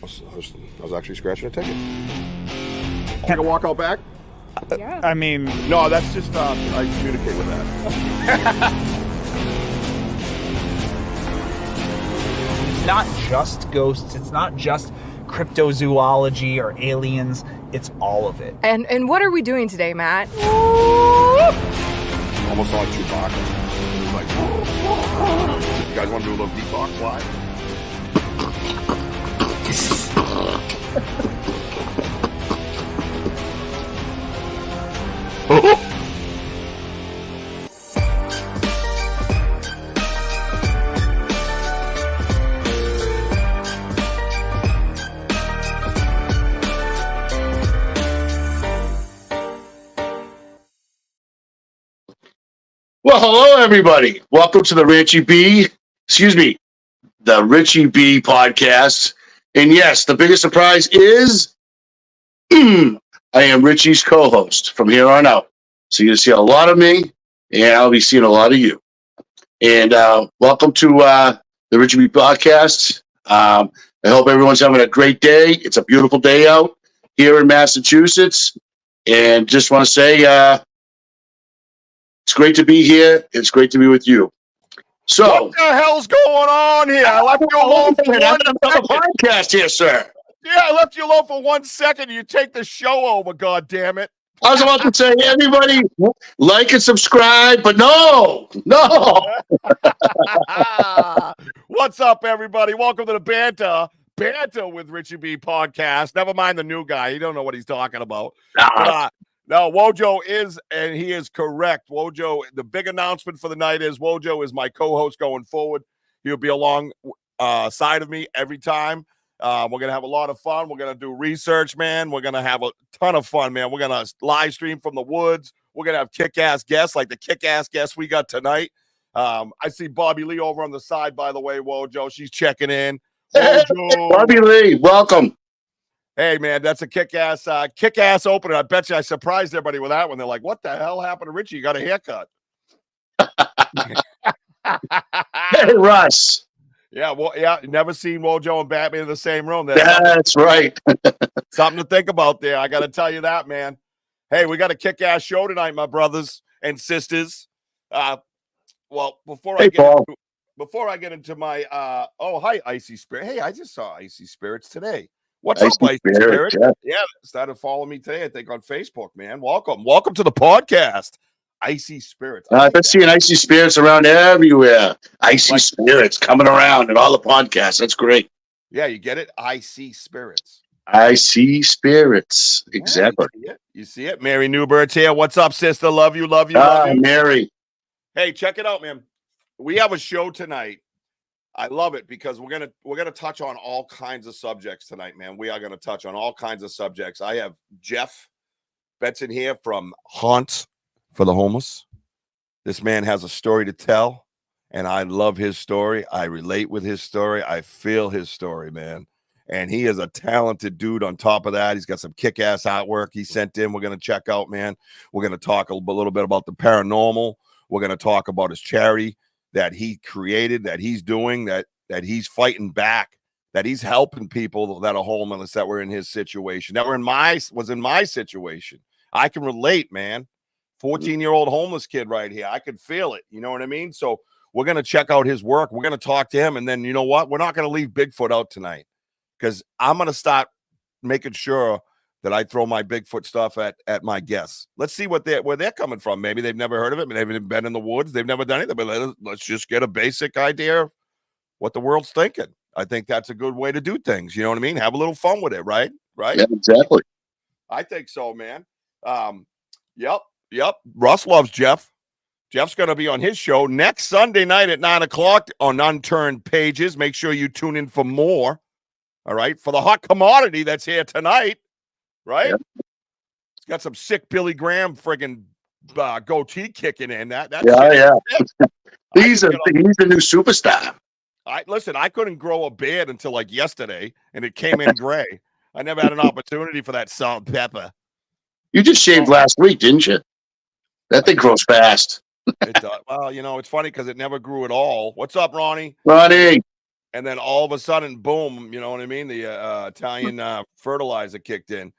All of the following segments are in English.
I was actually scratching a ticket. Can I walk out back? Yeah. I mean, No, that's just I communicate with that. it's not just ghosts. It's not just cryptozoology or aliens. It's all of it. And what are we doing today, Matt? Almost like Chewbacca. Like, you guys want to do a little beatbox live? Well, hello, everybody. Welcome to the Richie B, the Richie B podcast. And yes, the biggest surprise is I am Richie's co-host from here on out. So you're going to see a lot of me, and I'll be seeing a lot of you. And welcome to the Richie B podcast. I hope everyone's having a great day. It's a beautiful day out here in Massachusetts. And just want to say, it's great to be here. It's great to be with you. So, what the hell's going on here? I left you alone for 1 second. Podcast here, sir. Yeah, I left you alone for 1 second. You take the show over, God damn it! I was about to say, everybody like and subscribe, but no. What's up, everybody? Welcome to the Banter with Richie B podcast. Never mind the new guy. He don't know what he's talking about. No, Wojo is, and he is correct. Wojo, the big announcement for the night is Wojo is my co-host going forward. He'll be along side of me every time. We're going to have a lot of fun. We're going to do research, man. We're going to have a ton of fun, man. We're going to live stream from the woods. We're going to have kick-ass guests like the kick-ass guests we got tonight. I see Bobby Lee over on the side, by the way, Wojo. She's checking in. Wojo. Bobby Lee, welcome. Hey, man, that's a kick-ass opener. I bet you I surprised everybody with that one. They're like, what the hell happened to Richie? You got a haircut. Hey, Russ. Yeah, well, yeah, never seen Wojo and Batman in the same room. That's right. Something to think about there. I got to tell you that, man. Hey, we got a kick-ass show tonight, my brothers and sisters. Well, before I get into my hi, Icy Spirit. Hey, I just saw Icy Spirits today. What's up, Icy Spirit? Yeah, started following me today, I think, on Facebook, man. Welcome to the podcast, Icy Spirits. I've been seeing Icy Spirits around everywhere. Icy Spirits coming around in all the podcasts. That's great. Yeah, you get it? Icy Spirits. Icy Spirits. Exactly. Yeah, you see it? Mary Newbert's here. What's up, sister? Love you. Mary. Hey, check it out, man. We have a show tonight. I love it because we're gonna touch on all kinds of subjects tonight, man. We are gonna touch on all kinds of subjects. I have Jeff Benson here from Haunt for the Homeless. This man has a story to tell, and I love his story. I relate with his story. I feel his story, man. And he is a talented dude. On top of that, he's got some kick-ass artwork he sent in. We're gonna check out, man. We're gonna talk a little bit about the paranormal. We're gonna talk about his charity that he created, that he's doing, that he's fighting back, that he's helping people that are homeless, that were in his situation, that was in my situation. I can relate, man. 14-year-old homeless kid right here. I could feel it. You know what I mean? So we're going to check out his work. We're going to talk to him. And then, you know what? We're not going to leave Bigfoot out tonight because I'm going to start making sure that I throw my Bigfoot stuff at my guests. Let's see where they're coming from. Maybe they've never heard of it. Maybe they've been in the woods. They've never done anything. But let's just get a basic idea of what the world's thinking. I think that's a good way to do things. You know what I mean? Have a little fun with it, right? Right? Yeah, exactly. I think so, man. Yep. Russ loves Jeff. Jeff's going to be on his show next Sunday night at 9:00 on Unturned Pages. Make sure you tune in for more. All right? For the hot commodity that's here tonight. Right? Yep. It's got some sick Billy Graham friggin' goatee kicking in. Yeah. He's the new superstar. I couldn't grow a beard until like yesterday, and it came in gray. I never had an opportunity for that salt and pepper. You just shaved last week, didn't you? That thing grows fast. It does. Well, it's funny because it never grew at all. What's up, Ronnie? Ronnie. And then all of a sudden, boom, you know what I mean? The Italian fertilizer kicked in.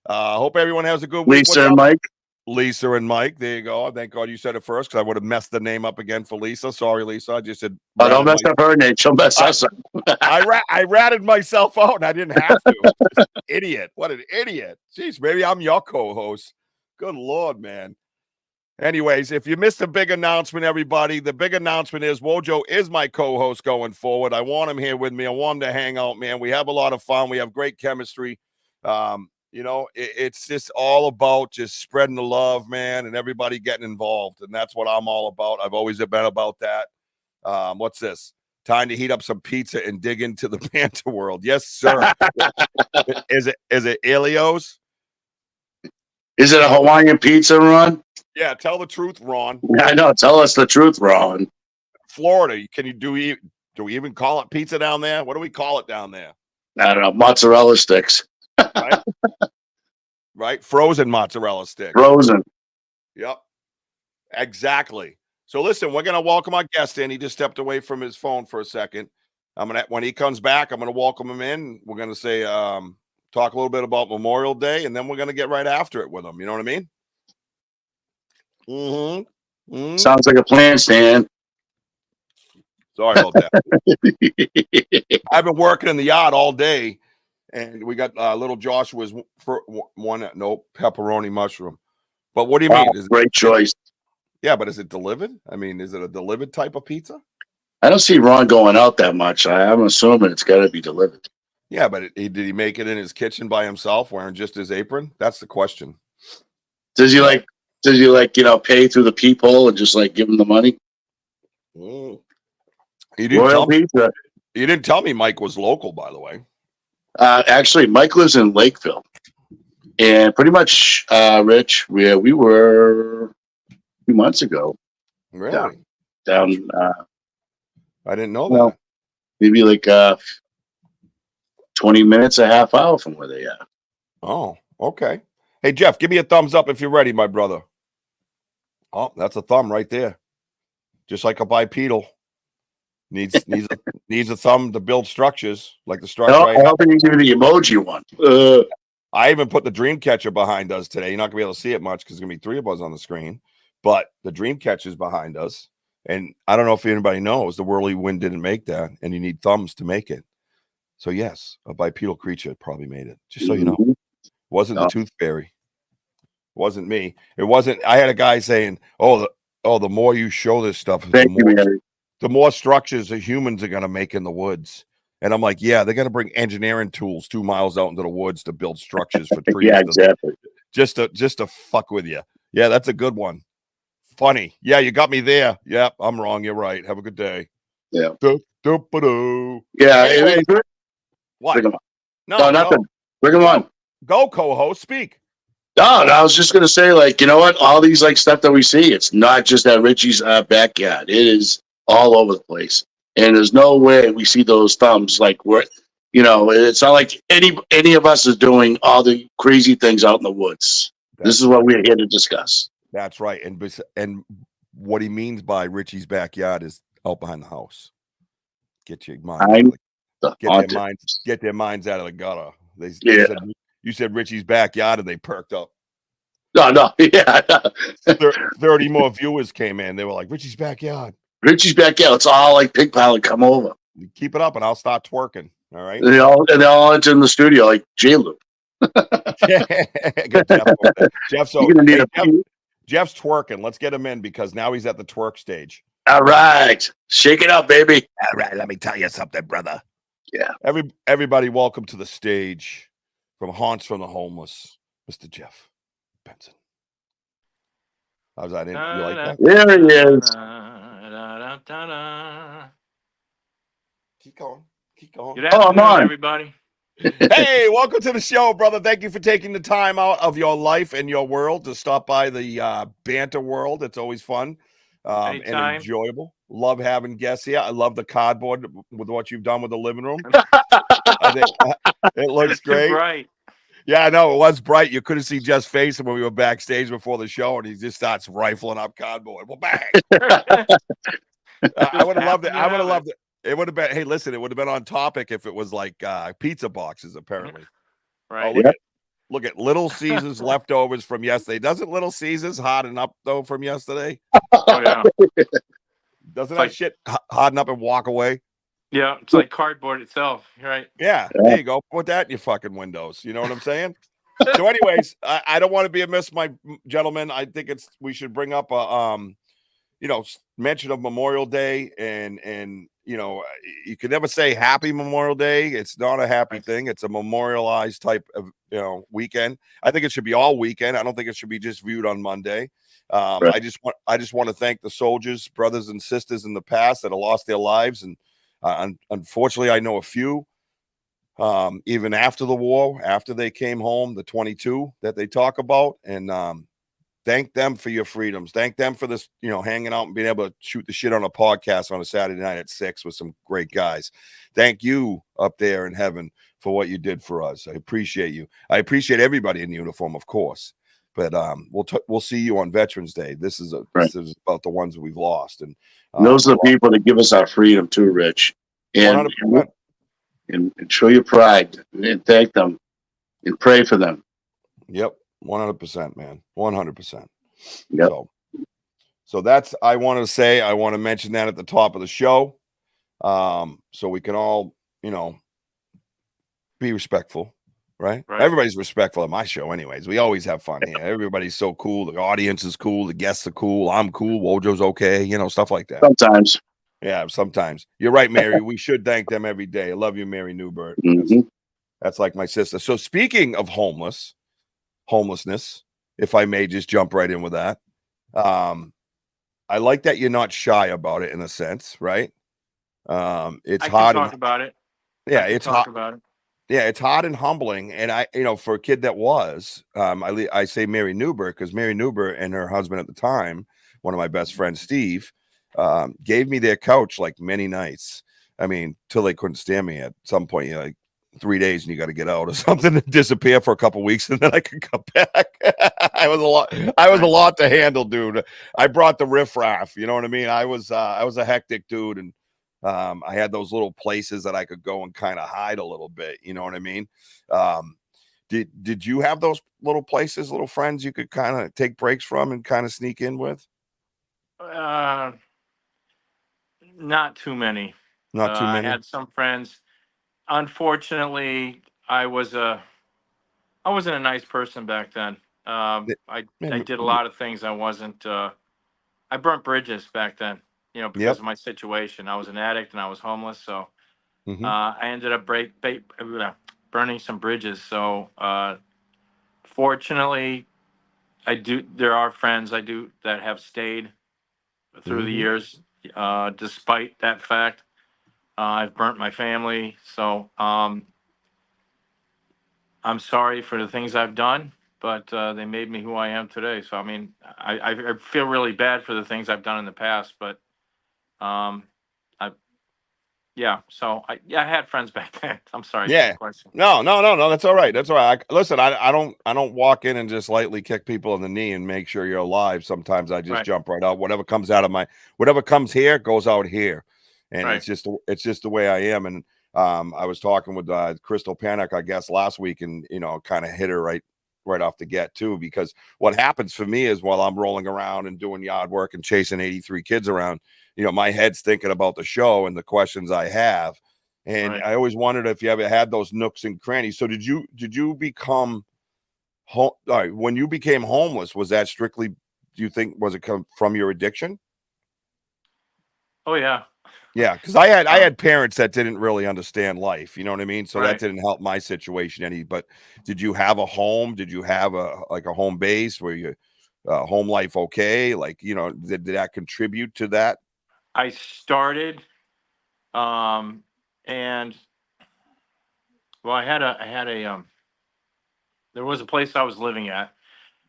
Hope everyone has a good week. Lisa and Mike. Lisa and Mike. There you go. Thank God you said it first because I would have messed the name up again for Lisa. Sorry, Lisa. I just said. Oh, don't mess up her name. She'll mess us up. I ratted myself out and I didn't have to. Idiot. What an idiot. Jeez, maybe I'm your co-host. Good Lord, man. Anyways, if you missed the big announcement, everybody, the big announcement is Wojo is my co-host going forward. I want him here with me. I want him to hang out, man. We have a lot of fun. We have great chemistry. You know, it's just all about just spreading the love, man, and everybody getting involved. And that's what I'm all about. I've always been about that. What's this? Time to heat up some pizza and dig into the Banter world. Yes, sir. Is it Elio's? Is it a Hawaiian pizza, Ron? Yeah, tell the truth, Ron. I know. Tell us the truth, Ron. Florida, do we even call it pizza down there? What do we call it down there? I don't know. Mozzarella sticks. Right? Right? Frozen mozzarella sticks. Frozen. Yep. Exactly. So listen, we're gonna welcome our guest in. He just stepped away from his phone for a second. When he comes back, I'm gonna welcome him in. We're gonna say talk a little bit about Memorial Day, and then we're gonna get right after it with him. You know what I mean? Mm-hmm. Mm-hmm. Sounds like a plan, Stan. Sorry about that. I've been working in the yard all day, and we got little Joshua's pepperoni mushroom. But what do you mean? Is great choice. Yeah, but is it delivered? I mean, is it a delivered type of pizza? I don't see Ron going out that much. I'm assuming it's got to be delivered. Yeah, but did he make it in his kitchen by himself wearing just his apron? That's the question. Does he pay through the peephole and just give him the money? Mm. He didn't tell me Mike was local, by the way. Actually, Mike lives in Lakeville. And pretty much, Rich, where we were a few months ago. Really? Down I didn't know that. Maybe 20 minutes, a half hour from where they are. Oh, okay. Hey, Jeff, give me a thumbs up if you're ready, my brother. Oh, that's a thumb right there. Just like a bipedal. Needs a thumb to build structures, like the structure. I hope you give me the emoji one. I even put the dream catcher behind us today. You're not gonna be able to see it much because there's gonna be three of us on the screen, but the dream catcher is behind us. And I don't know if anybody knows, the whirly wind didn't make that, and you need thumbs to make it. So yes, a bipedal creature probably made it. Just so you know, it wasn't the tooth fairy. It wasn't me. It wasn't. I had a guy saying, the more you show this stuff, the more structures the humans are going to make in the woods. And I'm like, yeah, they're going to bring engineering tools 2 miles out into the woods to build structures for trees. Yeah, exactly. Just to fuck with you. Yeah, that's a good one. Funny. Yeah, you got me there. Yep, I'm wrong. You're right. Have a good day. Yeah. Yeah. Anyway, what? Bring him on. No, nothing. Bring him on. Go, co-host. Speak. No, I was just gonna say, you know what? All these stuff that we see, it's not just at Richie's backyard. It is all over the place, and there's no way we see those thumbs. It's not like any of us is doing all the crazy things out in the woods. This is what we're here to discuss. That's right, and what he means by Richie's backyard is out behind the house. Get your mind. Get their minds out of the gutter. You said Richie's backyard, and they perked up. No, yeah. 30 more viewers came in. They were like, Richie's backyard. Richie's backyard. It's all like pig pile and come over. You keep it up, and I'll start twerking. All right. And they all enter in the studio like J-Lo. Get Jeff. Jeff's twerking. Let's get him in because now he's at the twerk stage. All right. Shake it up, baby. All right. Let me tell you something, brother. Yeah. Everybody, welcome to the stage from Haunts from the Homeless, Mr. Jeff Benson. How's that? You like that? There he is. Keep going. Good afternoon, everybody. Hey, welcome to the show, brother. Thank you for taking the time out of your life and your world to stop by the Banter world. It's always fun and enjoyable. Love having guests here. I love the cardboard with what you've done with the living room. I think it looks great. Bright. Yeah, I know it was bright. You couldn't see Jeff's face when we were backstage before the show, and he just starts rifling up cardboard. Well, bang! I would have loved it. It would have been. Hey, listen, it would have been on topic if it was like pizza boxes. Apparently. Right. Oh, look at Little Caesars leftovers from yesterday. Doesn't Little Caesars harden up though from yesterday? Oh yeah. Doesn't It's that shit harden up and walk away? Yeah, it's like cardboard itself. Right. Yeah, there you go. Put that in your fucking windows. You know what I'm saying? So, anyways, I don't want to be amiss, my gentlemen. I think we should bring up a mention of Memorial Day, and you could never say Happy Memorial Day. It's not a happy thing. It's a memorialized type of weekend. I think it should be all weekend. I don't think it should be just viewed on Monday. Right. I just want to thank the soldiers, brothers and sisters in the past that have lost their lives, and unfortunately, I know a few. Even after the war, after they came home, the 22 that they talk about, and thank them for your freedoms. Thank them for this, hanging out and being able to shoot the shit on a podcast on a Saturday night at 6 with some great guys. Thank you up there in heaven for what you did for us. I appreciate you. I appreciate everybody in uniform, of course. But we'll see you on Veterans Day. This is about the ones we've lost, and those are the people that give us our freedom too, Rich. And 100%. And show your pride and thank them and pray for them. Yep, 100%, man, 100%. Yep. So that's I want to mention that at the top of the show, so we can all be respectful, right? Everybody's respectful at my show, anyways. We always have fun here. Everybody's so cool. The audience is cool. The guests are cool. I'm cool. Wojo's okay. Stuff like that. Sometimes. Yeah, sometimes. You're right, Mary. We should thank them every day. I love you, Mary Newbert. That's like my sister. So speaking of homelessness, if I may just jump right in with that. I like that you're not shy about it in a sense, right? It's hard. Talk about it. Yeah, it's hard about it. Yeah, it's hard and humbling. And for a kid that was, I say Mary Newbert because Mary Newbert and her husband at the time, one of my best friends, Steve, gave me their couch like many nights. I mean, till they couldn't stand me at some point, like 3 days and you got to get out or something, and disappear for a couple of weeks and then I could come back. I was a lot to handle, dude. I brought the riffraff, you know what I mean? I was a hectic dude, and I had those little places that I could go and kind of hide a little bit, you know what I mean? Did you have those little places, little friends you could kind of take breaks from and kind of sneak in with? Not too many. Not too many. I had some friends. Unfortunately, I wasn't a nice person back then. I did a lot of things. I burnt bridges back then, because of my situation. I was an addict and I was homeless. So I ended up burning some bridges. So fortunately, there are friends that have stayed through the years, despite that fact. I've burnt my family, so I'm sorry for the things I've done, but they made me who I am today. So I mean, I feel really bad for the things I've done in the past, but I had friends back then. I'm sorry. Yeah. No. That's all right. That's all right. Listen, I don't walk in and just lightly kick people in the knee and make sure you're alive. Sometimes I just jump right out. Whatever comes here goes out here. And it's just the way I am. And I was talking with Crystal Panic, I guess, last week, and kind of hit her right off the get too, because what happens for me is while I'm rolling around and doing yard work and chasing 83 kids around, my head's thinking about the show and the questions I have. And I always wondered if you ever had those nooks and crannies. So did you become when you became homeless, was that strictly, do you think, was it come from your addiction? Oh yeah. Yeah, because I had parents that didn't really understand life, you know what I mean? So that Right. didn't help my situation any. But did you have a home? Did you have a home base where you home life okay? Like, did that contribute to that? I started, and well, I had a there was a place I was living at,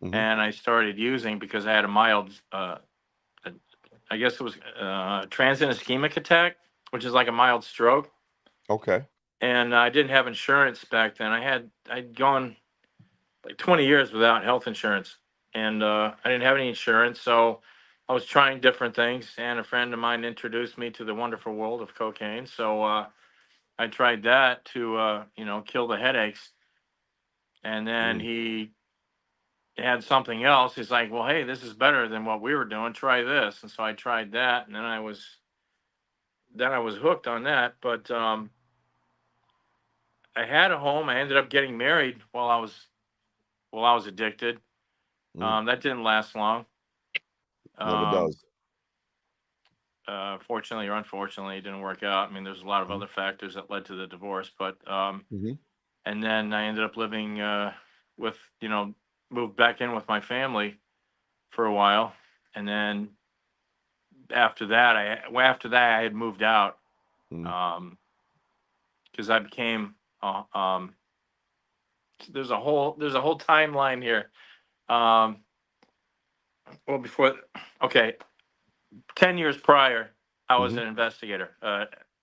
and I started using because I had a mild, I guess it was transient ischemic attack, which is like a mild stroke. Okay. And I didn't have insurance back then. I'd gone like 20 years without health insurance, and I didn't have any insurance. So I was trying different things, and a friend of mine introduced me to the wonderful world of cocaine. So I tried that to kill the headaches, and then he had something else. He's like, "Well, hey, this is better than what we were doing. Try this." And so I tried that, and then I was hooked on that. But I had a home. I ended up getting married while I was addicted. That didn't last long. Never does. Fortunately or unfortunately, it didn't work out. I mean, there's a lot of other factors that led to the divorce, but and then I ended up living with, moved back in with my family for a while, and then after that, I had moved out because I became. There's a whole timeline here. Well, okay, 10 years prior, I was an investigator,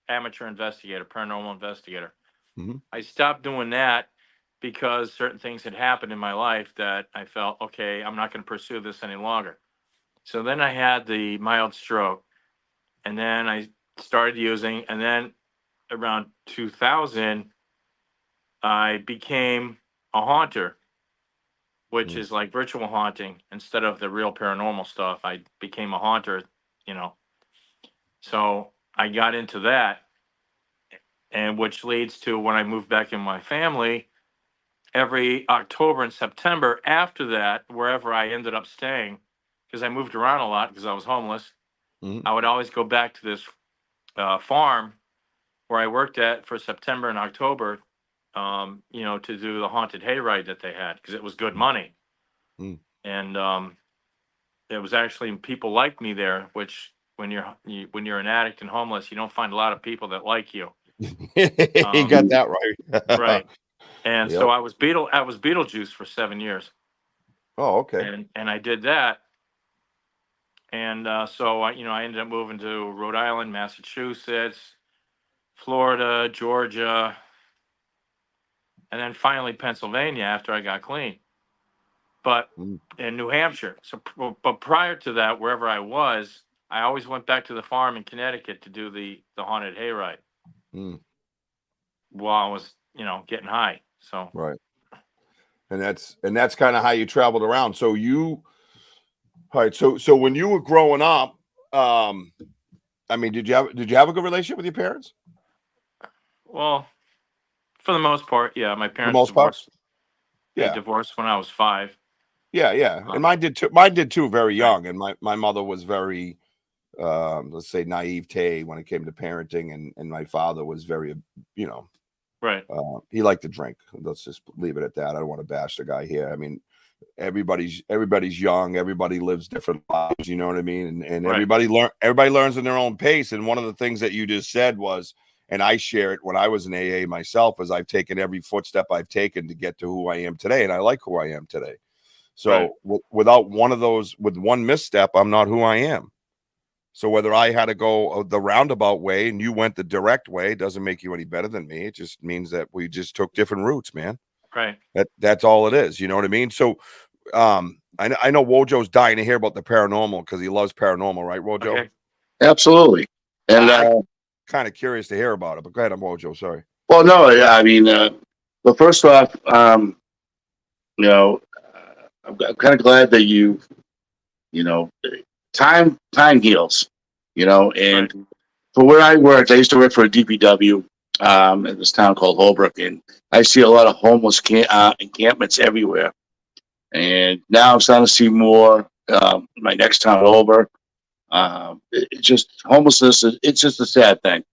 amateur investigator, paranormal investigator. I stopped doing that because certain things had happened in my life that I felt, okay, I'm not going to pursue this any longer. So then I had the mild stroke, and then I started using, and then around 2000, I became a haunter, which is like virtual haunting instead of the real paranormal stuff. I became a haunter, you know. So I got into that, and which leads to when I moved back in my family, every October and September after that, wherever I ended up staying, because I moved around a lot because I was homeless, I would always go back to this farm where I worked at for September and October, to do the haunted hayride that they had because it was good money. And there was actually people like me there, which when you're an addict and homeless, you don't find a lot of people that like you. You got that right. Right. And Yep. so I was Beetlejuice for 7 years. Oh, okay. And I did that. And so I ended up moving to Rhode Island, Massachusetts, Florida, Georgia, and then finally Pennsylvania after I got clean. But in New Hampshire. So, but prior to that, wherever I was, I always went back to the farm in Connecticut to do the haunted hayride while I was, getting high. So Right. And that's kind of how you traveled around. So all right. So when you were growing up, I mean, did you have a good relationship with your parents? well, for the most part, yeah. My For the parents most part? divorced. They Yeah. divorced when I was 5. Yeah. And mine did too. Mine did too, very Right. young. And my mother was very, let's say, naivete when it came to parenting, and my father was very, Right. he liked to drink. Let's just leave it at that. I don't want to bash the guy here. I mean, everybody's young. Everybody lives different lives. You know what I mean? And Right. everybody learns in their own pace. And one of the things that you just said was, and I share it when I was in AA myself, is I've taken every footstep I've taken to get to who I am today, and I like who I am today. So without one of those, with one misstep, I'm not who I am. So whether I had to go the roundabout way and you went the direct way doesn't make you any better than me. It just means that we just took different routes, man. Right. That's all it is. You know what I mean? So I know Wojo's dying to hear about the paranormal because he loves paranormal, right, Wojo? Okay. Absolutely. And I'm kind of curious to hear about it, but go ahead, I'm Wojo. Sorry. well, no, I mean, but first off, I'm kind of glad that you know, time heals, and for where I worked, I used to work for a DPW in this town called Holbrook, and I see a lot of homeless encampments everywhere. And now I'm starting to see more. My next town over, it's just homelessness. It's just a sad thing,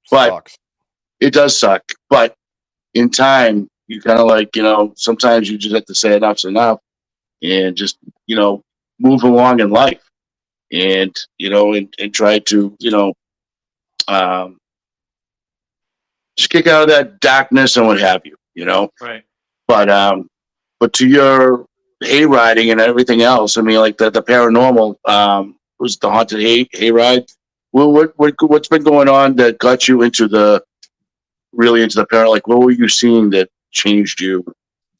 but Sucks. it does suck. But in time, you kind of like sometimes you just have to say enough's enough, and just move along in life, and and try to just kick out of that darkness and what have you. Right. But to your hayriding and everything else, I mean, like the paranormal was the haunted hayride. Well, what's been going on that got you into the paranormal? Like, what were you seeing that changed you,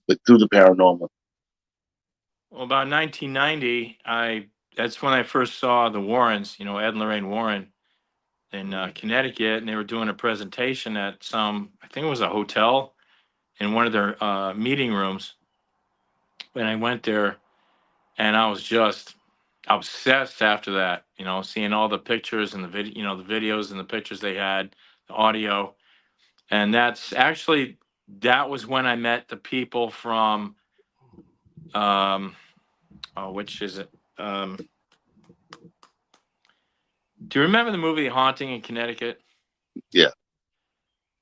like, through the paranormal? Well, about 1990, I that's when I first saw the Warrens, Ed and Lorraine Warren in Connecticut, and they were doing a presentation at I think it was a hotel in one of their meeting rooms. And I went there, and I was just obsessed after that, seeing all the pictures and the video, the videos and the pictures they had, the audio. And that was when I met the people from, which is it? Do you remember the movie Haunting in Connecticut? Yeah.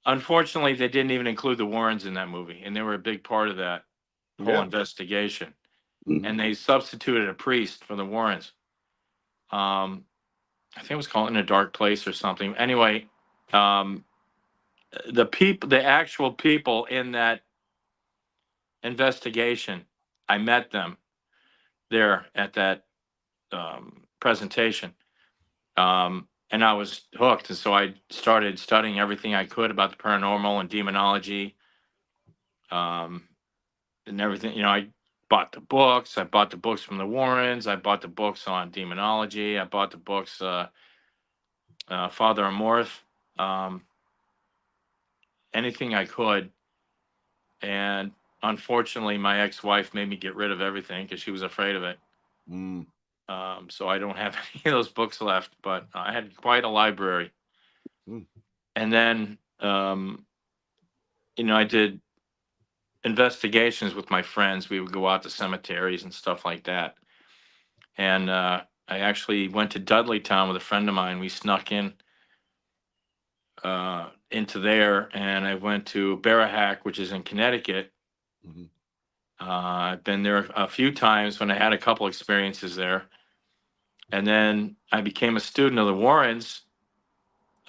Unfortunately, they didn't even include the Warrens in that movie, and they were a big part of that whole investigation. Mhm. And they substituted a priest for the Warrens. I think it was called In a Dark Place or something. Anyway, the actual people in that investigation, I met them there at that presentation. And I was hooked. And so I started studying everything I could about the paranormal and demonology, and everything. I bought the books. I bought the books from the Warrens. I bought the books on demonology. I bought the books, Father Amorth, anything I could. And unfortunately, my ex-wife made me get rid of everything because she was afraid of it. So I don't have any of those books left, but I had quite a library. And then, I did investigations with my friends. We would go out to cemeteries and stuff like that. And I actually went to Dudleytown with a friend of mine. We snuck into there, and I went to Barahack, which is in Connecticut. I've been there a few times when I had a couple experiences there. And then I became a student of the Warrens.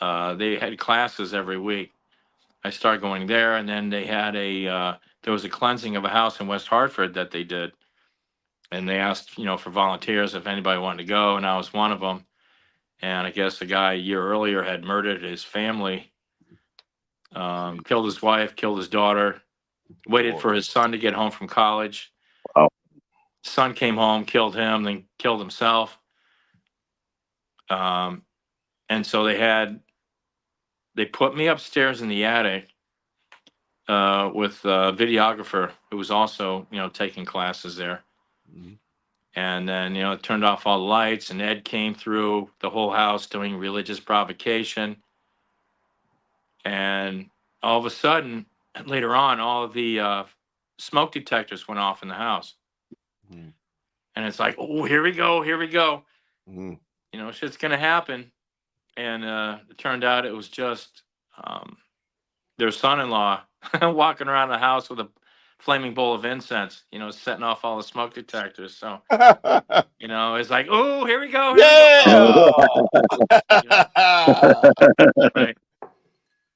They had classes every week. I started going there, and then they had there was a cleansing of a house in West Hartford that they did. And they asked, for volunteers if anybody wanted to go, and I was one of them. And I guess the guy a year earlier had murdered his family, killed his wife, killed his daughter, waited for his son to get home from college. Wow. Son came home, killed him, then killed himself. And so they put me upstairs in the attic with a videographer who was also, taking classes there. And then, it turned off all the lights, and Ed came through the whole house doing religious provocation. And all of a sudden, later on, all of the smoke detectors went off in the house. And it's like, oh, here we go. Shit's going to happen. And it turned out it was just their son-in-law walking around the house with a flaming bowl of incense, setting off all the smoke detectors. So, it's like, oh, here we go. Right.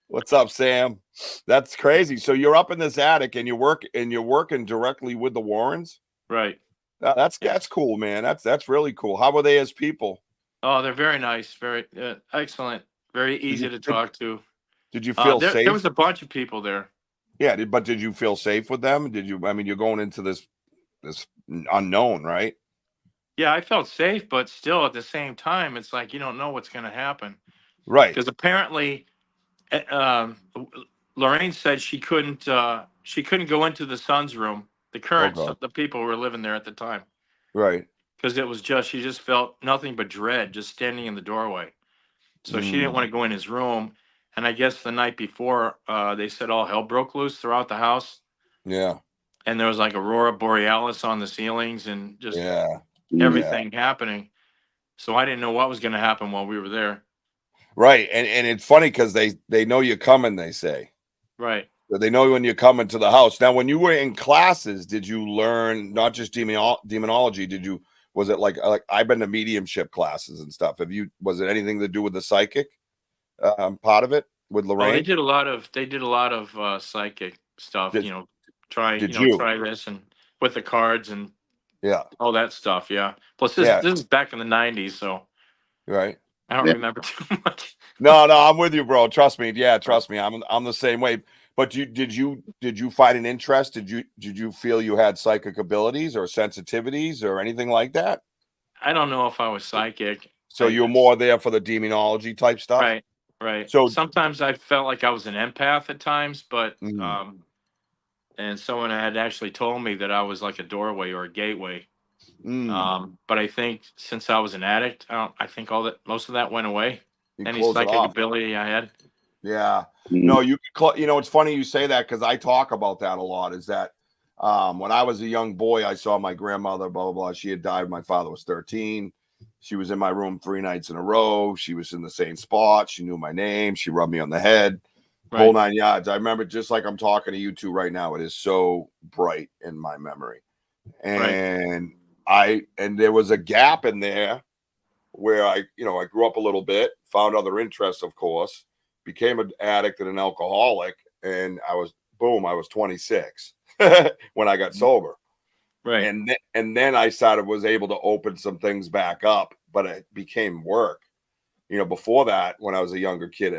What's up, Sam? That's crazy. So you're up in this attic and you're working directly with the Warrens? Right. That's cool, man. That's really cool. How were they as people? Oh, they're very nice, very excellent, very easy to talk to. Did you feel safe? There was a bunch of people there. Yeah, but did you feel safe with them? You're going into this unknown, right? Yeah, I felt safe, but still at the same time, it's like you don't know what's going to happen. Right. Because apparently, Lorraine said she couldn't go into the son's room, the people who were living there at the time. Right. Because she just felt nothing but dread just standing in the doorway. So she didn't want to go in his room. And I guess the night before, they said all hell broke loose throughout the house. Yeah. And there was like aurora borealis on the ceilings and just everything happening. So I didn't know what was going to happen while we were there. Right. And it's funny because they know you're coming, they say. Right. They know when you're coming to the house. Now, when you were in classes, did you learn not just demonology? Was it like I've been to mediumship classes and stuff. Was it anything to do with the psychic part of it with Lorraine? Oh, they did a lot of psychic stuff, try this and with the cards and all that stuff. Yeah. Plus this is back in the 90s. So right. I don't remember too much. No, I'm with you, bro. Trust me. Yeah. Trust me. I'm the same way. But did you find an interest? Did you feel you had psychic abilities or sensitivities or anything like that? I don't know if I was psychic. So you're more there for the demonology type stuff? Right, right. So Sometimes I felt like I was an empath at times, but mm, and someone had actually told me that I was like a doorway or a gateway. mm, But I think since I was an addict, I think most of that went away. you Any close it psychic off. ability I had. Yeah. Mm. No, you know, it's funny you say that because I talk about that a lot. Is that when I was a young boy, I saw my grandmother, blah, blah, blah. She had died. My father was 13. She was in my room 3 nights in a row. She was in the same spot. She knew my name. She rubbed me on the head, whole Right, 9 yards. I remember just like I'm talking to you two right now. It is so bright in my memory. right, And there was a gap in there where I grew up a little bit, found other interests, of course, became an addict and an alcoholic, and I was 26 when I got sober, right. and then I was able to open some things back up, but it became work. Before that, when I was a younger kid,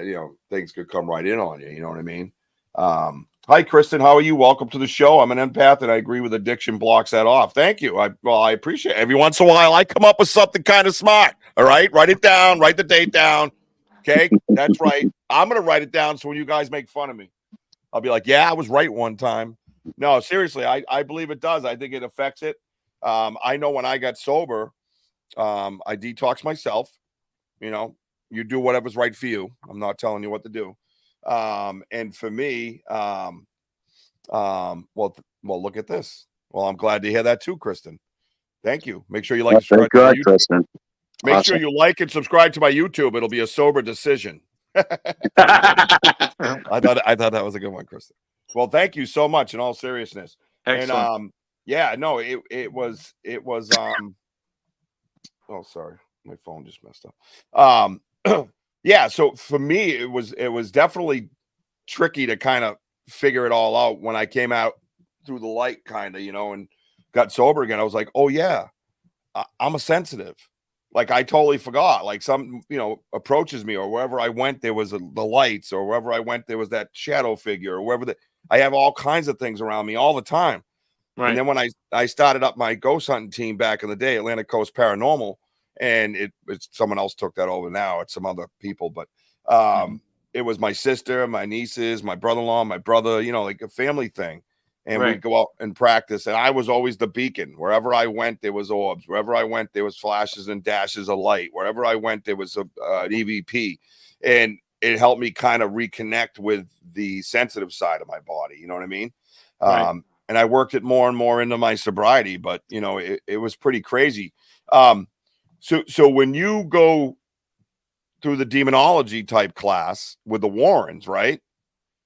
things could come right in on you. You know what I mean? Hi, Kristen. How are you? Welcome to the show. I'm an empath, and I agree with addiction blocks that off. Thank you. I appreciate it. Every once in a while, I come up with something kind of smart. All right, write it down. Write the date down. Okay, that's right. I'm gonna write it down so when you guys make fun of me, I'll be like, "Yeah, I was right one time." No, seriously, I believe it does. I think it affects it. I know when I got sober, I detox myself. You know, you do whatever's right for you. I'm not telling you what to do. And for me, well, look at this. Well, I'm glad to hear that too, Kristen. Thank you. Make sure you like and Thank subscribe to my God, YouTube. Tristan. Make sure Awesome. you like and subscribe to my YouTube. It'll be a sober decision. I thought that was a good one, Kristen. Well, thank you so much in all seriousness. Excellent. And yeah, no, it was oh, sorry. My phone just messed up. Yeah, so for me it was definitely tricky to kind of figure it all out when I came out through the light kind of, and got sober again. I was like, "Oh yeah, I'm a sensitive." Like I totally forgot. Like some, approaches me or wherever I went, there was the lights, or wherever I went, there was that shadow figure, or wherever I have all kinds of things around me all the time. And Right, then when I started up my ghost hunting team back in the day, Atlantic Coast Paranormal, and it's someone else took that over now. It's some other people, but it was my sister, my nieces, my brother-in-law, my brother, like a family thing. And we'd right, go out and practice. And I was always the beacon. Wherever I went, there was orbs. Wherever I went, there was flashes and dashes of light. Wherever I went, there was an EVP. And it helped me kind of reconnect with the sensitive side of my body. You know what I mean? right. And I worked it more and more into my sobriety, but it was pretty crazy. So when you go through the demonology type class with the Warrens, right?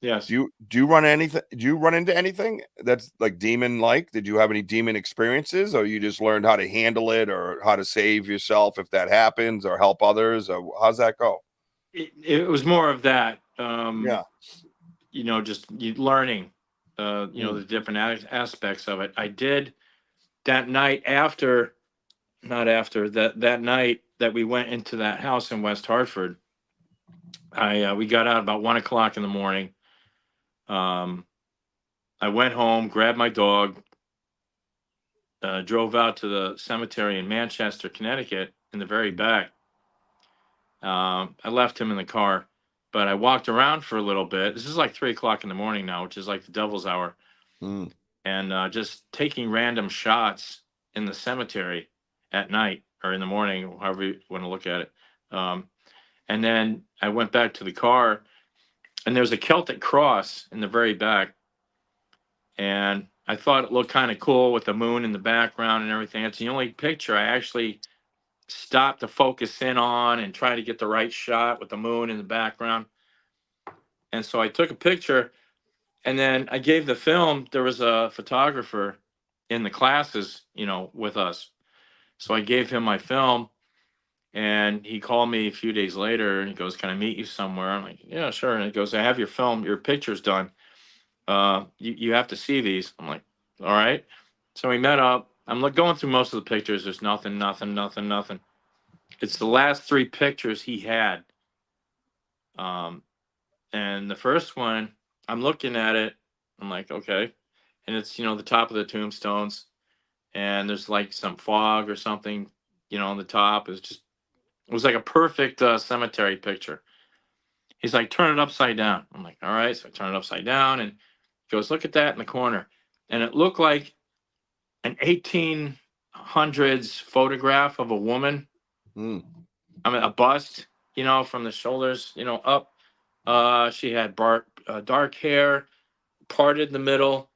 Yes. Do you run anything? Do you run into anything that's like demon like? Did you have any demon experiences, or you just learned how to handle it, or how to save yourself if that happens, or help others, or how's that go? It was more of that. Yeah. Just learning. Mm, The different aspects of it. I did that night after, not after that night that we went into that house in West Hartford. We got out about 1 o'clock in the morning. I went home, grabbed my dog, drove out to the cemetery in Manchester, Connecticut, in the very back. I left him in the car, but I walked around for a little bit. This is like 3 o'clock in the morning now, which is like the devil's hour, mm, and just taking random shots in the cemetery at night or in the morning, however you want to look at it. And then I went back to the car, and there was a Celtic cross in the very back. And I thought it looked kind of cool with the moon in the background and everything. It's the only picture I actually stopped to focus in on and try to get the right shot with the moon in the background. And so I took a picture, and then I gave the film. There was a photographer in the classes, with us. So I gave him my film, and he called me a few days later and he goes, "Can I meet you somewhere?" I'm like, "Yeah, sure." And he goes, "I have your film, your picture's done. You have to see these." I'm like, "All right." So we met up. I'm going through most of the pictures. There's nothing, nothing, nothing, nothing. It's the last 3 pictures he had. And the first one, I'm looking at it. I'm like, okay. And it's, the top of the tombstones. And there's like some fog or something on the top. It was like a perfect cemetery picture. He's like, turn it upside down. I'm like, all right. So I turn it upside down, and he goes, look at that in the corner. And it looked like an 1800s photograph of a woman. Mm. I mean, a bust, from the shoulders, up. She had dark hair, parted in the middle.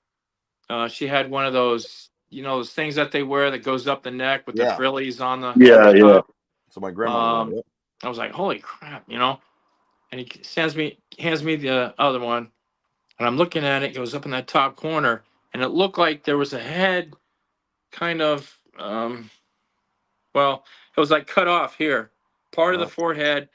She had one of those, those things that they wear that goes up the neck with the Yeah. frillies on the Yeah, yeah. top. So my grandmother wore it. I was like, holy crap, And he hands me the other one, and I'm looking at it. It goes up in that top corner, and it looked like there was a head, kind of. Well, it was like cut off here, part of the forehead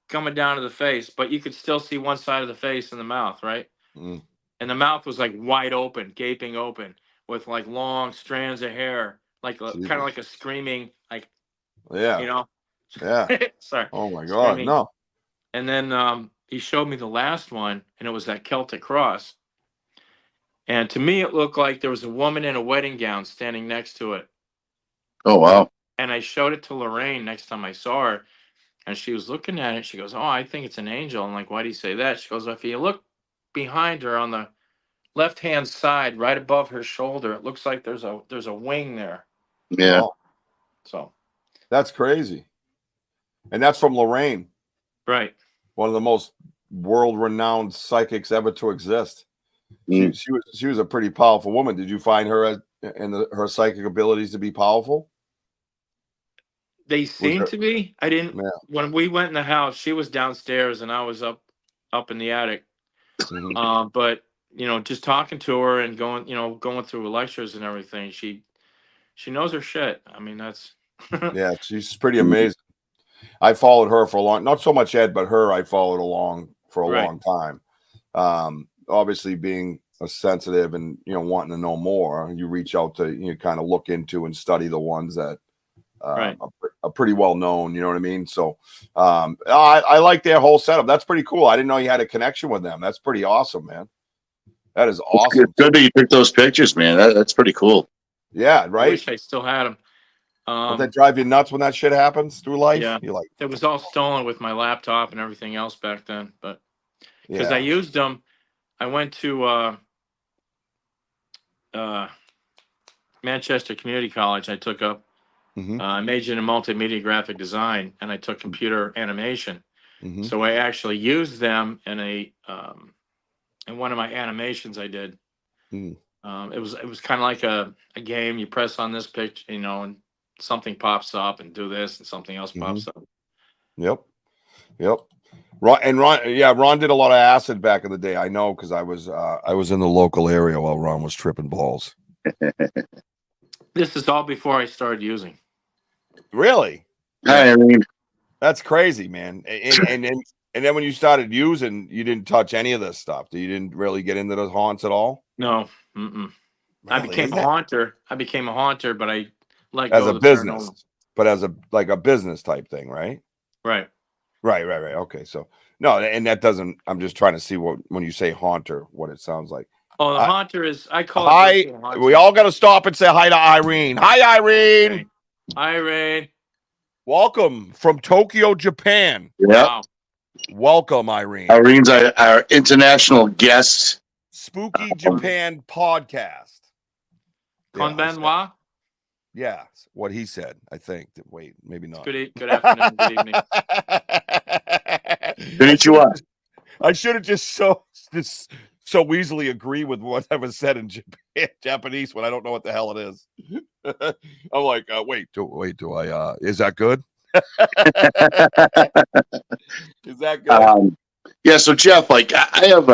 coming down to the face, but you could still see one side of the face and the mouth, right? Mm. And the mouth was like wide open, gaping open, with like long strands of hair, like kind of like a screaming, like, Yeah. Yeah. Sorry. Oh my God. Screaming. No. And then he showed me the last one, and it was that Celtic cross. And to me, it looked like there was a woman in a wedding gown standing next to it. Oh, wow. And I showed it to Lorraine next time I saw her, and she was looking at it. She goes, "Oh, I think it's an angel." I'm like, "Why do you say that?" She goes, "If you look behind her on the left-hand side, right above her shoulder, it looks like there's a wing there." Yeah. Wow. So That's crazy. And that's from Lorraine. right. One of the most world-renowned psychics ever to exist. Mm. She was a pretty powerful woman. Did you find her her psychic abilities to be powerful? They seem to be. I didn't. Yeah. When we went in the house, she was downstairs and I was up in the attic. Mm-hmm. But just talking to her and going through lectures and everything, she knows her shit. I mean, that's Yeah, she's pretty amazing. I followed her for a long, not so much Ed, but her I followed along for a Right. long time. Obviously being a sensitive and wanting to know more, you reach out to kind of look into and study the ones that right. are pretty well known. You know what I mean? So I like their whole setup. That's pretty cool. I didn't know you had a connection with them. That's pretty awesome, man. That is awesome. It's good that you took those pictures, man. That's pretty cool. Yeah, I right. wish I still had them. Does that drive you nuts when that shit happens through life? Yeah. You're like, It was all stolen with my laptop and everything else back then, but because yeah. I used them, I went to Manchester Community College. I took up I majored in multimedia graphic design, and I took computer animation. Mm-hmm. So I actually used them in in one of my animations I did. Mm. It was kind of like a game. You press on this picture, and something pops up, and do this, and something else pops up. Yep. Ron did a lot of acid back in the day. I know because I was in the local area while Ron was tripping balls. This is all before I started using. Really? Hi, Irene. That's crazy, man. And then when you started using, you didn't touch any of this stuff. You didn't really get into the haunts at all. No. Mm-mm. I Really? became a haunter. But I let As go a of the business, paranormal. but as a business type thing, right? Right. Right. Okay. So no, and that doesn't. I'm just trying to see when you say haunter, what it sounds like. Oh, the haunter is. I call Hi. it. Virtual haunting. We all got to stop and say hi to Irene. Hi, Irene. Okay. Hi, Irene. Welcome from Tokyo, Japan. Yeah. Wow. Welcome, Irene. Irene's our international guest. Spooky Japan podcast. Konbanwa. Yeah, what he said, I think. Wait, maybe not. Good afternoon, good evening. Konnichiwa. I should have just so easily agree with whatever said in Japanese when I don't know what the hell it is. I'm like, wait, do I? Is that good? Is that good? Yeah. So Jeff, like I have,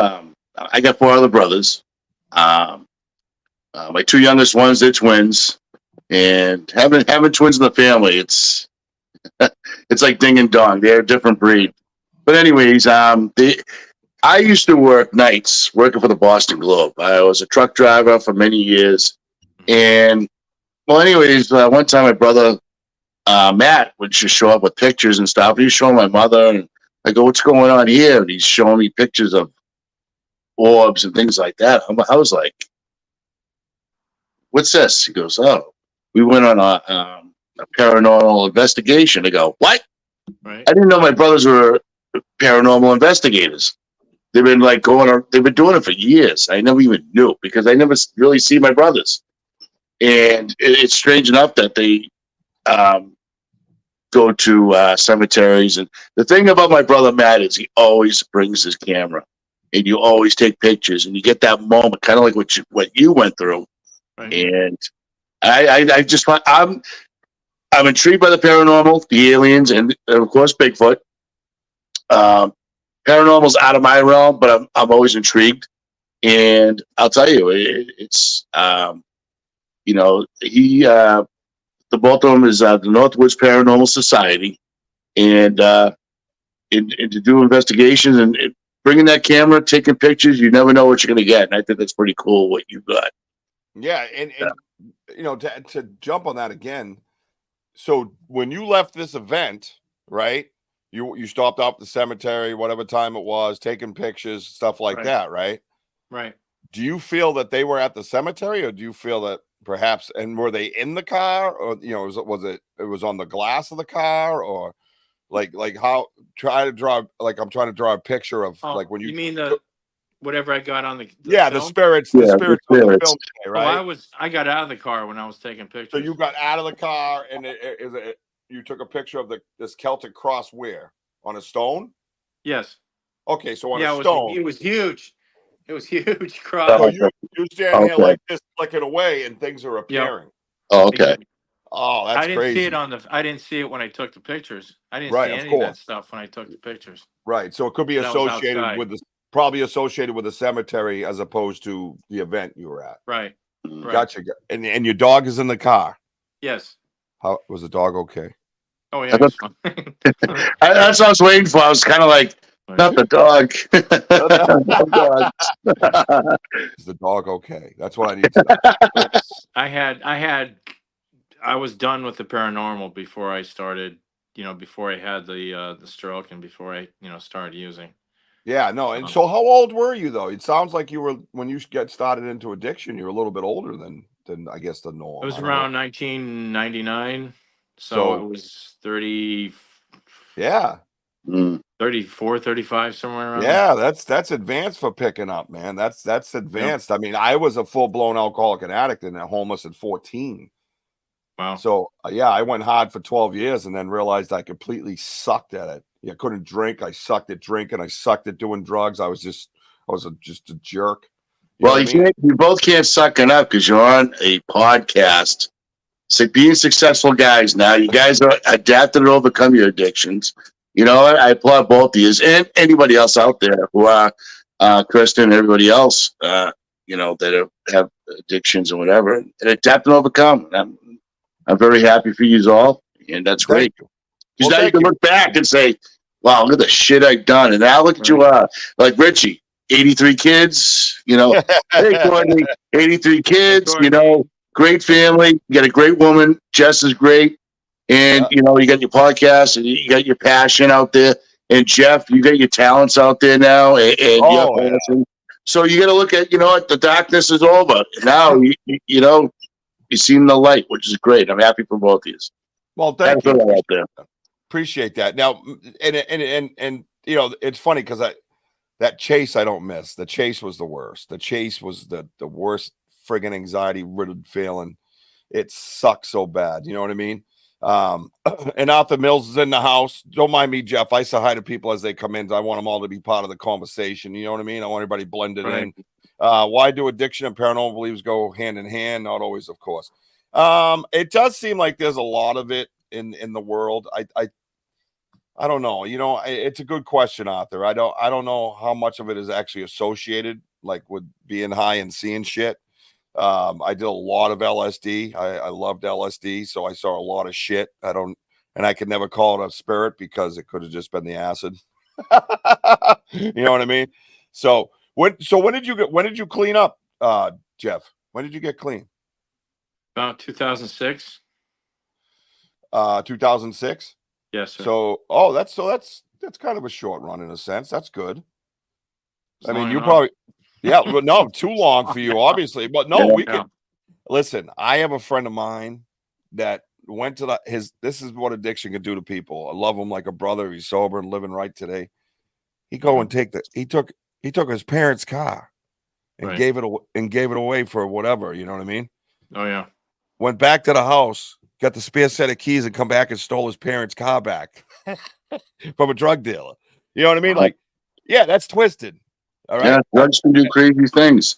I got 4 other brothers. My 2 youngest ones, they're twins, and having twins in the family, it's like ding and dong. They're a different breed. But anyways, I used to work nights working for the Boston Globe. I was a truck driver for many years. And, well, anyways, one time my brother, Matt, would just show up with pictures and stuff. He was showing my mother, and I go, what's going on here? And he's showing me pictures of orbs and things like that. I was like, what's this? He goes, oh, we went on a paranormal investigation. They go, what? Right. I didn't know my brothers were paranormal investigators. They've been they've been doing it for years. I never even knew because I never really see my brothers. And it's strange enough that they go to cemeteries. And the thing about my brother Matt is he always brings his camera, and you always take pictures, and you get that moment, kind of like what you went through. Right. And I just find I'm intrigued by the paranormal, the aliens, and of course Bigfoot. Paranormal's out of my realm, but I'm always intrigued. And I'll tell you, it's the both of them is the Northwoods Paranormal Society, and to do investigations and bringing that camera, taking pictures, you never know what you're going to get. And I think that's pretty cool what you got. Yeah, and to jump on that again. So when you left this event, right? You stopped off the cemetery, whatever time it was, taking pictures, stuff like that, right? Right. Do you feel that they were at the cemetery, or do you feel that perhaps, and were they in the car, or was it on the glass of the car, or like how try to draw, like I'm trying to draw a picture of like when you mean whatever I got on the film? the spirits of the film today, right? I got out of the car when I was taking pictures. So you got out of the car and you took a picture of this Celtic cross where? On a stone? Yes. Okay, so on a stone. It was huge. It was huge cross. So you stand here like this, flicking away, and things are appearing. Oh, okay. Oh, that's crazy. I didn't see it when I took the pictures. I didn't see any of that stuff when I took the pictures. Right. So it could be associated with probably associated with the cemetery as opposed to the event you were at. Right. Gotcha. And your dog is in the car. Yes. How was the dog okay? Oh yeah, he's fine. That's what I was waiting for. I was kind of like, not the dog. Is the dog okay? That's what I need to know. I was done with the paranormal before I started, before I had the stroke and before I, started using. Yeah, no. And so how old were you though? It sounds like you were, when you get started into addiction, you're a little bit older than I guess the norm. It was around 1999. So it was 30. Yeah. 34, 35, somewhere around. Yeah, that's advanced for picking up, man. That's advanced. I mean, I was a full-blown alcoholic and addict and homeless at 14. Wow. So yeah, I went hard for 12 years and then realized I completely sucked at it. I couldn't drink. I sucked at drinking. I sucked at doing drugs. I was just a jerk. You both can't suck it up because you're on a podcast. So being successful guys now, you guys are adapted and overcome your addictions. I applaud both of you and anybody else out there who are Kristen and everybody else, that have addictions or whatever, and adapt and overcome. And I'm very happy for you all, and that's great. Because now you can look back and say, wow, look at the shit I've done. And now look at you, like Richie, 83 kids, hey, Courtney, 83 kids, great family. You got a great woman. Jess is great. And, you got your podcast and you got your passion out there. And Jeff, you got your talents out there now. So you got to look at, the darkness is over. Now, you seen the light, which is great. I'm happy for both of you. Well, thank you. Out there. Appreciate that. Now, and it's funny because that chase I don't miss. The chase was the worst. The chase was the worst friggin' anxiety-riddled feeling. It sucks so bad. You know what I mean? And Arthur Mills is in the house. Don't mind me, Jeff. I say hi to people as they come in. I want them all to be part of the conversation. You know what I mean? I want everybody blended in. Why do addiction and paranormal beliefs go hand in hand? Not always, of course. It does seem like there's a lot of it in the world. I don't know. It's a good question, Arthur. I don't know how much of it is actually associated, like with being high and seeing shit. I did a lot of LSD. I loved LSD, so I saw a lot of shit. I could never call it a spirit because it could have just been the acid. You know what I mean? So when did you clean up, Jeff? When did you get clean? About 2006. 2006? Yes, sir. So that's kind of a short run in a sense. That's good. It's I mean, you enough. probably, yeah, well, no, too long for you, obviously. But no, we can listen. I have a friend of mine that went to this is what addiction can do to people. I love him like a brother. He's sober and living right today. He took his parents' car and Right. gave it away for whatever, you know what I mean? Oh yeah. Went back to the house, got the spare set of keys, and come back and stole his parents' car back from a drug dealer. You know what I mean? Like, yeah, that's twisted. All right. Yeah, drugs can do crazy things.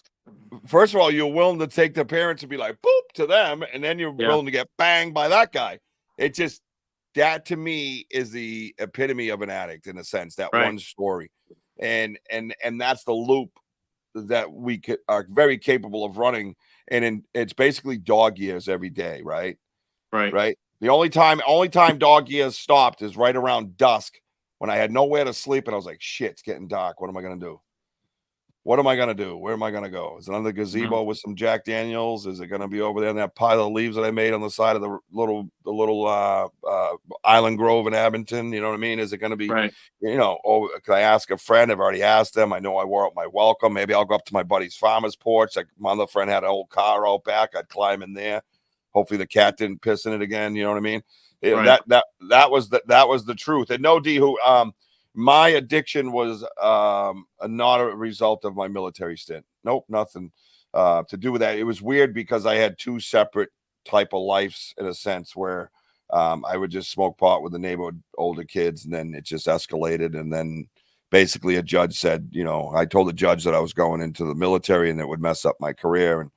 First of all, you're willing to take the parents and be like, boop to them, and then you're willing to get banged by that guy. It just, that to me is the epitome of an addict in a sense, that one story. And that's the loop that we are very capable of running. And it's basically dog years every day, right? Right. The only time dog years stopped is right around dusk when I had nowhere to sleep and I was like, shit, it's getting dark. What am I going to do? What am I going to do? Where am I going to go? Is it under the gazebo with some Jack Daniels? Is it going to be over there in that pile of leaves that I made on the side of the little Island Grove in Abington? You know what I mean? Is it going to be, you know, oh, can I ask a friend? I've already asked them. I know I wore out my welcome. Maybe I'll go up to my buddy's farmer's porch. Like my other friend had an old car out back. I'd climb in there. Hopefully the cat didn't piss in it again. You know what I mean? That was the truth. And no, D, who, my addiction was not a result of my military stint. Nope, nothing to do with that. It was weird because I had two separate type of lives in a sense where I would just smoke pot with the neighborhood older kids, and then it just escalated. And then basically a judge said, you know, I told the judge that I was going into the military and it would mess up my career. And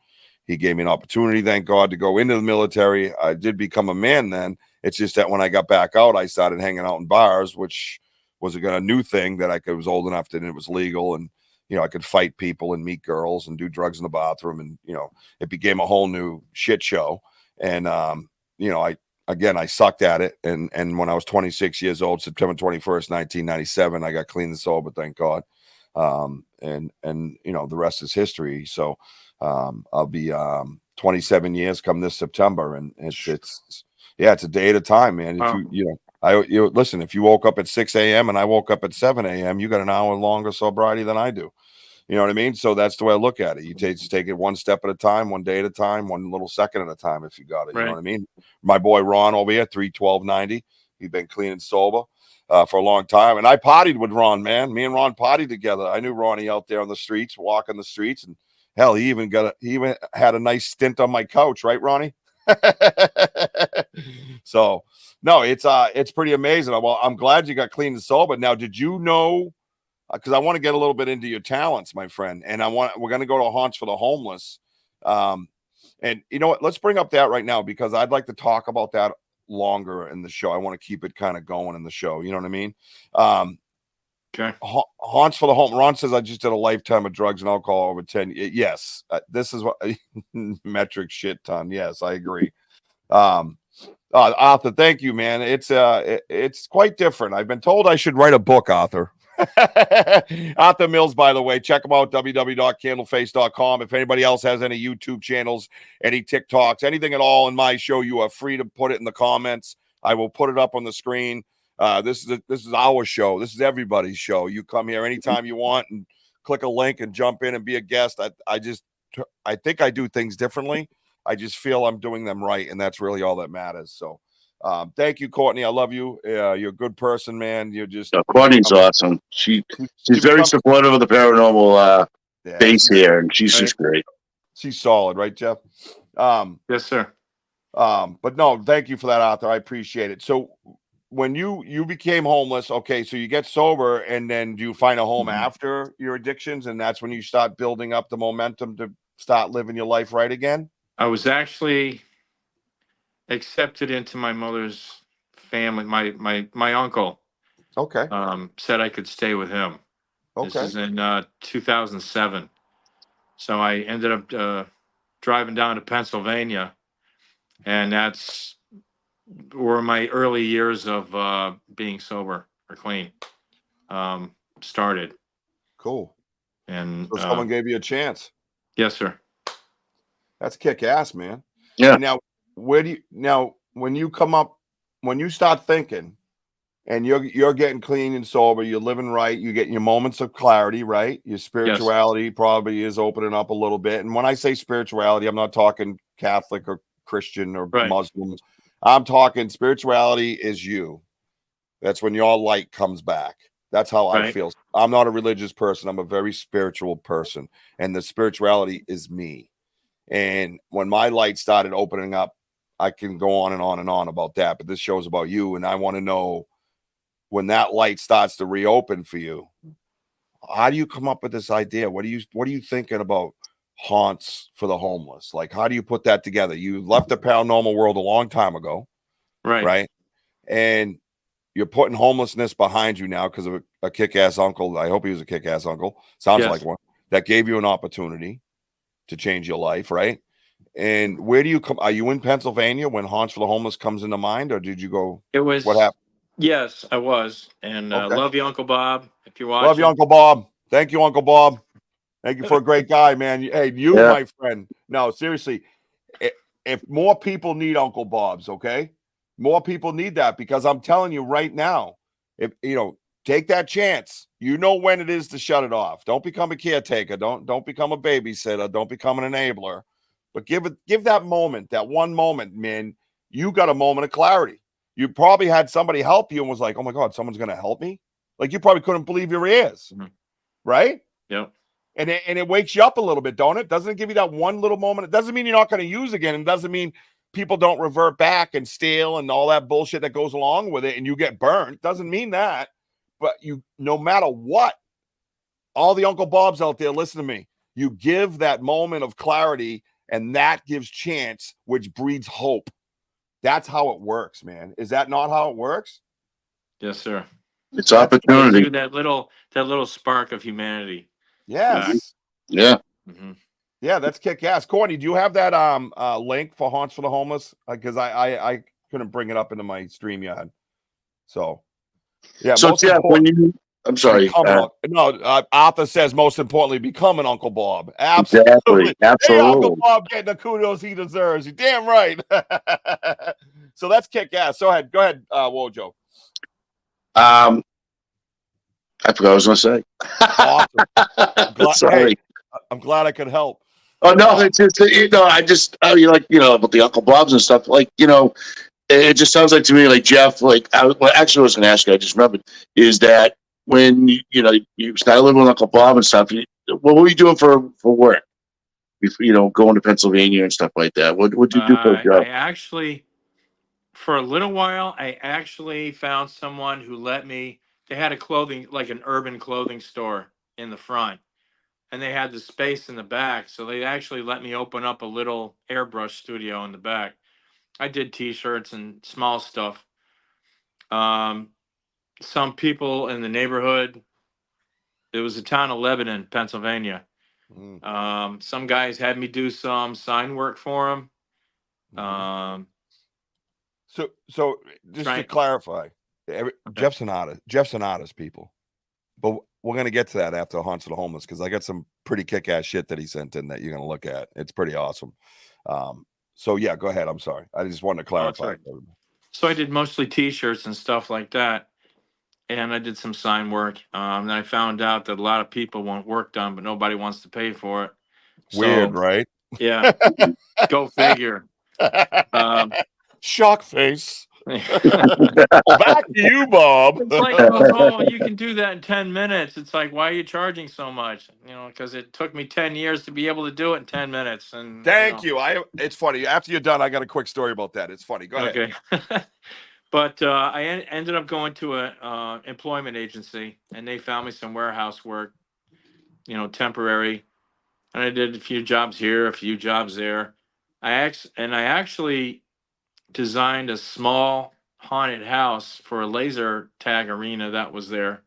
he gave me an opportunity, thank God, to go into the military. I did become a man then. It's just that when I got back out, I started hanging out in bars, which was a new thing that I was old enough to, and it was legal, and you know I could fight people and meet girls and do drugs in the bathroom, and you know it became a whole new shit show. And you know I sucked at it, and when I was 26 years old, September 21st, 1997, I got clean and sober, thank God. And you know the rest is history. So I'll be 27 years come this September, and it's a day at a time, man. If you know. Listen, if you woke up at 6 a.m. and I woke up at 7 a.m., you got an hour longer sobriety than I do. You know what I mean? So that's the way I look at it. You take it one step at a time, one day at a time, one little second at a time if you got it. You know what I mean? My boy Ron over here, 31290. He's been clean and sober for a long time. And I partied with Ron, man. Me and Ron partied together. I knew Ronnie out there on the streets, walking the streets. And hell, he even had a nice stint on my couch, right, Ronnie? So no, it's pretty amazing. Well, I'm glad you got clean and sober. Now, did you know? Because I want to get a little bit into your talents, my friend, and we're going to go to Haunts for the Homeless. And you know what? Let's bring up that right now because I'd like to talk about that longer in the show. I want to keep it kind of going in the show. You know what I mean? Okay. Haunts for the Home. Ron says I just did a lifetime of drugs and alcohol over 10. Yes, this is what metric shit ton. Yes, I agree. Arthur, thank you, man. It's quite different. I've been told I should write a book, Arthur. Arthur Mills, by the way, check him out, www.candleface.com. If anybody else has any YouTube channels, any TikToks, anything at all in my show, you are free to put it in the comments. I will put it up on the screen. This is our show. This is everybody's show. You come here anytime you want and click a link and jump in and be a guest. I think I do things differently. I just feel I'm doing them right, and that's really all that matters. So thank you, Courtney. I love you. You're a good person, man. You're just Courtney's awesome. She's very supportive of the paranormal base here, and she's just great. She's solid, right, Jeff? Yes, sir. But no, thank you for that, Arthur. I appreciate it. So when you became homeless, okay, so you get sober, and then do you find a home after your addictions, and that's when you start building up the momentum to start living your life right again? I was actually accepted into my mother's family. My uncle said I could stay with him. This is in 2007. So I ended up driving down to Pennsylvania, and that's where my early years of being sober or clean started. Cool. And so someone gave you a chance. Yes, sir. That's kick ass, man. Yeah. And now when you start thinking and you're getting clean and sober, you're living right, you're getting your moments of clarity, right? Your spirituality probably is opening up a little bit. And when I say spirituality, I'm not talking Catholic or Christian or Muslim. I'm talking spirituality is you. That's when your light comes back. That's how I Right. feel. I'm not a religious person. I'm a very spiritual person. And the spirituality is me. And when my light started opening up, I can go on and on and on about that. But this show's about you. And I want to know, when that light starts to reopen for you, how do you come up with this idea? What are you thinking about haunts for the homeless? Like, how do you put that together? You left the paranormal world a long time ago, right? And you're putting homelessness behind you now because of a kick-ass uncle. I hope he was a kick-ass uncle. Sounds like one that gave you an opportunity to change your life, right? And where do you come? Are you in Pennsylvania when Haunts for the Homeless comes into mind, or did you go? It was. What happened? Yes, I was. And Okay. love you, Uncle Bob. If you're watching. Love you, Uncle Bob. Thank you, Uncle Bob. Thank you for a great guy, man. Hey, you, my friend. No, seriously. If more people need Uncle Bob's, okay? More people need that, because I'm telling you right now, if take that chance. You know when it is to shut it off. Don't become a caretaker. Don't become a babysitter. Don't become an enabler. But give that moment, that one moment, man. You got a moment of clarity. You probably had somebody help you and was like, "Oh my God, someone's going to help me." Like, you probably couldn't believe your ears, right? Yep. And it wakes you up a little bit, don't it? Doesn't it give you that one little moment? It doesn't mean you're not going to use again. It doesn't mean people don't revert back and steal and all that bullshit that goes along with it and you get burnt. Doesn't mean that. But no matter what, all the Uncle Bobs out there, listen to me. You give that moment of clarity, and that gives chance, which breeds hope. That's how it works, man. Is that not how it works? Yes, sir. It's opportunity. Gives you that little spark of humanity. Yes. Yeah. Mm-hmm. Yeah, that's kick ass. Courtney, do you have that link for Haunts for the Homeless? Because I couldn't bring it up into my stream yet. So yeah. So Jeff, I'm sorry. Arthur says most importantly, become an Uncle Bob. Absolutely. Absolutely. Hey, Uncle Bob getting the kudos he deserves. You're damn right. So that's kick ass. Go ahead, Wojo. I forgot what I was going to say. Awesome. Sorry. Hey, I'm glad I could help. Oh no, it's just about the Uncle Bobs and stuff. Like, it just sounds like to me like Jeff. Like, actually, I was going to ask you. I just remembered is that when you started living with Uncle Bob and stuff. What were you doing for work? Going to Pennsylvania and stuff like that. What would you do for a job? I actually, for a little while, I actually found someone who let me. They had an urban clothing store in the front, and they had the space in the back. So they actually let me open up a little airbrush studio in the back. I did T-shirts and small stuff. Some people in the neighborhood. It was a town of Lebanon, Pennsylvania. Some guys had me do some sign work for them. So just to clarify, Jeff's an artist, people. But we're going to get to that after Haunts of the Homeless, because I got some pretty kick-ass shit that he sent in that you're going to look at. It's pretty awesome. So, yeah, go ahead. I'm sorry. I just wanted to clarify. So I did mostly T-shirts and stuff like that. And I did some sign work. And I found out that a lot of people want work done, but nobody wants to pay for it. Weird, right? Yeah. Go figure. Shock face. Back to you, Bob. It's like, oh, you can do that in 10 minutes. It's like, why are you charging so much? Because it took me 10 years to be able to do it in 10 minutes. And thank you. It's funny. After you're done, I got a quick story about that. It's funny. Go ahead. Okay. But I ended up going to an employment agency, and they found me some warehouse work, temporary. And I did a few jobs here, a few jobs there. I actually designed a small haunted house for a laser tag arena that was there,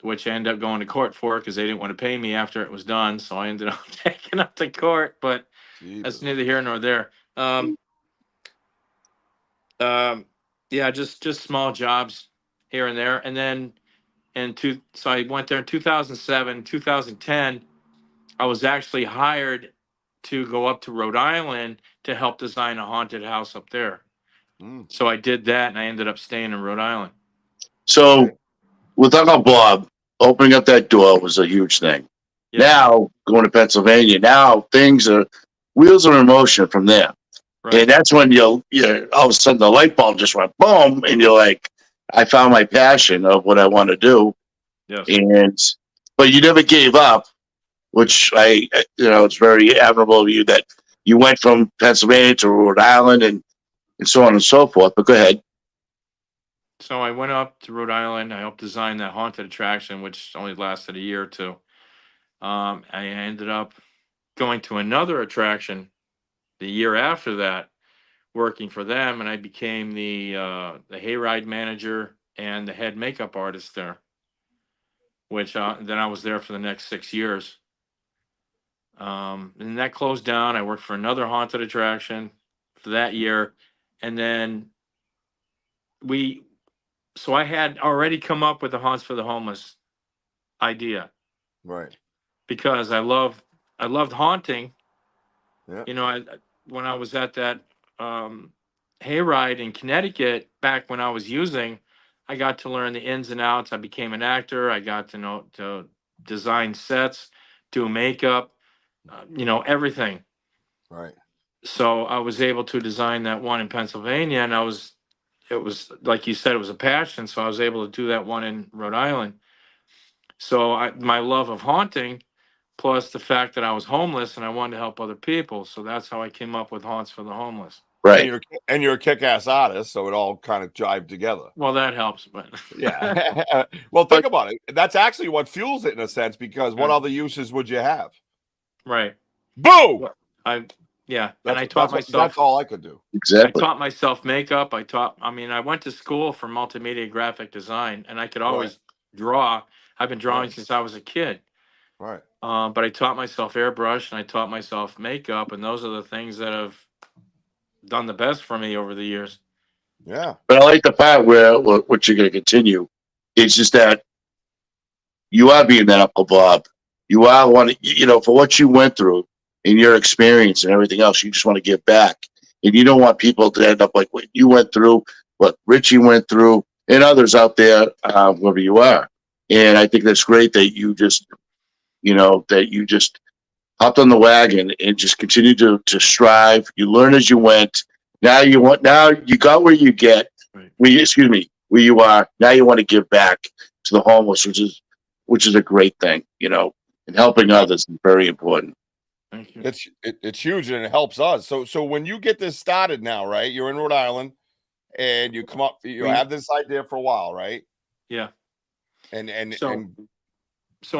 which I ended up going to court for because they didn't want to pay me after it was done. So I ended up taking up to court, but that's neither here nor there. Yeah, just small jobs here and there. And then so I went there in 2007, 2010, I was actually hired to go up to Rhode Island to help design a haunted house up there. So I did that, and I ended up staying in Rhode Island. So with Uncle Bob, opening up that door was a huge thing. Yeah. Now, going to Pennsylvania, now wheels are in motion from there. Right. And that's when all of a sudden the light bulb just went boom, and you're like, I found my passion of what I want to do. Yes. But you never gave up, which it's very admirable of you that you went from Pennsylvania to Rhode Island and so on and so forth. But go ahead. So I went up to Rhode Island. I helped design that haunted attraction, which only lasted a year or two. I ended up going to another attraction the year after that, working for them, and I became the hayride manager and the head makeup artist there. Which then I was there for the next 6 years. And that closed down. I worked for another haunted attraction for that year, and then so I had already come up with the haunts for the homeless idea Right. because I loved haunting. Yeah. When I was at that hayride in Connecticut back when I was using, I got to learn the ins and outs. I became an actor. I got to know to design sets, do makeup, everything. Right. So I was able to design that one in Pennsylvania, and it was like you said, it was a passion. So I was able to do that one in Rhode Island. So my love of haunting, plus the fact that I was homeless and I wanted to help other people. So that's how I came up with Haunts for the Homeless. Right. And you're a kick-ass artist, so it all kind of jived together. Well, that helps, but yeah. Well, think about it. That's actually what fuels it in a sense, because what Yeah. other uses would you have? Right. Boom. And I taught myself. That's all I could do. Exactly. I taught myself makeup. I went to school for multimedia graphic design, and I could always draw. I've been drawing since I was a kid. Right. But I taught myself airbrush and I taught myself makeup, and those are the things that have done the best for me over the years. Yeah. But I like the part where what you're going to continue. It's just that you are being that Uncle Bob. You are wanting, for what you went through and your experience and everything else, you just want to give back. And you don't want people to end up like what you went through, what Richie went through, and others out there, wherever you are. And I think that's great that you just, hopped on the wagon and just continued to strive. You learn as you went. Now you got where you get, Right. where you are. Now you want to give back to the homeless, which is a great thing, and helping others is very important. Thank you. It's huge, and it helps us. So when you get this started now, right? You're in Rhode Island, and you come up. You have this idea for a while, right? Yeah. So in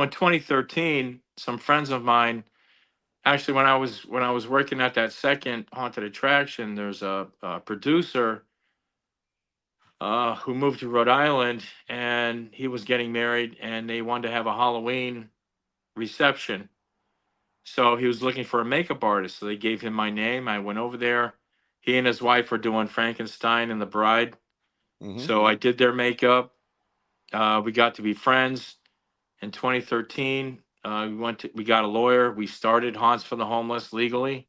2013, some friends of mine, actually, when I was working at that second haunted attraction, there's a producer who moved to Rhode Island, and he was getting married, and they wanted to have a Halloween reception. So he was looking for a makeup artist. So they gave him my name. I went over there. He and his wife were doing Frankenstein and the Bride. So I did their makeup. We got to be friends. In 2013, we got a lawyer. We started Haunts for the Homeless legally.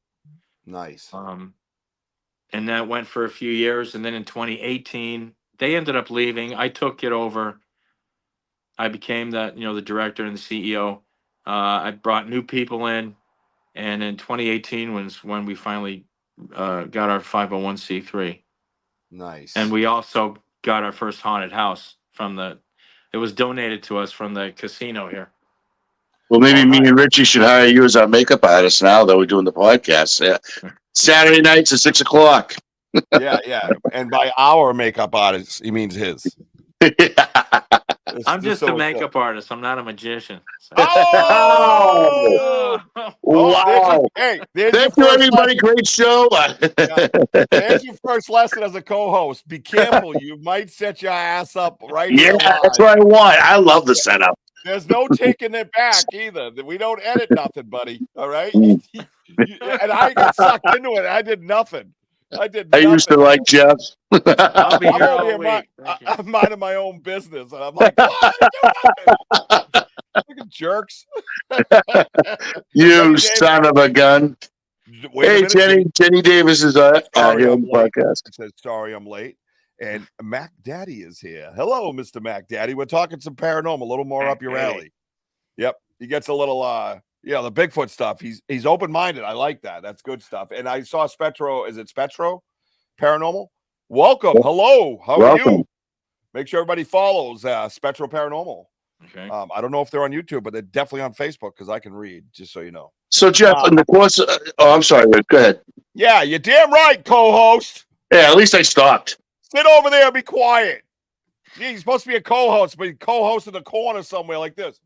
Nice. And that went for a few years. And then in 2018, they ended up leaving. I took it over. I became the director and the CEO. I brought new people in. And in 2018 was when we finally got our 501c3. Nice. And we also got our first haunted house it was donated to us from the casino here. Well, maybe me and Richie should hire you as our makeup artist now that we're doing the podcast. Yeah. Saturday nights at 6:00. Yeah. And by our makeup artist, he means his. I'm just a makeup artist. I'm not a magician. So. Oh! Wow. There's Thank you, everybody. Great show. There's your first lesson as a co-host. Be careful. You might set your ass up right here. Yeah, that's what I want. I love the setup. There's no taking it back either. We don't edit nothing, buddy. All right? And I got sucked into it. I did nothing. I used to like Jeff. I'll be here all week. I'm minding my own business, and I'm like, what? Fucking jerks. You son of a gun. Hey, Jenny Davis is here on the podcast. He says, sorry, I'm late. And Mac Daddy is here. Hello, Mr. Mac Daddy. We're talking some paranormal, a little more up your alley. Yep. He gets a little Yeah, the Bigfoot stuff. He's open-minded. I like that. That's good stuff. And I saw Spectro. Is it Spectro? Paranormal? Welcome. Hello. How are Welcome. you? Make sure everybody follows Spectro Paranormal. Okay. I don't know if they're on YouTube, but they're definitely on Facebook because I can read, just so you know. So, Jeff, in the course I'm sorry, Rick, go ahead. Yeah, you're damn right, co-host. Yeah, at least I stopped. Sit over there and be quiet. Gee, he's supposed to be a co-host, but he co-hosts in the corner somewhere like this.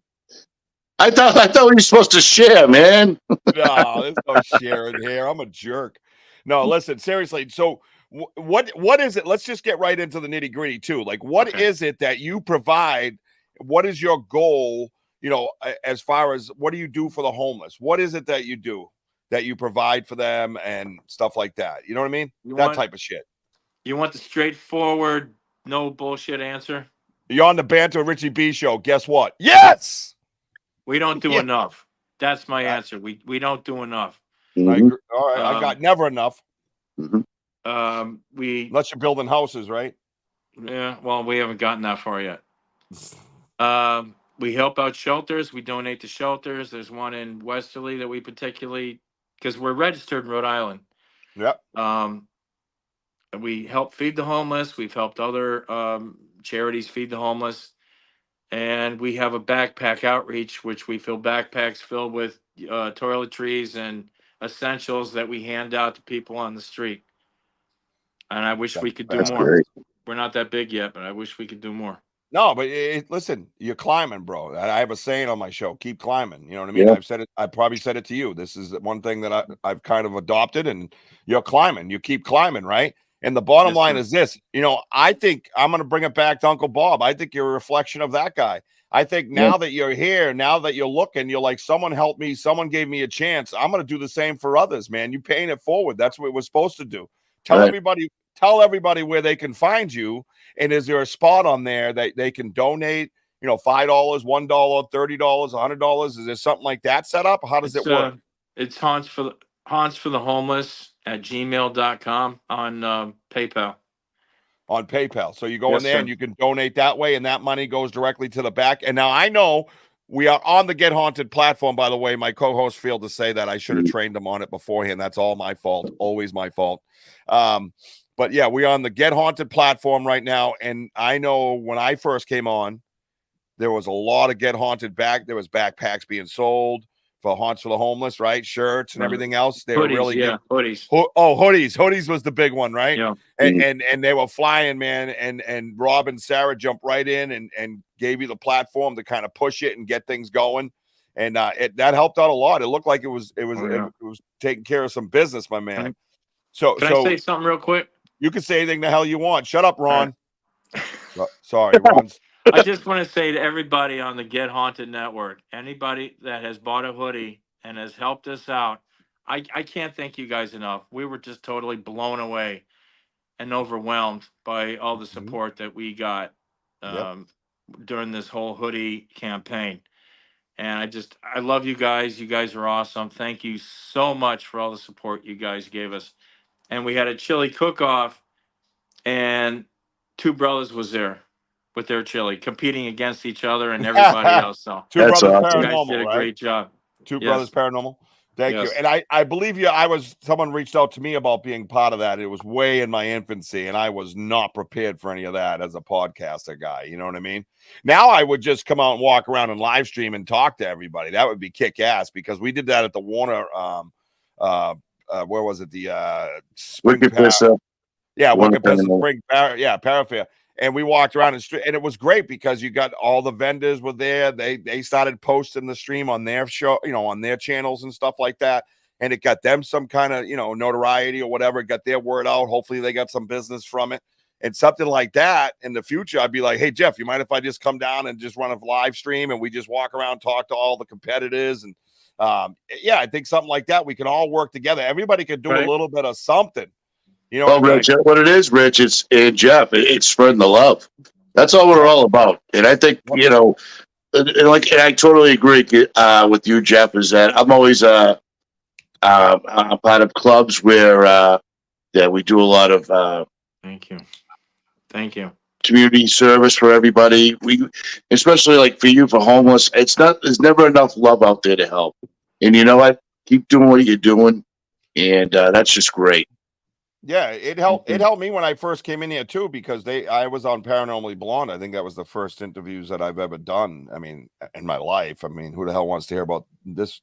I thought we were supposed to share, man. No, there's no sharing here. I'm a jerk. No, listen, seriously. So what is it? Let's just get right into the nitty gritty too. Like, what is it that you provide? What is your goal? You know, as far as what do you do for the homeless? What is it that you do that you provide for them and stuff like that? You know what I mean? That type of shit. You want the straightforward, no bullshit answer? You're on the Banter Richie B show. Guess what? Yes. We don't do enough. That's my answer. We don't do enough. Mm-hmm. All right. I got never enough. Mm-hmm. Unless you're building houses, right? Yeah. Well, we haven't gotten that far yet. We help out shelters. We donate to shelters. There's one in Westerly that we particularly, because we're registered in Rhode Island. Yep. We help feed the homeless. We've helped other charities feed the homeless. And we have a backpack outreach, which we fill backpacks filled with toiletries and essentials that we hand out to people on the street. And I wish we could do more. Great. We're not that big yet, but I wish we could do more. No, but listen, you're climbing, bro. I have a saying on my show: keep climbing. You know what I mean? Yeah. I've said it. I probably said it to you. This is one thing that I've kind of adopted, and you're climbing. You keep climbing, right? And the bottom line is this, you know, I think I'm going to bring it back to Uncle Bob. I think you're a reflection of that guy. I think now that you're here, now that you're looking, you're like, someone helped me. Someone gave me a chance. I'm going to do the same for others, man. You paying it forward. That's what we're supposed to do. Tell everybody where they can find you. And is there a spot on there that they can donate, you know, $5, $1, $30, $100? Is there something like that set up? How does it work? It's Haunts for the Homeless at gmail.com on PayPal. On PayPal. So you go in there and you can donate that way, and that money goes directly to the back. And now I know we are on the Get Haunted platform, by the way. My co-host failed to say that. I should have trained him on it beforehand. That's all my fault. Always my fault. But yeah, we're on the Get Haunted platform right now. And I know when I first came on, there was a lot of Get Haunted there was backpacks being sold for Haunts for the Homeless, right? Shirts and everything else. They were really good. Hoodies. Hoodies was the big one, right? Yeah. And they were flying, man. And Rob and Sarah jumped right in and gave you the platform to kind of push it and get things going. And that helped out a lot. It looked like it was taking care of some business, my man. Can I say something real quick? You can say anything the hell you want. Shut up, Ron. Sorry, Ron. I just want to say to everybody on the Get Haunted Network, anybody that has bought a hoodie and has helped us out, I can't thank you guys enough. We were just totally blown away and overwhelmed by all the support that we got during this whole hoodie campaign. And I love you guys. You guys are awesome. Thank you so much for all the support you guys gave us. And we had a chili cook-off, and two brothers was there with their chili, competing against each other and everybody else. So Two Brothers awesome. Paranormal, you guys did a right? great job. Two Brothers Paranormal. Thank you. And I believe you. Someone reached out to me about being part of that. It was way in my infancy, and I was not prepared for any of that as a podcaster guy. You know what I mean? Now I would just come out and walk around and live stream and talk to everybody. That would be kick ass, because we did that at the Warner. Where was it? The Spring Parafair. And we walked around the street, and it was great because you got all the vendors were there. They started posting the stream on their show, you know, on their channels and stuff like that. And it got them some kind of, you know, notoriety or whatever. It got their word out. Hopefully they got some business from it. And something like that in the future, I'd be like, hey, Jeff, you mind if I just come down and just run a live stream and we just walk around, talk to all the competitors? And I think something like that, we can all work together. Everybody could do a little bit of something. You know, Rich, what it is, Rich, and Jeff, it's spreading the love. That's all we're all about. And I think, you know, and I totally agree with you, Jeff, is that I'm always a part of clubs where we do a lot of Thank you. Community service for everybody. We, especially like for you, for homeless, there's never enough love out there to help. And you know what? Keep doing what you're doing. And that's just great. Yeah, it helped. It helped me when I first came in here too, because I was on Paranormally Blonde. I think that was the first interviews that I've ever done. I mean, in my life. I mean, who the hell wants to hear about this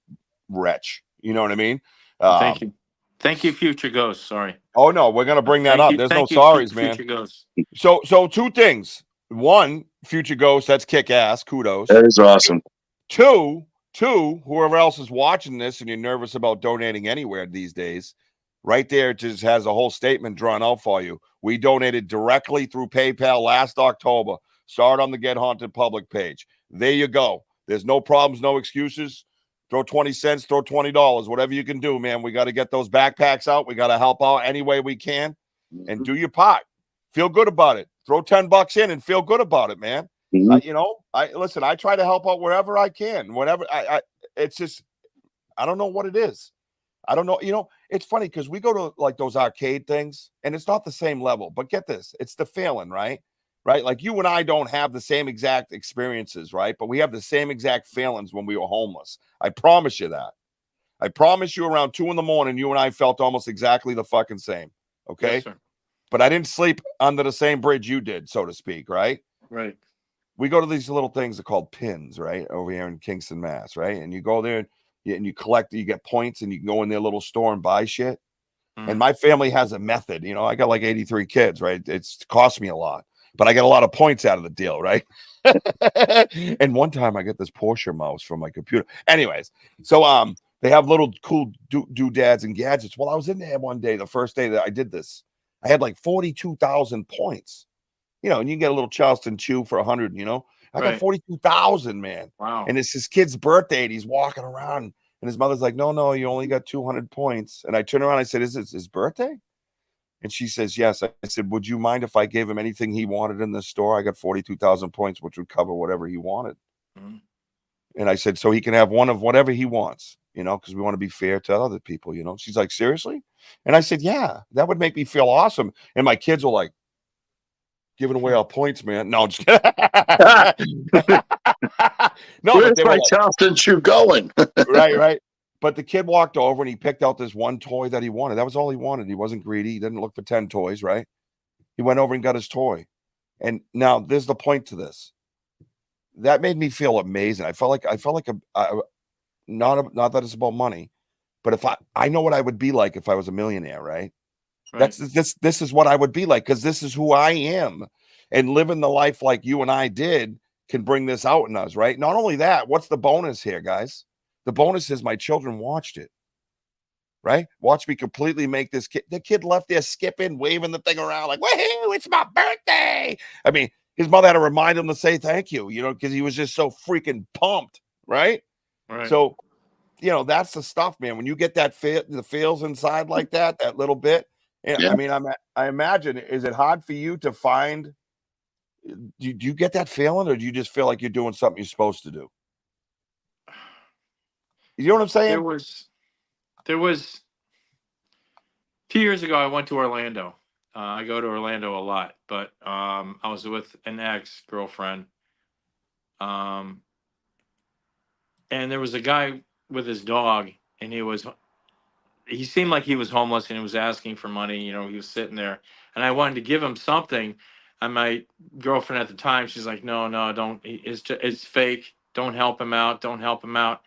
wretch? You know what I mean? Thank you. Thank you, Future Ghost. Sorry. Oh no, we're gonna bring that Thank up. you. There's no Thank you, sorries, man. Future Ghost. So two things. One, Future Ghost, that's kick ass. Kudos. That is awesome. Two, whoever else is watching this and you're nervous about donating anywhere these days, right there it just has a whole statement drawn out for you. We donated directly through PayPal last October. Saw it on the Get Haunted public page. There you go. There's no problems, no excuses. Throw 20 cents, throw $20, whatever you can do, man. We got to get those backpacks out. We got to help out any way we can and do your part. Feel good about it. Throw $10 in and feel good about it, man. You know, listen, I try to help out wherever I can, whenever it's just, I don't know what it is. I don't know. You know, it's funny because we go to like those arcade things and it's not the same level, but get this, it's the feeling, right? Right. Like you and I don't have the same exact experiences, right? But we have the same exact feelings when we were homeless. I promise you that. I promise you around 2 a.m, you and I felt almost exactly the fucking same. Okay. Yes, sir. But I didn't sleep under the same bridge you did, so to speak, right? Right. We go to these little things that are called pins, right? Over here in Kingston, Mass, right? And you go there and you collect, you get points and you can go in their little store and buy shit. And my family has a method. You know, I got like 83 kids, right? It's cost me a lot, but I get a lot of points out of the deal, right? And one time I get this Porsche mouse from my computer. Anyways, so they have little cool doodads and gadgets. Well, I was in there one day, the first day that I did this. I had like 42,000 points. You know, and you can get a little Charleston chew for 100, you know. I got 42,000, man. Wow. And it's his kid's birthday, and he's walking around, and his mother's like, no, you only got 200 points. And I turned around, I said, is it his birthday? And she says, yes. I said, would you mind if I gave him anything he wanted in the store? I got 42,000 points, which would cover whatever he wanted. And I said, so he can have one of whatever he wants, you know, because we want to be fair to other people, you know. She's like, seriously? And I said, yeah, that would make me feel awesome. And my kids were like, giving away our points, man. No, I'm just kidding. No, where's but my like, Charleston chew going? right. But the kid walked over and he picked out this one toy that he wanted. That was all he wanted. He wasn't greedy. He didn't look for 10 toys, right? He went over and got his toy. And now there's the point to this. That made me feel amazing. I felt like not that it's about money, but if I know what I would be like if I was a millionaire, right? That's this is what I would be like, because this is who I am. And living the life like you and I did can bring this out in us, right? Not only that, what's the bonus here, guys? The bonus is my children watched it, right? Watch me completely make this kid. The kid left there skipping, waving the thing around like, woohoo, it's my birthday. I mean, his mother had to remind him to say thank you, you know, because he was just so freaking pumped, right? So, you know, that's the stuff, man. When you get that the feels inside like that little bit. Yeah. I mean, I imagine, is it hard for you to find? Do you get that feeling, or do you just feel like you're doing something you're supposed to do? You know what I'm saying? There was 2 years ago, I went to Orlando. I go to Orlando a lot, but I was with an ex-girlfriend. And there was a guy with his dog, and he seemed like he was homeless, and he was asking for money. You know, he was sitting there, and I wanted to give him something. And my girlfriend at the time, she's like, no, don't. It's fake. Don't help him out. Don't help him out.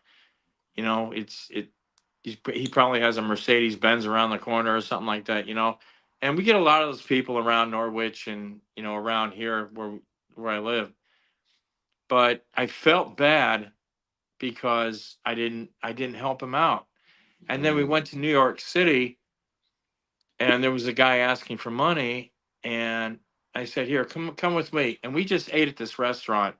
You know, he probably has a Mercedes Benz around the corner or something like that, you know. And we get a lot of those people around Norwich and, you know, around here where I live. But I felt bad because I didn't help him out. And then we went to New York City, and there was a guy asking for money, and I said, here, come with me. And we just ate at this restaurant,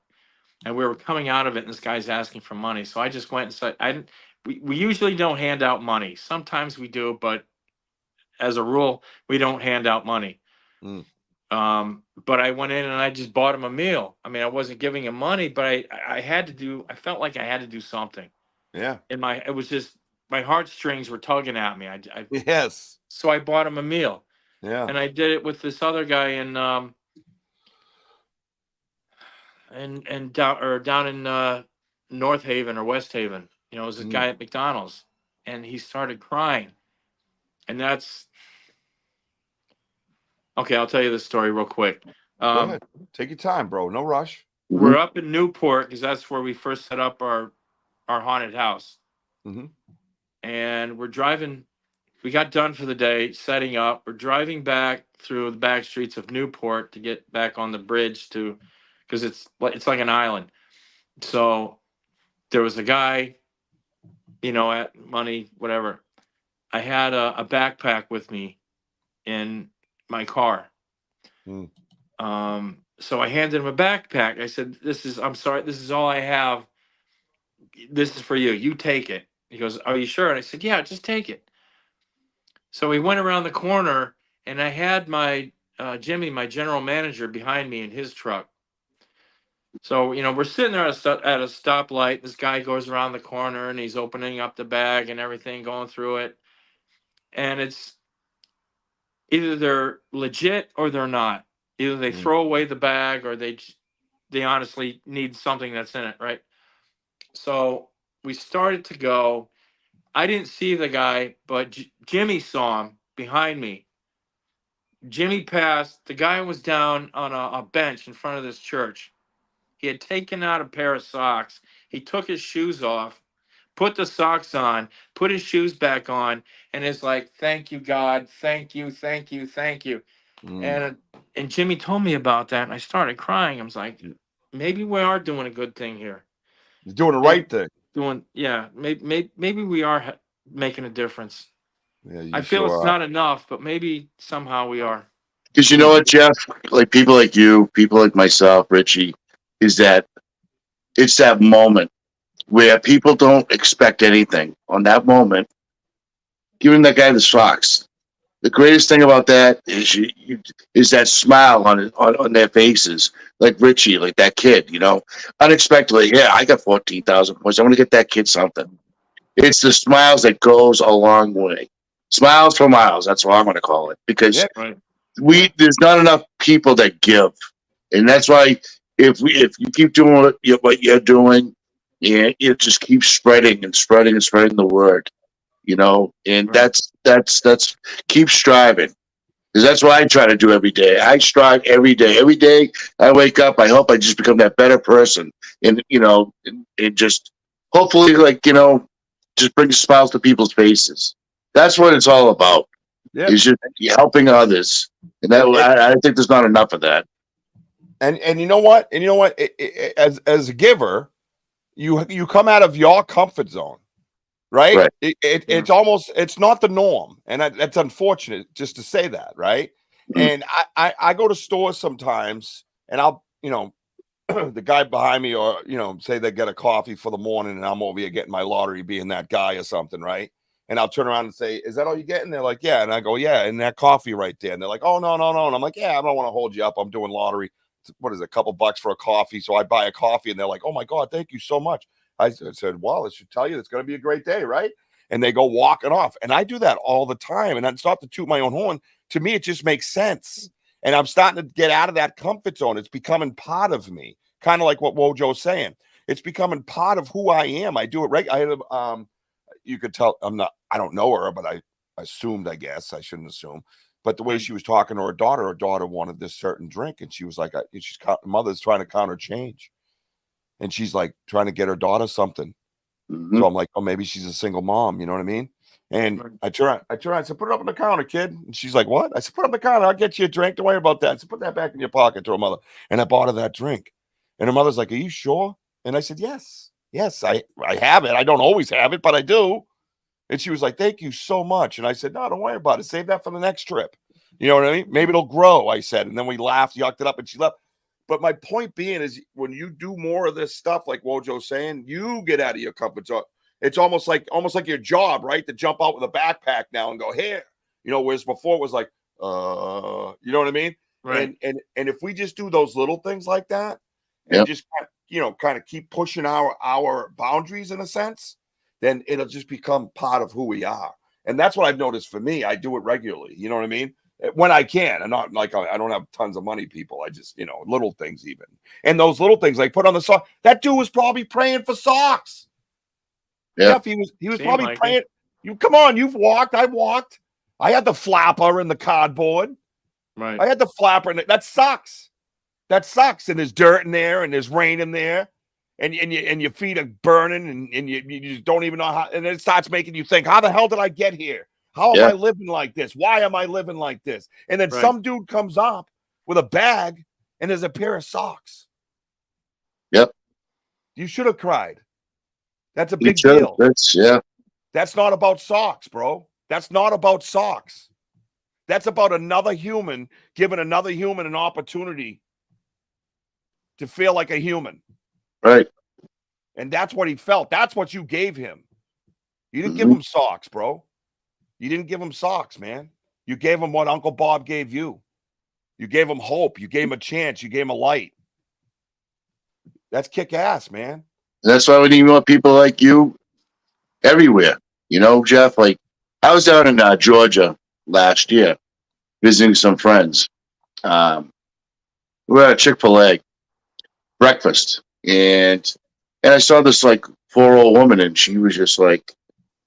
and we were coming out of it, and this guy's asking for money. So I just went and said, we usually don't hand out money. Sometimes we do, but as a rule, we don't hand out money. But I went in and I just bought him a meal. I mean, I wasn't giving him money, but I felt like I had to do something. Yeah. It was just, my heartstrings were tugging at me. Yes. So I bought him a meal. Yeah. And I did it with this other guy down in North Haven or West Haven, You know, it was a guy at McDonald's, and he started crying. And that's okay. I'll tell you the story real quick. Go ahead. Take your time, bro. No rush. We're up in Newport because that's where we first set up our haunted house. And we're driving. We got done for the day setting up. We're driving back through the back streets of Newport to get back on the bridge because it's like an island. So there was a guy, you know, at money, whatever. I had a backpack with me in my car. So I handed him a backpack. I said, I'm sorry, this is all I have. This is for you. You take it. He goes, are you sure? And I said, yeah, just take it. So we went around the corner, and I had my Jimmy, my general manager, behind me in his truck. So, you know, we're sitting there at a stoplight. This guy goes around the corner, and he's opening up the bag and everything, going through it. And it's either they're legit or they're not. Either they throw away the bag or they honestly need something that's in it, right? So we started to go. I didn't see the guy, but Jimmy saw him behind me. Jimmy passed. The guy was down on a bench in front of this church. He had taken out a pair of socks. He took his shoes off, put the socks on, put his shoes back on, and is like, thank you, God. Thank you, thank you, thank you. And Jimmy told me about that, and I started crying. I was like, maybe we are doing a good thing here. You're doing the right thing. Maybe we are making a difference. Yeah, I feel it's not enough, but maybe somehow we are. Because you know what, Jeff? Like people like you, people like myself, Richie, is that it's that moment where people don't expect anything. On that moment, giving that guy the socks. The greatest thing about that is that smile on their faces, like Richie, like that kid, you know, unexpectedly. Yeah, I got 14,000 points. I want to get that kid something. It's the smiles that goes a long way. Smiles for miles. That's what I'm going to call it, because there's not enough people that give, and that's why if you keep doing what you're doing, yeah, it just keeps spreading and spreading and spreading the word. You know, and that's keep striving, because that's what I try to do every day. I strive every day. Every day I wake up, I hope I just become that better person, and you know, and just hopefully, like, you know, just bring smiles to people's faces. That's what it's all about. Yeah, is just helping others, and that I think there's not enough of that. And you know what? As a giver, you come out of your comfort zone. Right? It's almost, it's not the norm. And that's unfortunate just to say that. Right. And I go to stores sometimes, and I'll, you know, the guy behind me, or, you know, say they get a coffee for the morning, and I'm over here getting my lottery, being that guy or something. Right. And I'll turn around and say, is that all you get? And they're like, yeah. And I go, yeah. And that coffee right there. And they're like, oh, no. And I'm like, yeah, I don't want to hold you up. I'm doing lottery. What is it? A couple bucks for a coffee. So I buy a coffee, and they're like, oh my God, thank you so much. I said, well, it should tell you it's going to be a great day, right? And they go walking off. And I do that all the time. And it's not to toot my own horn. To me, it just makes sense. And I'm starting to get out of that comfort zone. It's becoming part of me, kind of like what Wojo's saying. It's becoming part of who I am. I do it right. I had you could tell I don't know her, but I assumed, I guess. I shouldn't assume. But the way she was talking to her daughter wanted this certain drink. And she was like, mother's trying to count her change. And she's like trying to get her daughter something. So I'm like, oh, maybe she's a single mom. You know what I mean? And I turn around, I said, put it up on the counter, kid. And she's like, what? I said, put it on the counter. I'll get you a drink. Don't worry about that. I said, put that back in your pocket, to her mother. And I bought her that drink. And her mother's like, are you sure? And I said, yes, I have it. I don't always have it, but I do. And she was like, thank you so much. And I said, no, don't worry about it. Save that for the next trip. You know what I mean? Maybe it'll grow, I said. And then we laughed, yucked it up, and she left. But my point being is, when you do more of this stuff, like Wojo's saying, you get out of your comfort zone. It's almost like your job, right? To jump out with a backpack now and go, here. You know, whereas before it was like, you know what I mean? Right. And if we just do those little things like that, and just, you know, kind of keep pushing our boundaries in a sense, then it'll just become part of who we are. And that's what I've noticed for me. I do it regularly. You know what I mean? When I can, and not like I don't have tons of money, people. I just, you know, little things even. And those little things, like put on the sock. That dude was probably praying for socks. Yeah. Jeff, he was Seemed probably like praying. it. You come on, you've walked. I walked. I had the flapper and the cardboard. Right. I had the flapper, and that sucks. That sucks. And there's dirt in there, and there's rain in there, and your feet are burning, and you just don't even know how. And it starts making you think, how the hell did I get here? How am I living like this? Why am I living like this? And then some dude comes up with a bag, and there's a pair of socks. Yep. You should have cried. That's a You big should. deal. That's not about socks, bro. That's not about socks. That's about another human giving another human an opportunity to feel like a human. Right. And that's what he felt. That's what you gave him. You didn't give him socks, bro. You didn't give him socks, man. You gave him what Uncle Bob gave you. You gave him hope. You gave him a chance. You gave him a light. That's kick ass, man. And that's why we need more people like you everywhere. You know, Jeff, like I was down in Georgia last year visiting some friends. We were at Chick-fil-A breakfast, and I saw this like poor old woman, and she was just like,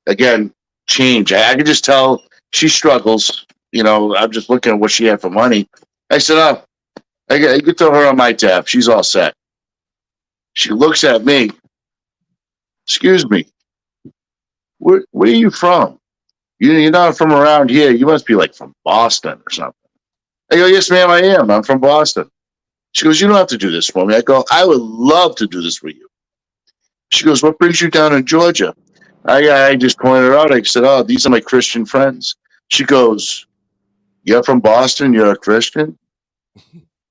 again, change. I could just tell she struggles. You know, I'm just looking at what she had for money. I said, "Oh, I could throw her on my tab. She's all set." She looks at me. "Excuse me, where are you from? You're not from around here. You must be like from Boston or something." I go, "Yes, ma'am, I am. I'm from Boston." She goes, "You don't have to do this for me." I go, "I would love to do this for you." She goes, "What brings you down in Georgia?" I just pointed her out. I said, "Oh, these are my Christian friends." She goes, "You're from Boston? You're a Christian?"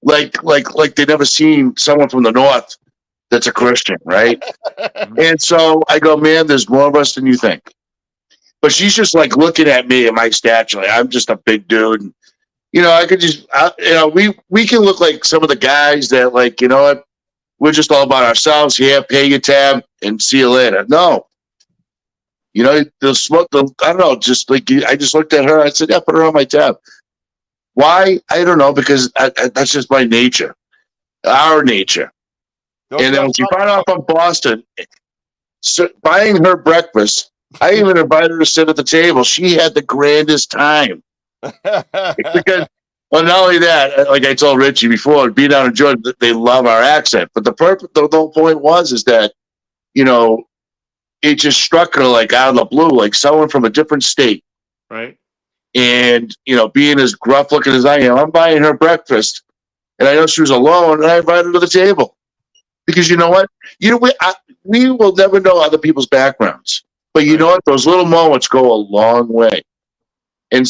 Like they never seen someone from the North that's a Christian, right? And so I go, "Man, there's more of us than you think." But she's just like looking at me and my stature. Like, I'm just a big dude. And, you know, I could just, we can look like some of the guys that, like, you know what, we're just all about ourselves. Here, pay your tab and see you later. No. You know, I don't know, just like I just looked at her. I said, "Yeah, put her on my tab." Why? I don't know, because that's just my nature, our nature. And then when she found out from Boston, buying her breakfast, I even invited her to sit at the table. She had the grandest time. Because, well, not only that, like I told Richie before, being down in Georgia, they love our accent. But the whole point is that, you know, it just struck her like out of the blue, like someone from a different state. Right. And, you know, being as gruff looking as I am, I'm buying her breakfast. And I know she was alone, and I invited her to the table. Because you know what? You know, we will never know other people's backgrounds. But you know what? Those little moments go a long way. And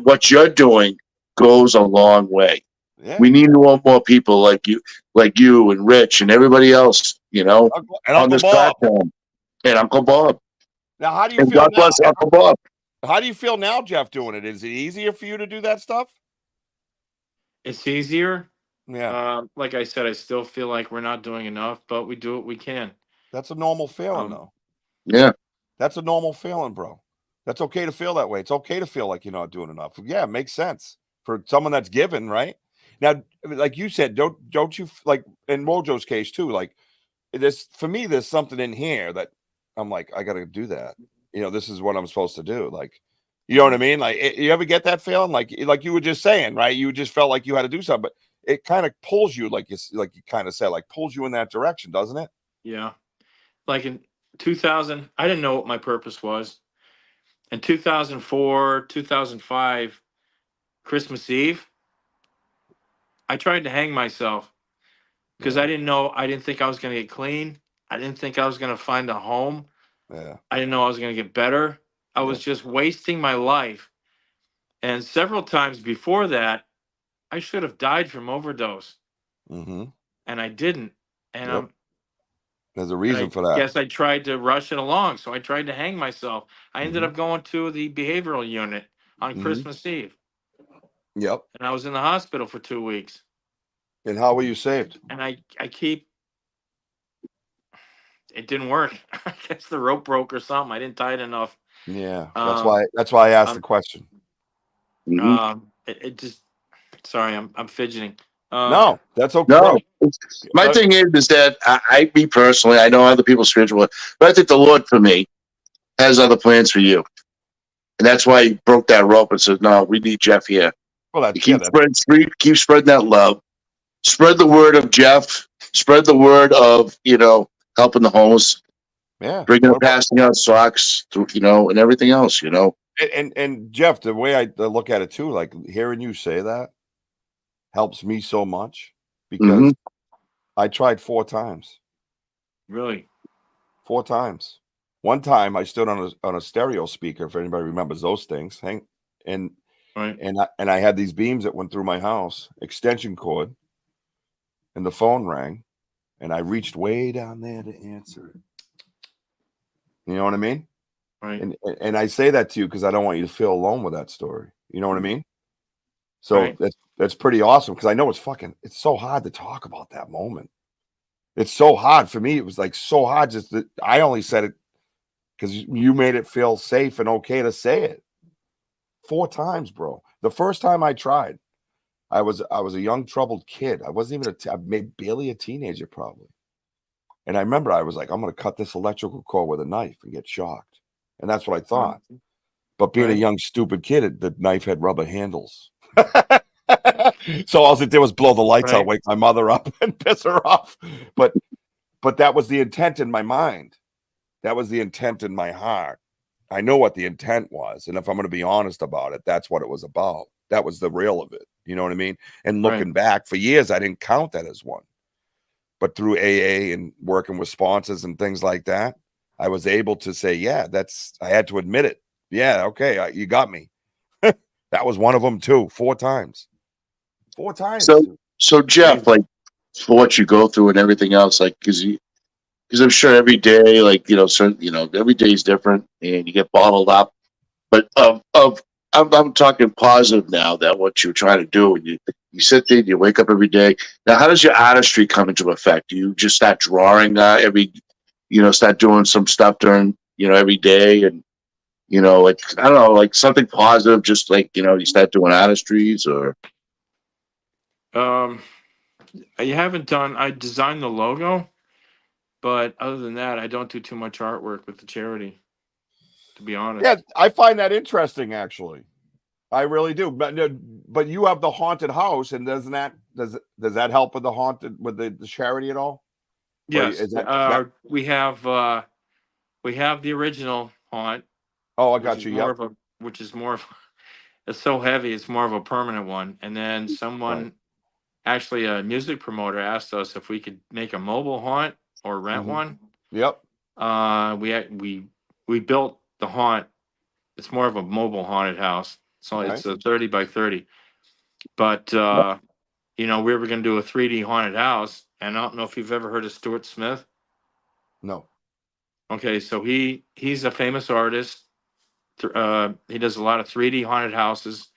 what you're doing goes a long way. Yeah. We need more people like you and Rich and everybody else, you know, and on this platform. And Uncle Bob. Now, how do you feel God now? Bless Uncle Bob. How do you feel now, Jeff, doing it? Is it easier for you to do that stuff? It's easier. Yeah. Like I said, I still feel like we're not doing enough, but we do what we can. That's a normal feeling, though. Yeah. That's a normal feeling, bro. That's okay to feel that way. It's okay to feel like you're not doing enough. Yeah, it makes sense for someone that's given, right? Now, like you said, don't you, like in Mojo's case too, like this, for me, there's something in here that I'm like, I got to do that. You know, this is what I'm supposed to do. Like, you know what I mean? Like, you ever get that feeling? Like you were just saying, right? You just felt like you had to do something, but it kind of pulls you, like you kind of said, like pulls you in that direction, doesn't it? Yeah. Like in 2000, I didn't know what my purpose was. In 2004, 2005, Christmas Eve, I tried to hang myself because I didn't think I was going to get clean. I didn't think I was going to find a home. Yeah. I didn't know I was going to get better. I was just wasting my life. And several times before that, I should have died from overdose. Mm-hmm. And I didn't. And there's a reason for that. I guess I tried to rush it along. So I tried to hang myself. I ended up going to the behavioral unit on Christmas Eve. Yep. And I was in the hospital for 2 weeks. And how were you saved? And it didn't work. I guess the rope broke or something. I didn't tie it enough. Yeah. That's why I asked the question. It just, sorry, I'm fidgeting. No, that's okay. No. My thing is that me personally, I know other people's spiritual, but I think the Lord for me has other plans for you. And that's why he broke that rope and said, no, we need Jeff here. Well, that's Keep spreading that love. Spread the word of Jeff. Spread the word of, helping the homeless. Yeah. Passing out socks, and everything else, And Jeff, the way I look at it too, like hearing you say that helps me so much because I tried 4 times. Really? 4 times. One time I stood on a stereo speaker, if anybody remembers those things. And I had these beams that went through my house, extension cord, and the phone rang, and I reached way down there to answer it. You know what I mean? Right. And I say that to you because I don't want you to feel alone with that story. You know what I mean? So that's pretty awesome because I know it's so hard to talk about that moment. It's so hard for me. It was like so hard just that I only said it because you made it feel safe and okay to say it. 4 times, bro. The first time I tried, I was a young troubled kid. I wasn't even barely a teenager probably. And I remember I was like, I'm going to cut this electrical cord with a knife and get shocked. And that's what I thought. But being a young, stupid kid, the knife had rubber handles. So all it did was blow the lights out, wake my mother up and piss her off. But that was the intent in my mind. That was the intent in my heart. I know what the intent was. And if I'm going to be honest about it, that's what it was about. That was the real of it. You know what I mean? And looking back, for years, I didn't count that as one. But through AA and working with sponsors and things like that, I was able to say, yeah, I had to admit it. Yeah, okay, you got me. That was one of them too, 4 times. 4 times. So Jeff, like, for what you go through and everything else, like, because I'm sure every day, like, every day is different and you get bottled up. But I'm talking positive now that what you're trying to do, and you sit there and you wake up every day. Now, how does your artistry come into effect? Do you just start drawing start doing some stuff during, every day and, like, I don't know, like something positive, just like, you start doing artistries or? I designed the logo, but other than that, I don't do too much artwork with the charity, to be honest. Yeah, I find that interesting, actually. I really do. But you have the haunted house, and does that help with the charity at all? Yes. We have the original haunt. Oh, I got you. Which is more of it's so heavy, it's more of a permanent one. And then someone, actually a music promoter, asked us if we could make a mobile haunt or rent one. Yep. We built the haunt. It's more of a mobile haunted house. So it's a 30 by 30. But we were going to do a 3D haunted house, and I don't know if you've ever heard of Stuart Smith. No. Okay, so he's a famous artist. He does a lot of 3D haunted houses.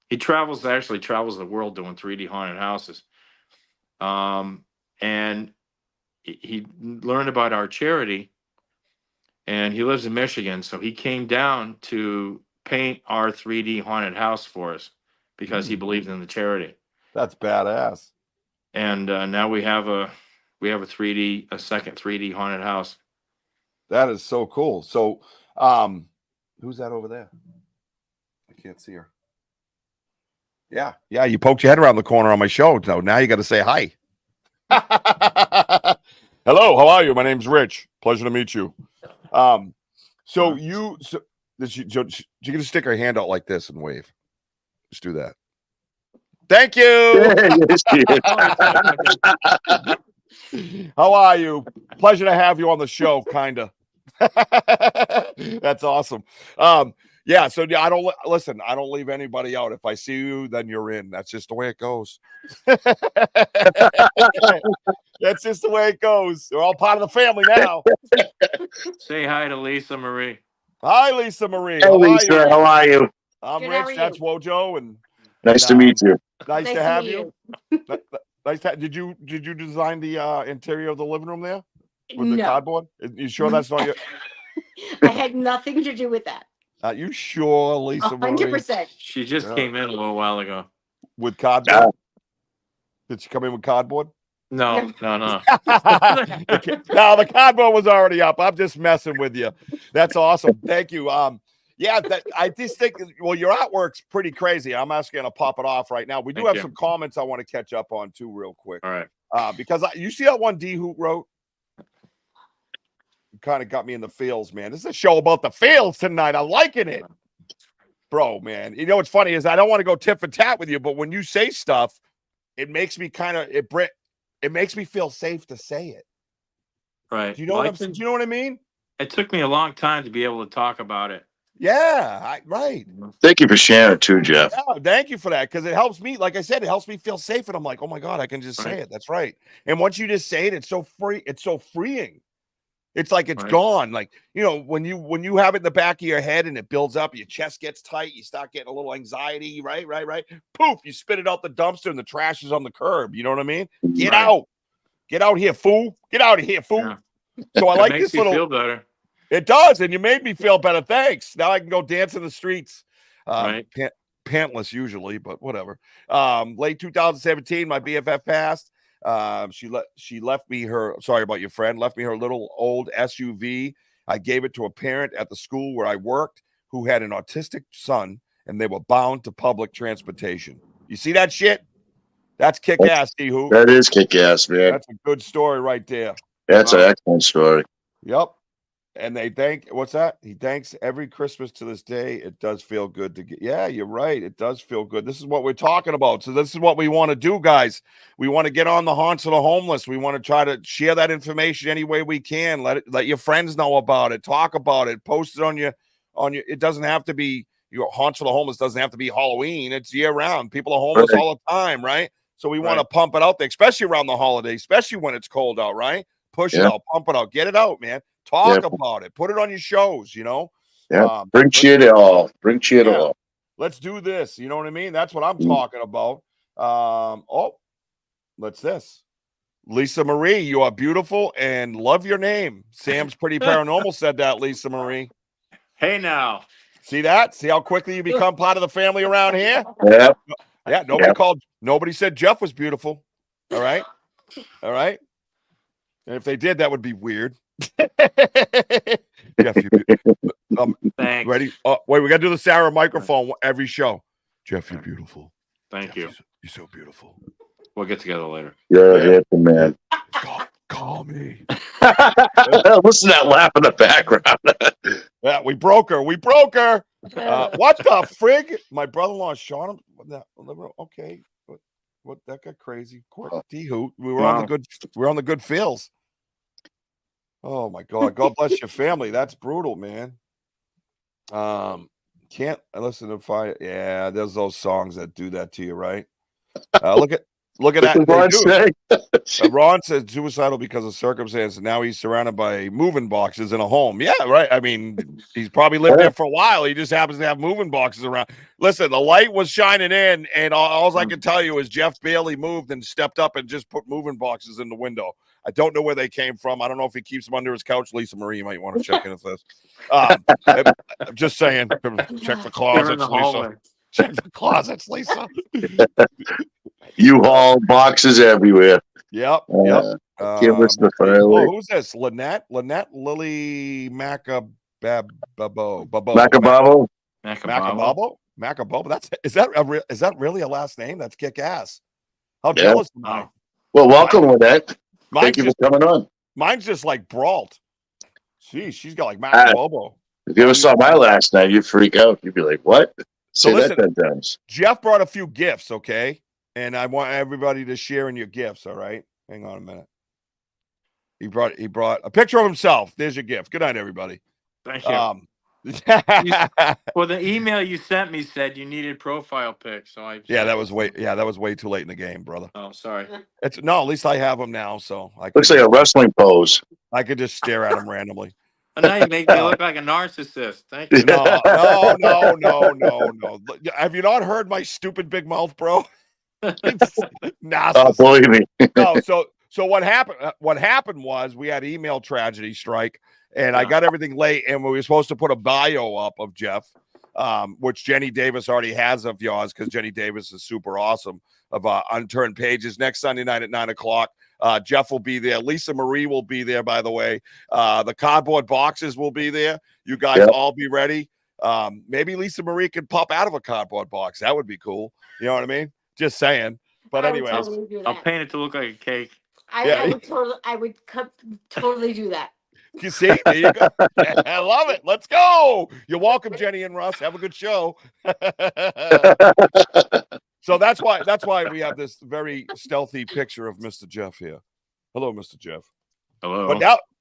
He travels the world doing 3D haunted houses. And he learned about our charity, and he lives in Michigan. So he came down to paint our 3D haunted house for us because he believed in the charity. That's badass. And now we have a second 3D haunted house. That is so cool. So, who's that over there? I can't see her. Yeah. You poked your head around the corner on my show. So now you got to say hi. Hello, how are you? My name's Rich. Pleasure to meet you. So you can stick her hand out like this and wave. Just do that. Thank you. How are you? Pleasure to have you on the show, kinda. That's awesome. Yeah, so I don't leave anybody out. If I see you, then you're in. That's just the way it goes. That's just the way it goes. We're all part of the family now. Say hi to Lisa Marie. Hi, Lisa Marie. Hey, Lisa, how are you? I'm Rich. That's Wojo, and nice to meet you. Nice to have you. Nice. Did you design the interior of the living room there with the cardboard? You sure that's not your? I had nothing to do with that. Are you sure, Lisa? 100%. She just came in a little while ago with cardboard. Did she come in with cardboard? No. No, the cardboard was already up. I'm just messing with you. That's awesome. Thank you. Yeah, I just think, well, your artwork's pretty crazy. I'm actually going to pop it off right now. We do Thank have you. some comments I want to catch up on too, real quick. All right. Because you see that one D Hoot wrote? Kind of got me in the feels, man. This is a show about the feels tonight. I'm liking it. Bro, man. You know what's funny is I don't want to go tit for tat with you, but when you say stuff, it makes me kind of it makes me feel safe to say it. Right. Do you know do you know what I mean? It took me a long time to be able to talk about it. Yeah, right. Thank you for sharing it too, Jeff. Yeah, thank you for that, because it helps me. Like I said, it helps me feel safe, and I'm like, oh my God, I can just say it. That's right. And once you just say it, it's so free. It's so freeing. It's like it's gone. Like, you know, when you have it in the back of your head and it builds up, your chest gets tight, you start getting a little anxiety, right? Poof, you spit it out the dumpster and the trash is on the curb. You know what I mean? Get out. Get out here, fool. Get out of here, fool. Yeah. So I like this little. Feel better. It does, and you made me feel better. Thanks. Now I can go dance in the streets. Pantless usually, but whatever. Late 2017, my BFF passed. She left me her, sorry about your friend, left me her little old SUV. I gave it to a parent at the school where I worked who had an autistic son, and they were bound to public transportation. You see that shit? That's kick-ass, D-Hoop. That is kick-ass, man. That's a good story right there. That's an excellent story. Yep. And they thank, what's that? He thanks every Christmas to this day. It does feel good to get. Yeah, you're right. It does feel good. This is what we're talking about. So this is what we want to do, guys. We want to get on the haunts of the homeless. We want to try to share that information any way we can. Let your friends know about it. Talk about it. Post it on your. It doesn't have to be your haunts of the homeless. Doesn't have to be Halloween. It's year round. People are homeless all the time, right? So we want to pump it out there, especially around the holidays, especially when it's cold out, right? Push it out, pump it out, get it out, man. Talk about it. Put it on your shows, you know? Yeah. Bring shit all. Bring shit all. Let's do this. You know what I mean? That's what I'm talking about. What's this? Lisa Marie, you are beautiful and love your name. Sam's Pretty Paranormal said that, Lisa Marie. Hey now. See that? See how quickly you become part of the family around here? Yeah. Yeah, nobody said Jeff was beautiful. All right. All right. And if they did, that would be weird. Jeff, thanks. Ready? Oh, wait, we got to do the Sarah microphone every show. Jeff, you're beautiful. Thank Jeff, you. You're so beautiful. We'll get together later. You're a handsome man. Call me. Listen to that laugh in the background. Yeah, we broke her. What the frig? My brother-in-law shot him. Okay. What that got crazy. D-Hoot. We were on the good feels. Oh my God. God bless your family. That's brutal, man. Can't listen to there's those songs that do that to you, right? Look at that. Ron says suicidal because of circumstance, and now he's surrounded by moving boxes in a home. Yeah, right. I mean, he's probably lived there for a while. He just happens to have moving boxes around. Listen, the light was shining in, and all I can tell you is Jeff Bailey moved and stepped up and just put moving boxes in the window. I don't know where they came from. I don't know if he keeps them under his couch. Lisa Marie, you might want to check in with this. I'm just saying, check the closets, Lisa. Check the closets, Lisa. U-Haul boxes everywhere. Yep. Who's this? Lynette Lily Macababo. Is that really a last name? That's kick ass. How jealous am I? Well, welcome, Lynette. Thank you for coming on. Mine's just like Brault. She's got like Macabobo. If you ever saw my last name, you'd freak out. You'd be like, what? Say that 10 times. Jeff brought a few gifts, okay? And I want everybody to share in your gifts, all right? Hang on a minute. He brought a picture of himself. There's your gift. Good night, everybody. Thank you. Well, the email you sent me said you needed profile pics, so that was way too late in the game, brother. Oh, sorry. At least I have them now, so looks like a wrestling pose. I could just stare at them randomly. And now you make me look like a narcissist. Thank you. No. Have you not heard my stupid big mouth, bro? Oh, believe me. No, so what happened was we had email tragedy strike, and I got everything late, and we were supposed to put a bio up of Jeff. which Jenny Davis already has of yours because Jenny Davis is super awesome, of Unturned Pages next Sunday night at 9:00. Jeff will be there. Lisa Marie will be there, by the way. The cardboard boxes will be there. You guys all be ready. Maybe Lisa Marie could pop out of a cardboard box. That would be cool. You know what I mean? Just saying. But anyways, I'll paint it to look like a cake. I would totally do that. You see, there you go. I love it. Let's go. You're welcome, Jenny and Russ. Have a good show. So that's why we have this very stealthy picture of Mr. Jeff here. Hello, Mr. Jeff. Hello.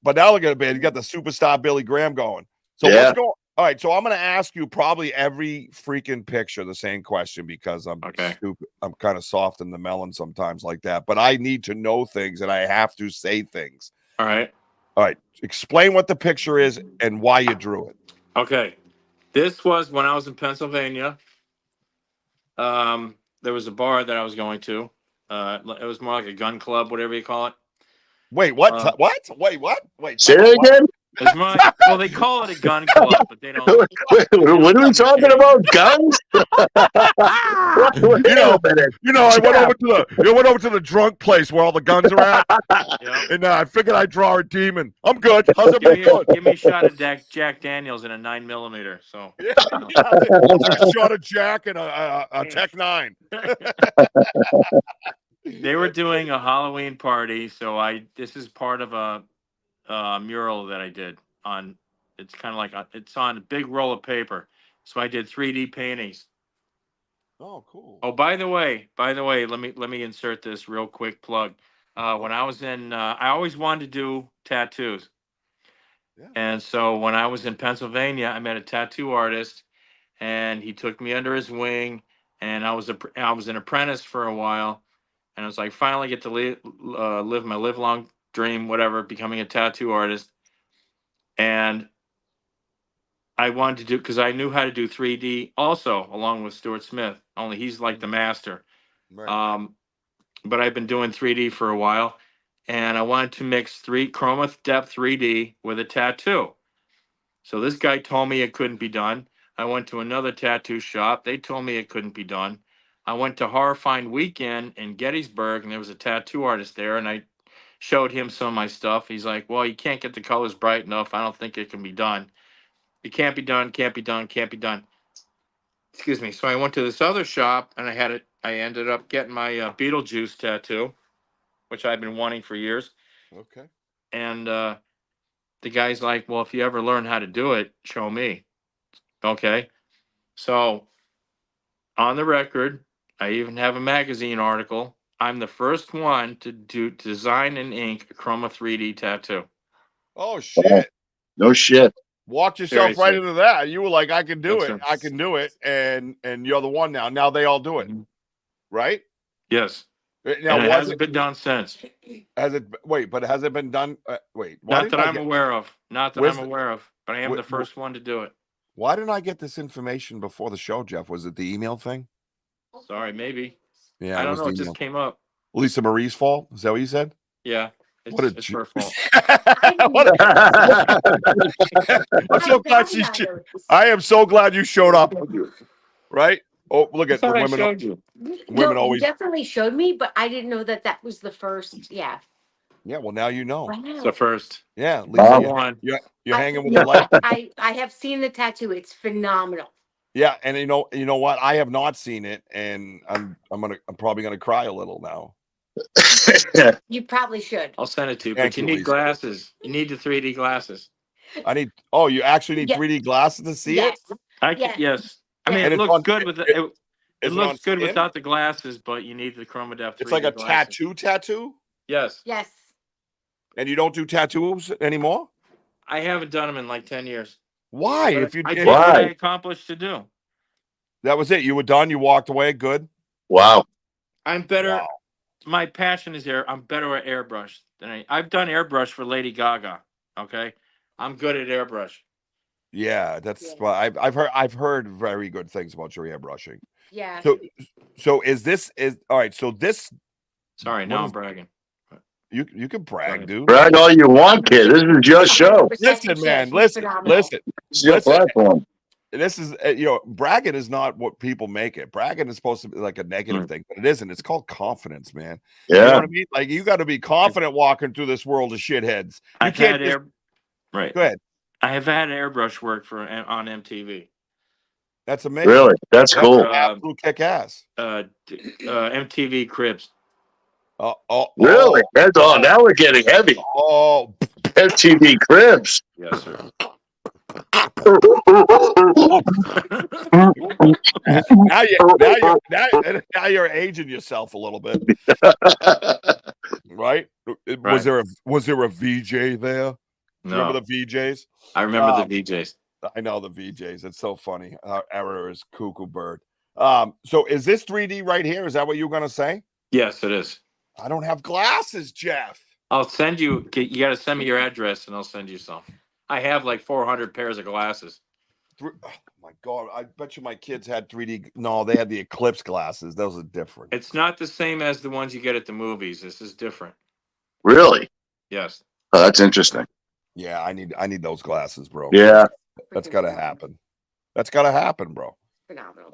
But now look at it, man. You got the superstar Billy Graham going. So what's going? All right, so I'm going to ask you probably every freaking picture the same question because I'm stupid. I'm kind of soft in the melon sometimes like that. But I need to know things and I have to say things. All right. Explain what the picture is and why you drew it. Okay. This was when I was in Pennsylvania. There was a bar that I was going to. It was more like a gun club, whatever you call it. Wait, what? What? Wait, what? Wait. Say it again? It's more like, well, they call it a gun club, but they don't. What are we talking about? Guns? I went over to the drunk place where all the guns are at, and I figured I'd draw a demon. I'm good. How's it going? Give me a shot of Jack Daniels in a 9mm. So like a shot of Jack and a Tech 9. They were doing a Halloween party, so this is part of a mural that I did on. It's kind of like it's on a big roll of paper, so I did 3D paintings. Oh, cool. Oh, by the way, let me insert this real quick plug. When I was in, I always wanted to do tattoos, and so when I was in Pennsylvania, I met a tattoo artist, and he took me under his wing, and I was an apprentice for a while, and I was like, finally get to live my lifelong dream, whatever, becoming a tattoo artist. And I wanted to do, because I knew how to do 3D also, along with Stuart Smith, only he's like the master. Right. But I've been doing 3D for a while, and I wanted to mix chroma depth 3D with a tattoo. So this guy told me it couldn't be done. I went to another tattoo shop. They told me it couldn't be done. I went to Horrifying Weekend in Gettysburg, and there was a tattoo artist there, and I showed him some of my stuff. He's like, well, you can't get the colors bright enough. I don't think it can be done. It can't be done, can't be done, can't be done. Excuse me. So I went to this other shop, and I ended up getting my Beetlejuice tattoo, which I've been wanting for years. Okay. And the guy's like, well, if you ever learn how to do it, show me. Okay. So on the record, I even have a magazine article. I'm the first one to design and ink a Chroma 3D tattoo. Oh, shit. No shit. Walked yourself right into that. You were like, I can do it. I can do it. And you're the one now. Now they all do it. Right? Yes. Now, and it hasn't been done since. Has it? Wait, but has it been done? Not that I'm aware of. Not that I'm aware of. But I am the first one to do it. Why didn't I get this information before the show, Jeff? Was it the email thing? Sorry, maybe. Yeah, I don't know. It just came up. Lisa Marie's fault? Is that what you said? Yeah. It's her fault. I'm so glad I am so glad you showed up. Right? Oh, look at the women. I showed you. Women always you definitely showed me, but I didn't know that was the first. Yeah. Yeah, well, now you know. Wow. It's the first. Yeah, Lisa, you're hanging with the light. I have seen the tattoo. It's phenomenal. Yeah, and you know what? I have not seen it, and I'm probably gonna cry a little now. You probably should. I'll send it to you. But you need glasses. You need the 3D glasses. You actually need 3D glasses to see it? Yes. I mean, it looks good with it looks good without the glasses, but you need the chroma depth. It's like a tattoo? Yes. Yes. And you don't do tattoos anymore? I haven't done them in like 10 years. Why? But if you I did did what I accomplished to do. That was it. You were done. You walked away. Good. Wow. I'm better. Wow. My passion is I'm better at airbrush than I've done airbrush for Lady Gaga. Okay, I'm good at airbrush. Yeah, that's why I've heard very good things about your airbrushing. Yeah. So is all right? So this. Sorry, now I'm bragging. You can brag, dude. Brag all you want, kid. This is your show. Listen, man. Listen. It's your platform. this is you know, bragging is not what people make it. Bragging is supposed to be like a negative thing, but it isn't. It's called confidence, man. You know Yeah. what I mean? Like you got to be confident walking through this world of shitheads. You I've can't had just right. go ahead. I have had airbrush work for on MTV. That's amazing. Really? That's That's cool. absolute kick ass. MTV Cribs. Really? That's all. Now we're getting heavy. Oh, MTV Cribs. Yes, sir. now you're aging yourself a little bit, right? Was there a VJ there? Remember the VJs? I remember the VJs. I know the VJs. It's so funny. Our error is cuckoo bird. So is this 3D right here? Is that what you were gonna say? Yes, it is. I don't have glasses, Jeff. I'll send you. You got to send me your address, and I'll send you some. I have like 400 pairs of glasses. Oh my God! I bet you my kids had 3D. No, they had the Eclipse glasses. Those are different. It's not the same as the ones you get at the movies. This is different. Really? Yes. Oh, that's interesting. Yeah, I need those glasses, bro. Yeah. That's gotta happen. That's gotta happen, bro. Phenomenal.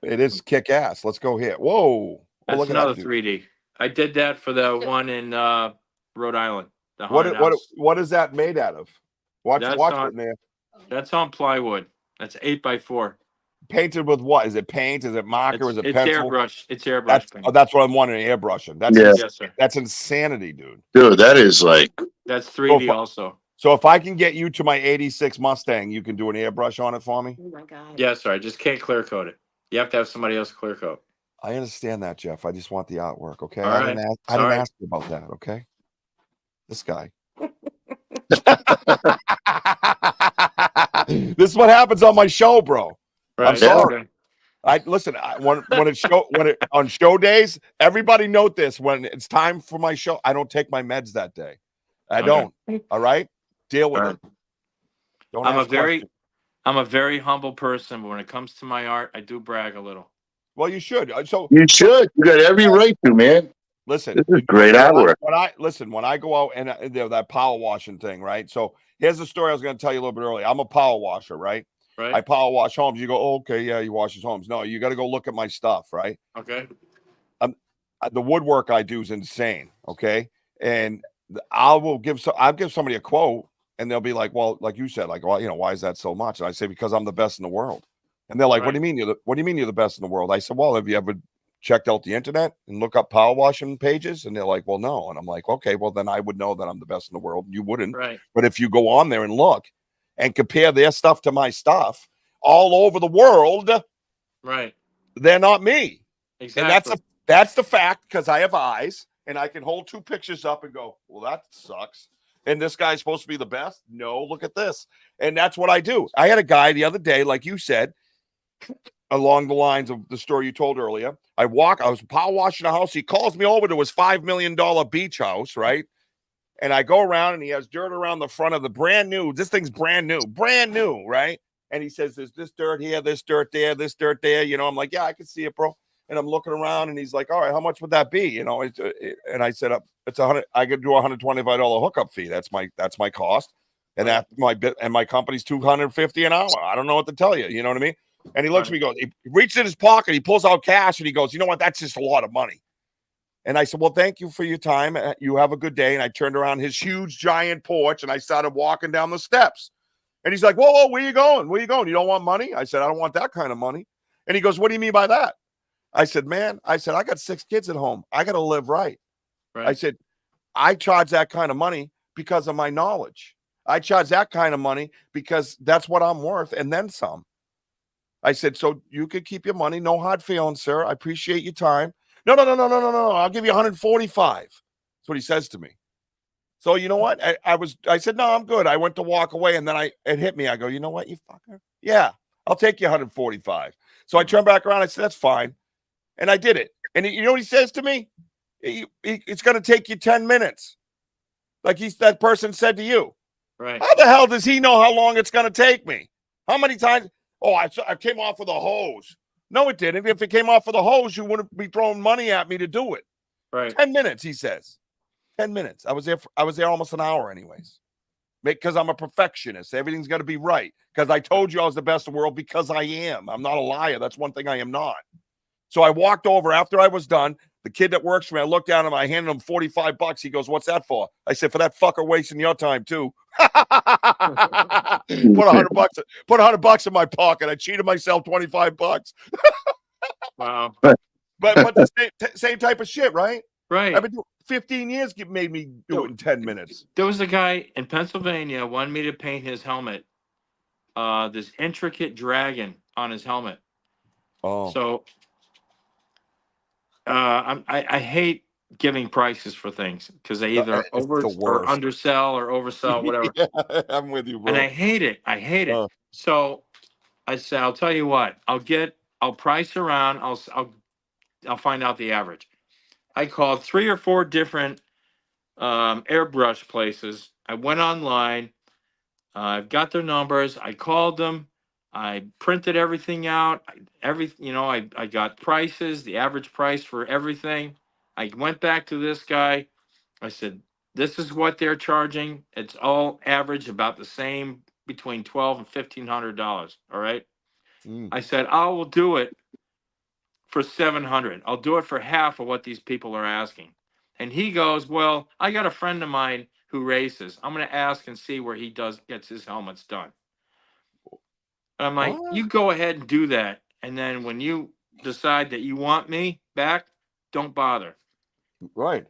It is kick ass. Let's go here. Whoa! That's look at another that, 3D. I did that for the one in Rhode Island. The what is that made out of? Watch it, man. That's on plywood. That's 8x4. Painted with what? Is it paint? Is it marker? Is it pencil? It's airbrush. It's airbrush paint. That's what I'm wondering. Airbrushing. That's Yes, sir. That's insanity, dude. Dude, that is like. That's 3D also. So if I can get you to my 86 Mustang, you can do an airbrush on it for me? Oh my God. Yes, sir. I just can't clear coat it. You have to have somebody else clear coat. I understand that, Jeff. I just want the artwork, okay? All I right. didn't ask you about that, okay? This guy. This is what happens on my show, bro. Right. I'm sorry. Listen. When on show days, everybody note this. When it's time for my show, I don't take my meds that day. I don't. All right, deal with it. Don't I'm ask a very humble person, but when it comes to my art, I do brag a little. Well, you should. So you should. You got every right to, man. Listen, this is great artwork. When I go out and that power washing thing, right? So here's the story I was going to tell you a little bit earlier. I'm a power washer, right? Right. I power wash homes. You go, oh, okay, yeah, you wash his homes. No, you got to go look at my stuff, right? Okay. The woodwork I do is insane. Okay, and I'll give somebody a quote, and they'll be like, well, like you said, like, well, you know, why is that so much? And I say, because I'm the best in the world. And they're like, what do you mean you're the best in the world? I said, well, have you ever checked out the internet and look up power washing pages? And they're like, well, no. And I'm like, okay, well, then I would know that I'm the best in the world. You wouldn't. Right. But if you go on there and look and compare their stuff to my stuff all over the world, right, they're not me. Exactly. And that's the fact, because I have eyes and I can hold two pictures up and go, well, that sucks. And this guy's supposed to be the best? No, look at this. And that's what I do. I had a guy the other day, like you said, along the lines of the story you told earlier. I was power washing a house. He calls me over to his $5 million beach house, right? And I go around and he has dirt around the front of the brand new. This thing's brand new, right? And he says, there's this dirt here, this dirt there, this dirt there. You know, I'm like, yeah, I can see it, bro. And I'm looking around and he's like, all right, how much would that be? You know, and I said, it's $100. I could do a $125 hookup fee. That's my cost. And that my company's $250 an hour. I don't know what to tell you. You know what I mean? And he looks at me, goes, he reaches in his pocket, he pulls out cash, and he goes, you know what? That's just a lot of money. And I said, well, thank you for your time. You have a good day. And I turned around his huge giant porch and I started walking down the steps. And he's like, whoa, where you going? Where you going? You don't want money? I said, I don't want that kind of money. And he goes, what do you mean by that? I said, man, I got 6 kids at home. I got to live right. I said, I charge that kind of money because of my knowledge. I charge that kind of money because that's what I'm worth and then some. I said, so you could keep your money. No hard feelings, sir. I appreciate your time. No. I'll give you 145. That's what he says to me. So you know what? I said, no, I'm good. I went to walk away and then it hit me. I go, you know what, you fucker? Yeah, I'll take you 145. So I turned back around. I said, that's fine. And I did it. And you know what he says to me? It's going to take you 10 minutes. Like that person said to you. Right. How the hell does he know how long it's going to take me? How many times? Oh, I came off with a hose. No, it didn't. If it came off with a hose, you wouldn't be throwing money at me to do it. Right. 10 minutes, he says. 10 minutes. I was there almost an hour anyways. because I'm a perfectionist. Everything's got to be right. Because I told you I was the best in the world because I am. I'm not a liar. That's one thing I am not. So I walked over after I was done. The kid that works for me, I looked down at him. I handed him $45. He goes, "What's that for?" I said, "For that fucker wasting your time too." Put $100. Put $100 in my pocket. I cheated myself $25. Wow. But the same type of shit, right? Right. I've been doing 15 years. Made me do it in 10 minutes. There was a guy in Pennsylvania wanted me to paint his helmet. This intricate dragon on his helmet. Oh, So I hate giving prices for things because they either it's over the or worst. undersell or oversell, whatever. Yeah, I'm with you, bro. And I hate it. I hate it. Oh. So I said, I'll tell you what. I'll price around. I'll find out the average. I called 3 or 4 different airbrush places. I went online. I've got their numbers. I called them. I printed everything out. I got prices, the average price for everything. I went back to this guy. I said, "This is what they're charging. It's all average about the same, between $1,200 and $1,500. All right." I said, "I will do it for $700. I'll do it for half of what these people are asking." And he goes, "Well, I got a friend of mine who races. I'm going to ask and see where he gets his helmets done." And I'm like, What? "You go ahead and do that. And then when you decide that you want me back, don't bother." Right.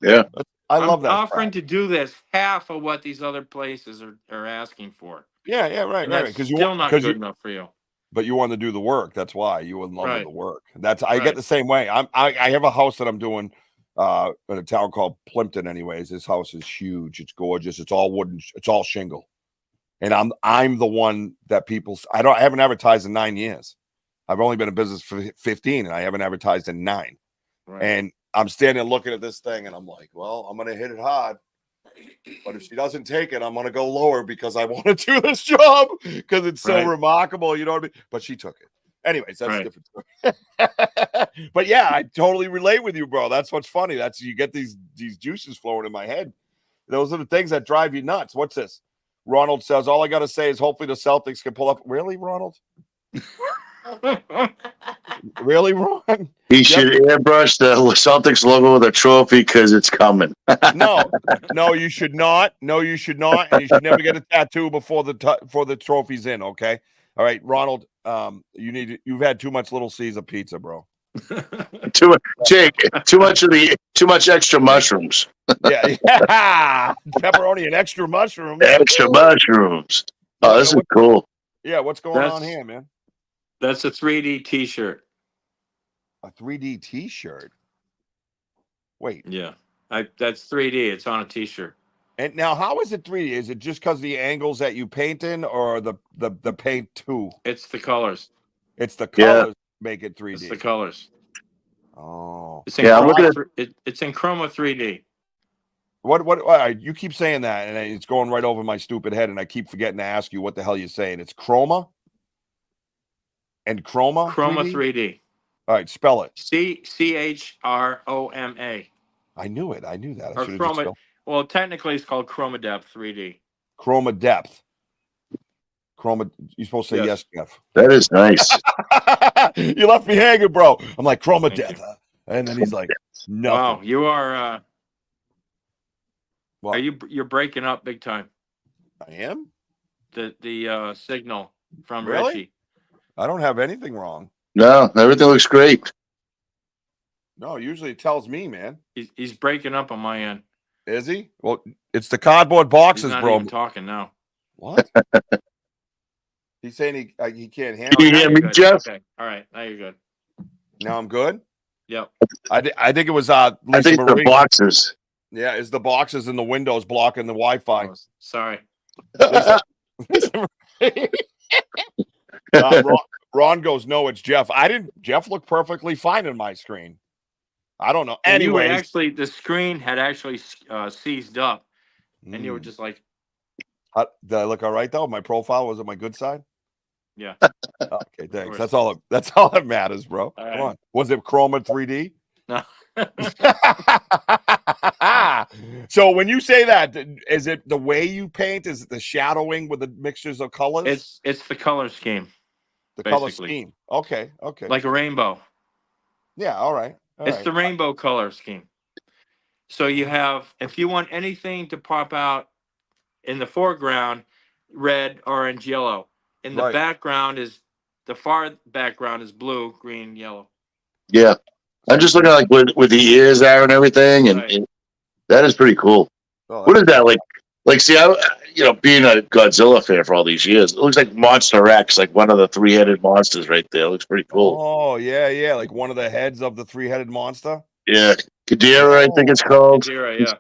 Yeah. I love that. I'm offering crap. to do this half of what these other places are asking for. Yeah, right, And right. that's Because still not good enough for you. but you want to do the work. That's why you in love with Right. the work. I get Right. the same way. I have a house that I'm doing in a town called Plimpton. Anyways, this house is huge. It's gorgeous. It's all wooden. It's all shingle. And I'm the one that I haven't advertised in 9 years. I've only been in business for 15, and I haven't advertised in 9. Right. And I'm standing looking at this thing, and I'm like, well, I'm gonna hit it hard. But if she doesn't take it, I'm gonna go lower because I want to do this job because it's so Right. remarkable. You know what I mean? But she took it. Anyways, that's a Right. different story. But yeah, I totally relate with you, bro. That's what's funny. That's you get these juices flowing in my head. Those are the things that drive you nuts. What's this? Ronald says, all I got to say is hopefully the Celtics can pull up. Really, Ronald? Really, Ron? He should airbrush the Celtics logo with a trophy because it's coming. No, you should not. No, you should not. And you should never get a tattoo before the trophy's in. Okay. All right, Ronald. You've had too much Little Caesar pizza, bro. Too much extra mushrooms. Yeah. Pepperoni and extra mushrooms. Extra mushrooms. Oh, this is cool. Yeah, what's going on here, man? That's a 3D T-shirt. A 3D T-shirt. Wait. Yeah, that's 3D. It's on a T-shirt. And now, how is it 3D? Is it just because the angles that you paint in, or the paint too? It's the colors. It's the colors make it 3D. It's the colors. Oh, it's in it's in Chroma 3D. What? You keep saying that, and it's going right over my stupid head, and I keep forgetting to ask you what the hell you're saying. It's Chroma and Chroma 3D. All right, spell it. CHROMA. I knew it. I knew that. Or Chroma. Well, technically, it's called Chroma Depth 3D. Chroma Depth. You're supposed to say yes, Jeff. That is nice. You left me hanging, bro. I'm like, Chroma Depth. And then he's like, no. Wow, you are. You're breaking up big time. I am? The signal from really? Richie. I don't have anything wrong. No, everything looks great. No, usually it tells me, man. He's breaking up on my end. Is he? Well, it's the cardboard boxes, He's not bro. even talking now. What? He's saying he can't handle. Can you hear me, Jeff? Okay. All right. Now you're good. Now I'm good. Yep. I think it was I think the boxes. Yeah, it's the boxes in the windows blocking the Wi-Fi. Oh, sorry. Ron goes, no, it's Jeff. Jeff looked perfectly fine in my screen. I don't know. Anyway, the screen had actually seized up, and you were just like, did I look all right though? My profile was it my good side? Yeah. Okay, thanks. That's all that matters, bro. All right. Come on. Was it Chroma 3D? No. So when you say that, is it the way you paint? Is it the shadowing with the mixtures of colors? It's the color scheme, The color basically. scheme. Okay. Like a rainbow. Yeah. All right. It's the rainbow color scheme. So you have, if you want anything to pop out in the foreground, red, orange, yellow. In the Right. background is the far background is blue, green, yellow. Yeah. I'm just looking at like with the ears there and everything, and, Right. and that is pretty cool. Oh, What is that like? Like, see, being a Godzilla fan for all these years, it looks like Monster X, like one of the three-headed monsters right there. It looks pretty cool. Oh, yeah. Like one of the heads of the three-headed monster. Yeah, Kadira, I think it's called. Kadira, yeah.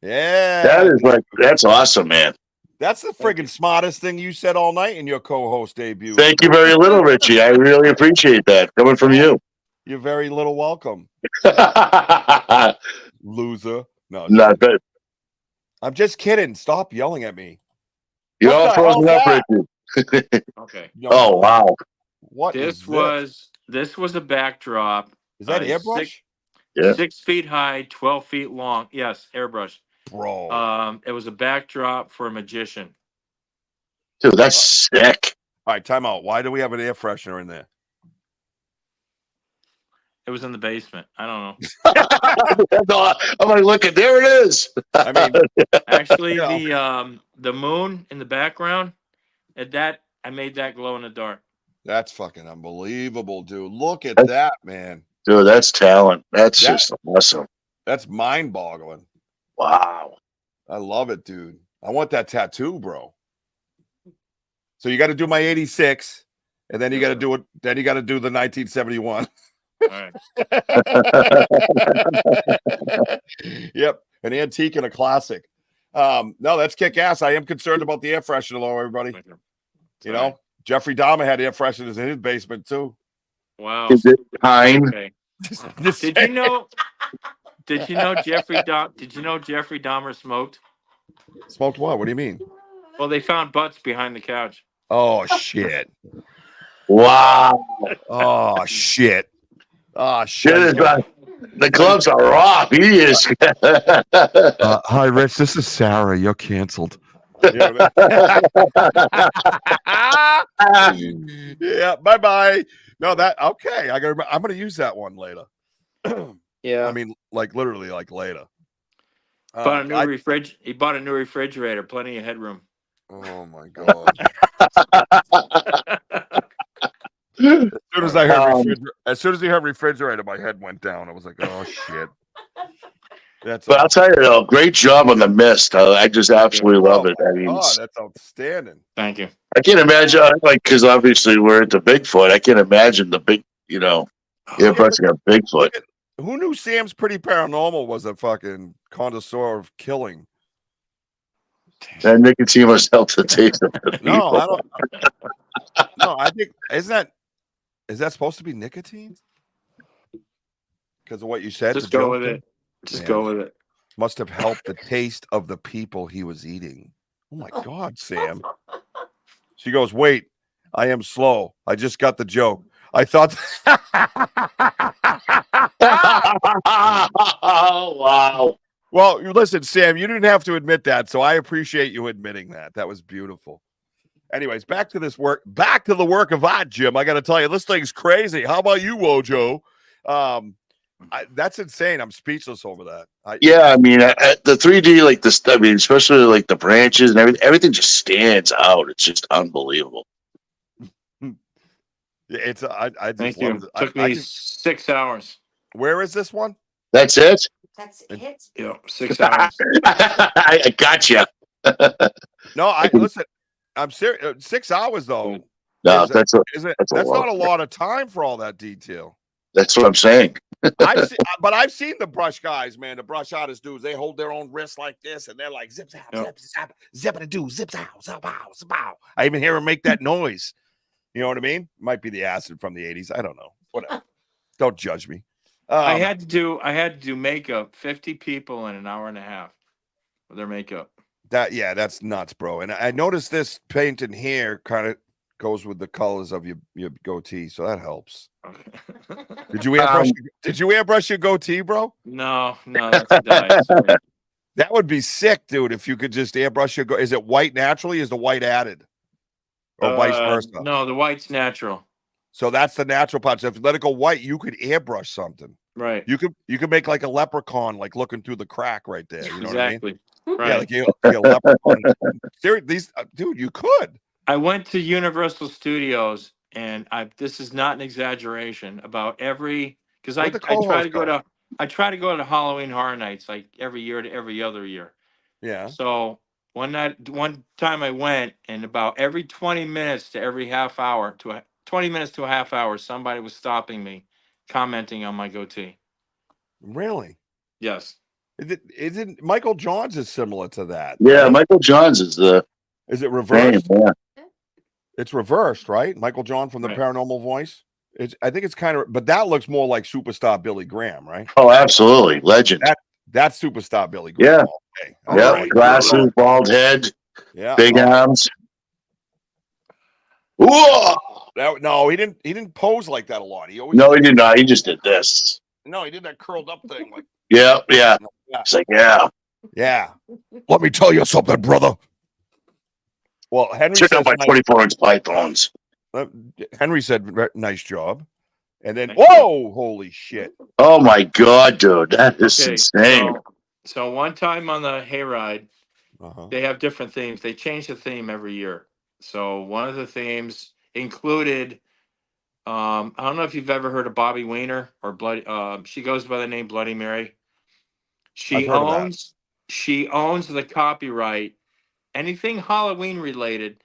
Yeah. That is like, that's awesome, man. That's the friggin' smartest thing you said all night in your co-host debut. Thank you very little, Richie. I really appreciate that coming from you. You're very little welcome, loser. No, Not bad. I'm just kidding. Stop yelling at me. You're What all the frozen hell's up, that? Richie. Okay. No, Oh, wow. What is This was a backdrop. Is that airbrush? Yeah. 6 feet high, 12 feet long. Yes, airbrush. Bro. It was a backdrop for a magician. Dude, that's sick. All right, time out. Why do we have an air freshener in there? It was in the basement. I don't know. I'm like, look, there it is. I mean, Actually, you know. the moon in the background, I made that glow in the dark. That's fucking unbelievable, dude. Look at that, man. Dude, that's talent. That's just awesome. That's mind-boggling. Wow. I love it, dude. I want that tattoo, bro. So you got to do my 86, and then you got to do it. Then you got to do the 1971. All right. Yep, an antique and a classic. No, that's kick ass. I am concerned about the air freshener, though, everybody. You know, Jeffrey Dahmer had air fresheners in his basement too. Wow. Is it time? Okay. Did you know Jeffrey Dahmer smoked? Smoked what? What do you mean? Well, they found butts behind the couch. Oh shit! Wow. Oh shit! Oh shit! The gloves are off. He is. Hi, Rich. This is Sarah. You're canceled. Yeah. Bye bye. No, okay. I'm gonna use that one later. Yeah. I mean, like literally, like later. Bought a new He bought a new refrigerator. Plenty of headroom. Oh my god. As soon as he heard refrigerator, my head went down. I was like, oh shit. But I'll tell you though, great job on the mist. I just absolutely love it. I mean, that's outstanding. Thank you. I can't imagine, like, because obviously we're into Bigfoot. I can't imagine the big, brushing up Bigfoot. Who knew Sam's Pretty Paranormal was a fucking connoisseur of killing? And nicotine must help the taste of the people. No, I don't. No, I think is that supposed to be nicotine? Because of what you said. Just go with it. Just go with it. Must have helped the taste of the people he was eating. Oh my God, Sam. She goes, wait, I am slow. I just got the joke. I thought. Oh, wow. Well, listen, Sam, you didn't have to admit that, so I appreciate you admitting that. That was beautiful. Anyways, back to the work of art, Jim. I got to tell you, this thing's crazy. How about you, Wojo? That's insane. I'm speechless over that. Yeah, I mean, the 3D, like this, I mean, especially like the branches and everything just stands out. It's just unbelievable. It's I just Thank love you. it. Took me 6 hours. Where is this one? That's it? That's it. Yeah, 6 hours. I gotcha. No, listen. I'm serious. 6 hours though. No, that's not a lot of time for all that detail. That's what I'm saying. I've seen the brush guys, man. The brush artist dudes. They hold their own wrists like this, and they're like zip zap zip zap zip a do zip zap zap bow zap bow. I even hear them make that noise. You know what I mean? Might be the acid from the 80s. I don't know. Whatever. Don't judge me. I had to do makeup. 50 people in an hour and a half with their makeup. That's nuts, bro. And I noticed this paint and hair kind of goes with the colors of your goatee, so that helps. Okay. Did you airbrush? Did you airbrush your goatee, bro? No, that's a dye. Sorry. That would be sick, dude. If you could just airbrush your Is it white naturally? Is the white added, or vice versa? No, the white's natural. So that's the natural part. So if you let it go white, you could airbrush something. Right. You could make like a leprechaun, like looking through the crack right there. You know exactly. what I mean? Right. Yeah, like you leprechaun. These, dude, you could. I went to Universal Studios, and this is not an exaggeration. About every because I Where'd the try co-host to go go? to Halloween Horror Nights like every year to every other year. Yeah. So one time I went, and about every 20 minutes to every half hour 20 minutes to a half hour, somebody was stopping me, commenting on my goatee. Really? Yes. Isn't Michael Johns is similar to that? Yeah, right? Michael Johns is the Is it name. reversed? Yeah. It's reversed, right? Michael John from the Right. Paranormal Voice. I think it's kind of, but that looks more like superstar Billy Graham, right? Oh, absolutely, legend. That's superstar Billy Graham. Yeah. Okay. Yeah, Right. glasses, bald head, Yeah. big Oh, arms. Whoa! no, he didn't pose like that a lot. He always No, he did not. He just did this. No, he did that curled up thing. Like, Yeah. yeah. It's like, yeah. Yeah. Let me tell you something, brother. Well, Henry Check says out my 24-inch pythons. Henry said nice job. And then Thank you. whoa, holy shit. Oh my god, dude, that is insane. So one time on the hayride, Uh-huh. they have different themes. They change the theme every year. So one of the themes included, I don't know if you've ever heard of Bobby Weiner or Bloody. She goes by the name Bloody Mary. I've heard of that. She owns the copyright, anything Halloween related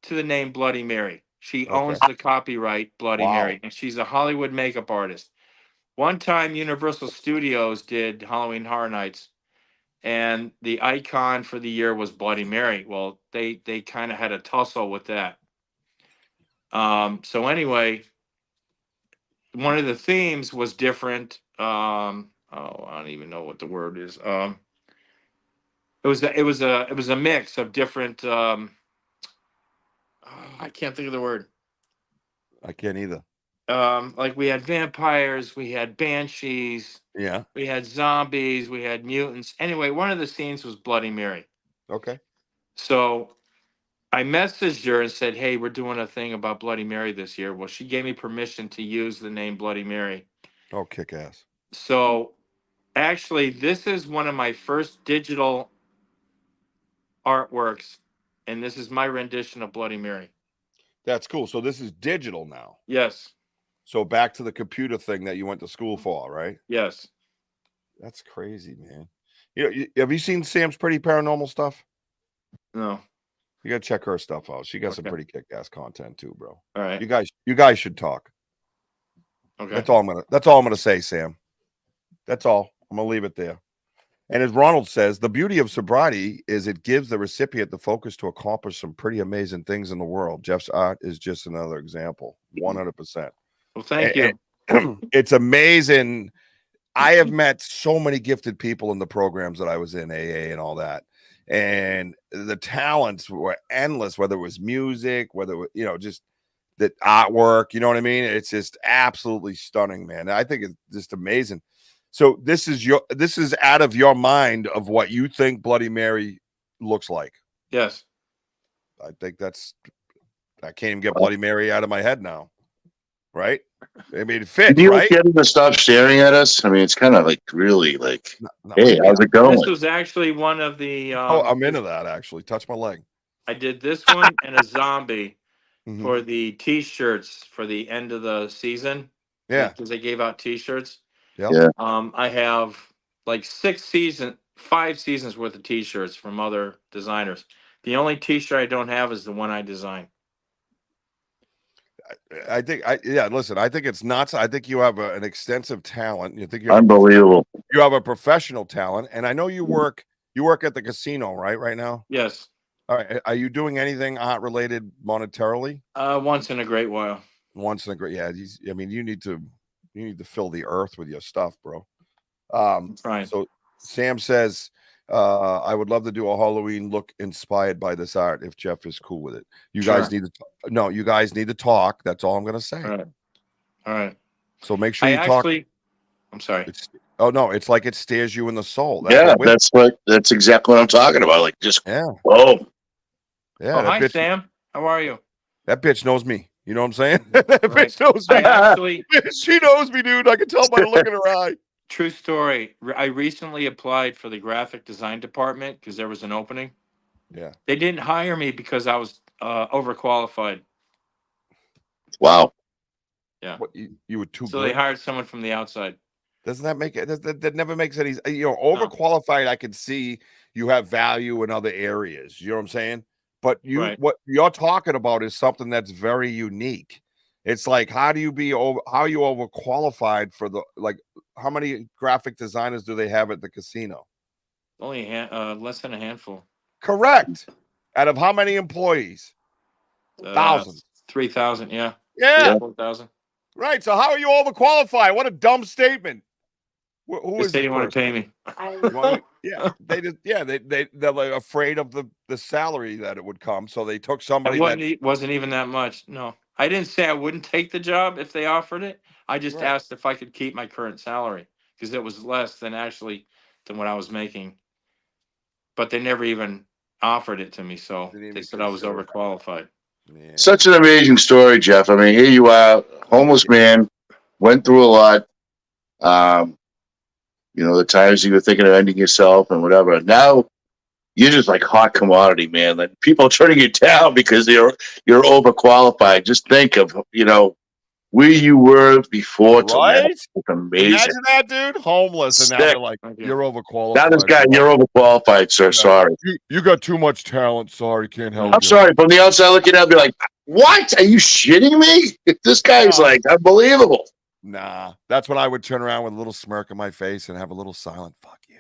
to the name Bloody Mary. She owns the copyright Bloody Wow. Mary, and she's a Hollywood makeup artist. One time, Universal Studios did Halloween Horror Nights, and the icon for the year was Bloody Mary. Well, they kind of had a tussle with that. So anyway, one of the themes was different. I don't even know what the word is. It was a mix of different. I can't think of the word. I can't either. Like we had vampires, we had banshees, Yeah. we had zombies, we had mutants. Anyway, one of the scenes was Bloody Mary. Okay. So I messaged her and said, "Hey, we're doing a thing about Bloody Mary this year." Well, she gave me permission to use the name Bloody Mary. Oh, kick ass. So actually, this is one of my first digital artworks, and this is my rendition of Bloody Mary. That's cool. So this is digital now. Yes. So back to the computer thing that you went to school for, right? Yes. That's crazy, man. Have you seen Sam's pretty paranormal stuff? No. You gotta check her stuff out. She got some Okay. pretty kick-ass content too, bro. All right. You guys should talk. Okay. That's all I'm gonna say, Sam. That's all. I'm gonna leave it there. And as Ronald says, the beauty of sobriety is it gives the recipient the focus to accomplish some pretty amazing things in the world. Jeff's art is just another example. 100%. Well, thank you. It's amazing. I have met so many gifted people in the programs that I was in, AA and all that. And the talents were endless, whether it was music, whether it was, just the artwork, you know what I mean? It's just absolutely stunning, man. I think it's just amazing. So this is out of your mind of what you think Bloody Mary looks like. Yes. I think I can't even get Bloody Mary out of my head now. Right? I mean, it fits, Do you right? get him to stop staring at us? I mean, it's kind of like really like, hey, how's it going? This was actually one of the. I'm into that, actually. Touch my leg. I did this one and a zombie for the T-shirts for the end of the season. Yeah. Because they gave out T-shirts. Yeah. I have like 5 seasons worth of T-shirts from other designers. The only T-shirt I don't have is the one I designed. Listen, I think it's nuts. I think you have an extensive talent. You think unbelievable. You have a professional talent, and I know you work at the casino, right now? Yes. All right. Are you doing anything art related monetarily? Once in a great while. Once in a great, yeah. I mean, you need to fill the earth with your stuff, bro. Right. So Sam says, I would love to do a Halloween look inspired by this art if Jeff is cool with it. You guys need to talk. That's all I'm gonna say. All right. So make sure I you talk. actually, I'm sorry. Oh no, it's like it stares you in the soul. Yeah, that's exactly what I'm talking about. Like just yeah, oh yeah. Oh, That hi, bitch, Sam. How are you? that bitch knows me. You know what I'm saying? That Right. bitch knows I me. actually, She knows me, dude. I can tell by the look in her eye. true story. I recently applied for the graphic design department because there was an opening. Yeah. They didn't hire me because I was overqualified. wow. Yeah. What you were too So they good? hired someone from the outside. Doesn't that make it? That never makes any. You know, No. overqualified. I can see you have value in other areas. You know what I'm saying? But Right. what you're talking about is something that's very unique. It's like, how do you be over? How are you overqualified for the like? How many graphic designers do they have at the casino? Only less than a handful. Correct. Out of how many employees? Thousands. 3,000. Yeah. Yeah. 4,000. Right. So how are you overqualified? What a dumb statement. Who They is say this you want to person? pay me. You want me? Yeah, they just they're like afraid of the salary that it would come, so they took It somebody that wasn't even that much. No, I didn't say I wouldn't take the job if they offered it. I just right. asked if I could keep my current salary because it was less than what I was making. But they never even offered it to me, so Didn't they even said I was consider it. overqualified. Yeah, Such an amazing story, Jeff. I mean, here you are, homeless man, went through a lot. Um, you know, the times you were thinking of ending yourself and whatever. Now you're just like hot commodity, man. Like people are turning you down because you're overqualified. Just think of, you know, where you were before to now. right. It's amazing. Imagine that, dude, homeless, and now Sick. they're like, Thank you. "You're Now this overqualified, guy, bro. you're overqualified, sir. Yeah. Sorry. You got too much talent. Sorry, can't help I'm you." sorry. From the outside looking at, be like, what? Are you shitting me? This guy's No. like unbelievable. Nah, that's when I would turn around with a little smirk on my face and have a little silent "fuck you."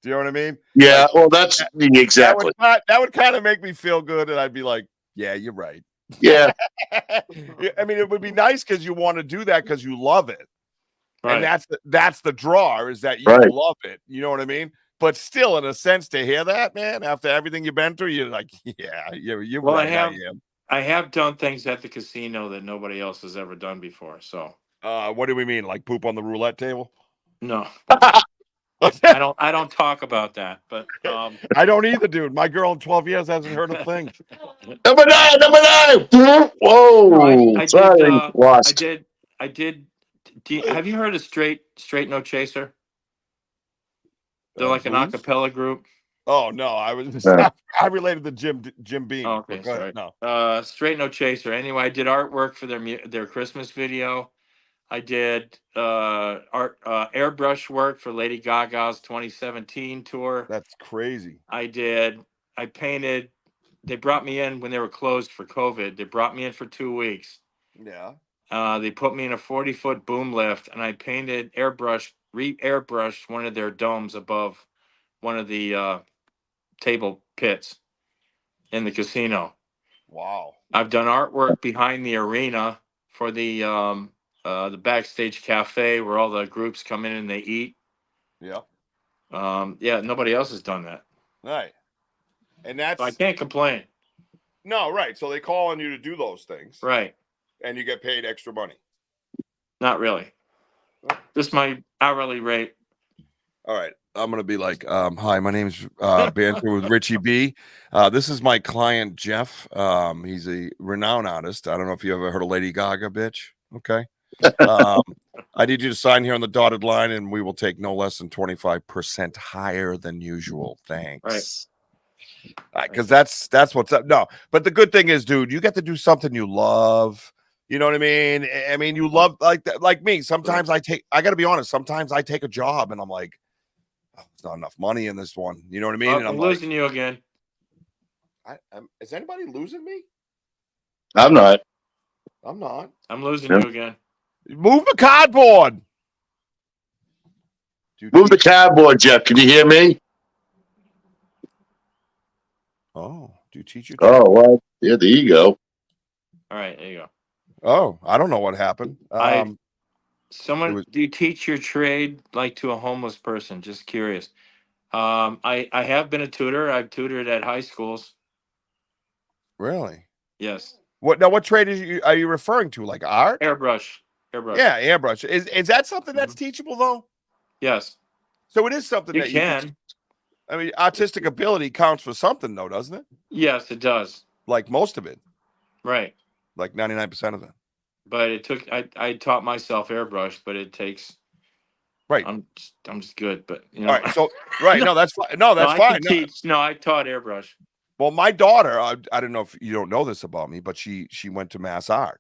Do you know what I mean? Yeah. Like Well, that's exactly. that would kind of make me feel good, and I'd be like, "Yeah, you're right." Yeah. Yeah, I mean, it would be nice because you want to do that because you love it. And Right. that's the draw is that you Right. love it. You know what I mean? But still, in a sense, to hear that, man, after everything you've been through, you're like, yeah, you're Well, right. I am. I have done things at the casino that nobody else has ever done before. So What do we mean? Like poop on the roulette table? no, I don't talk about that. But I don't either, dude. My girl in 12 years hasn't heard a thing. Number nine. Number nine. no, Whoa. Sorry. I Lost. did. Have you heard of Straight No Chaser? They're like an a Booze? cappella group. Oh no, I was just, Yeah. I related to Jim Beam. Oh, But okay, go ahead. sorry. No. Straight No Chaser. Anyway, I did artwork for their Christmas video. I did airbrush work for Lady Gaga's 2017 tour. That's crazy. I painted. They brought me in when they were closed for COVID. They brought me in for 2 weeks. Yeah. They put me in a 40-foot boom lift, and I painted airbrushed one of their domes above one of the table pits in the casino. Wow. I've done artwork behind the arena for the backstage cafe where all the groups come in and they eat. Yeah. Yeah, nobody else has done that. Right. And So I that's can't complain. no, right. So they call on you to do those things. Right. And you get paid extra money. Not really. Just my hourly rate. All right. I'm gonna be like, hi, my name's Banter with Richie B. This is my client Jeff. He's a renowned artist. I don't know if you ever heard of Lady Gaga, bitch. Okay. I need you to sign here on the dotted line, and we will take no less than 25% higher than usual. Thanks. Right. Because that's what's up. No, but the good thing is, dude, you get to do something you love. You know what I mean? I mean, you love like me. Sometimes I gotta be honest, sometimes I take a job and I'm like, oh, there's not enough money in this one. You know what I mean? And I'm I'm like, losing you again. is anybody losing me? I'm not. I'm not. I'm losing Yeah. you again. Move the cardboard. Move the cardboard, Jeff. Can you hear me? Oh, do you teach your Oh, well, yeah, there you go. All right, there you go. Oh, I don't know what happened. Do you teach your trade like to a homeless person? Just curious. I have been a tutor. I've tutored at high schools. Really? Yes. What trade are you referring to? Like art? Airbrush. Airbrush. Yeah, airbrush. Is that something that's teachable though? Yes. So it is something You that can. I mean, artistic ability counts for something though, doesn't it? Yes, it does. Like most of it. Right. Like 99% of it. But it took. I taught myself airbrush, but it takes. Right. I'm just good, but you know. All right. So right. No, that's fine. No, that's I fine. can teach. No, I taught airbrush. Well, my daughter, I don't know if you don't know this about me, but she went to Mass Art.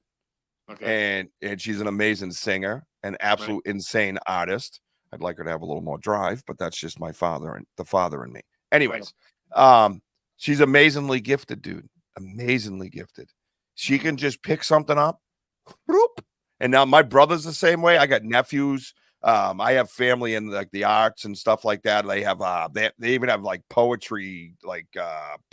Okay. And she's an amazing singer, an absolute insane artist. I'd like her to have a little more drive, but that's just my father and the father in me. Anyways, she's amazingly gifted, dude. Amazingly gifted. She can just pick something up. Whoop, and now my brother's the same way. I got nephews. I have family in like the arts and stuff like that. They have they even have like poetry, like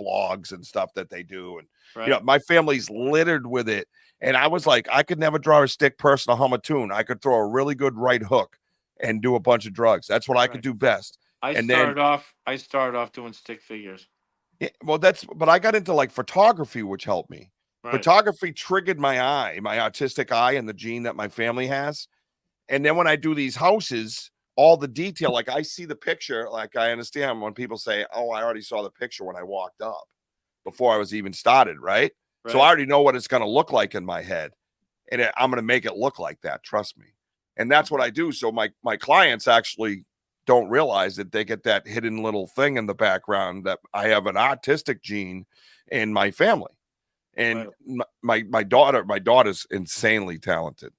blogs and stuff that they do. And you know, my family's littered with it. And I was like, I could never draw a stick person or hum a tune. I could throw a really good right hook and do a bunch of drugs. That's what I could do best. I started off doing stick figures. Yeah, well, but I got into like photography, which helped me. Right. Photography triggered my artistic eye and the gene that my family has. And then when I do these houses, all the detail, like I see the picture, like I understand when people say, oh, I already saw the picture when I walked up before I was even started, right? So I already know what it's going to look like in my head. And I'm going to make it look like that. Trust me. And that's what I do. So my clients actually don't realize that they get that hidden little thing in the background that I have an artistic gene in my family. And my daughter's insanely talented.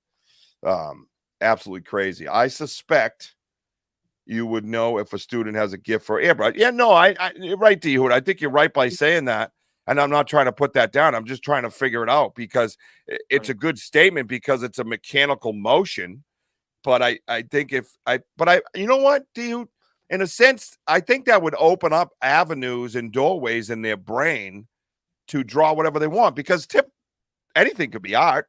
Absolutely crazy. I suspect you would know if a student has a gift for airbrush. Yeah, no, you're right, D Hood. I think you're right by saying that. And I'm not trying to put that down. I'm just trying to figure it out because it's a good statement because it's a mechanical motion. But I think you know what, D Hood? In a sense, I think that would open up avenues and doorways in their brain to draw whatever they want because anything could be art,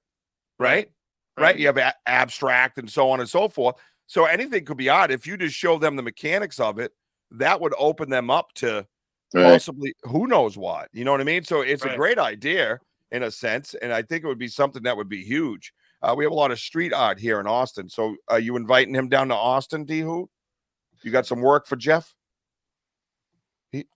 right? Right. You have abstract and so on and so forth. So anything could be art. If you just show them the mechanics of it, that would open them up to possibly who knows what. You know what I mean? So it's a great idea in a sense. And I think it would be something that would be huge. We have a lot of street art here in Austin. So are you inviting him down to Austin, D-Hoot? You got some work for Jeff? He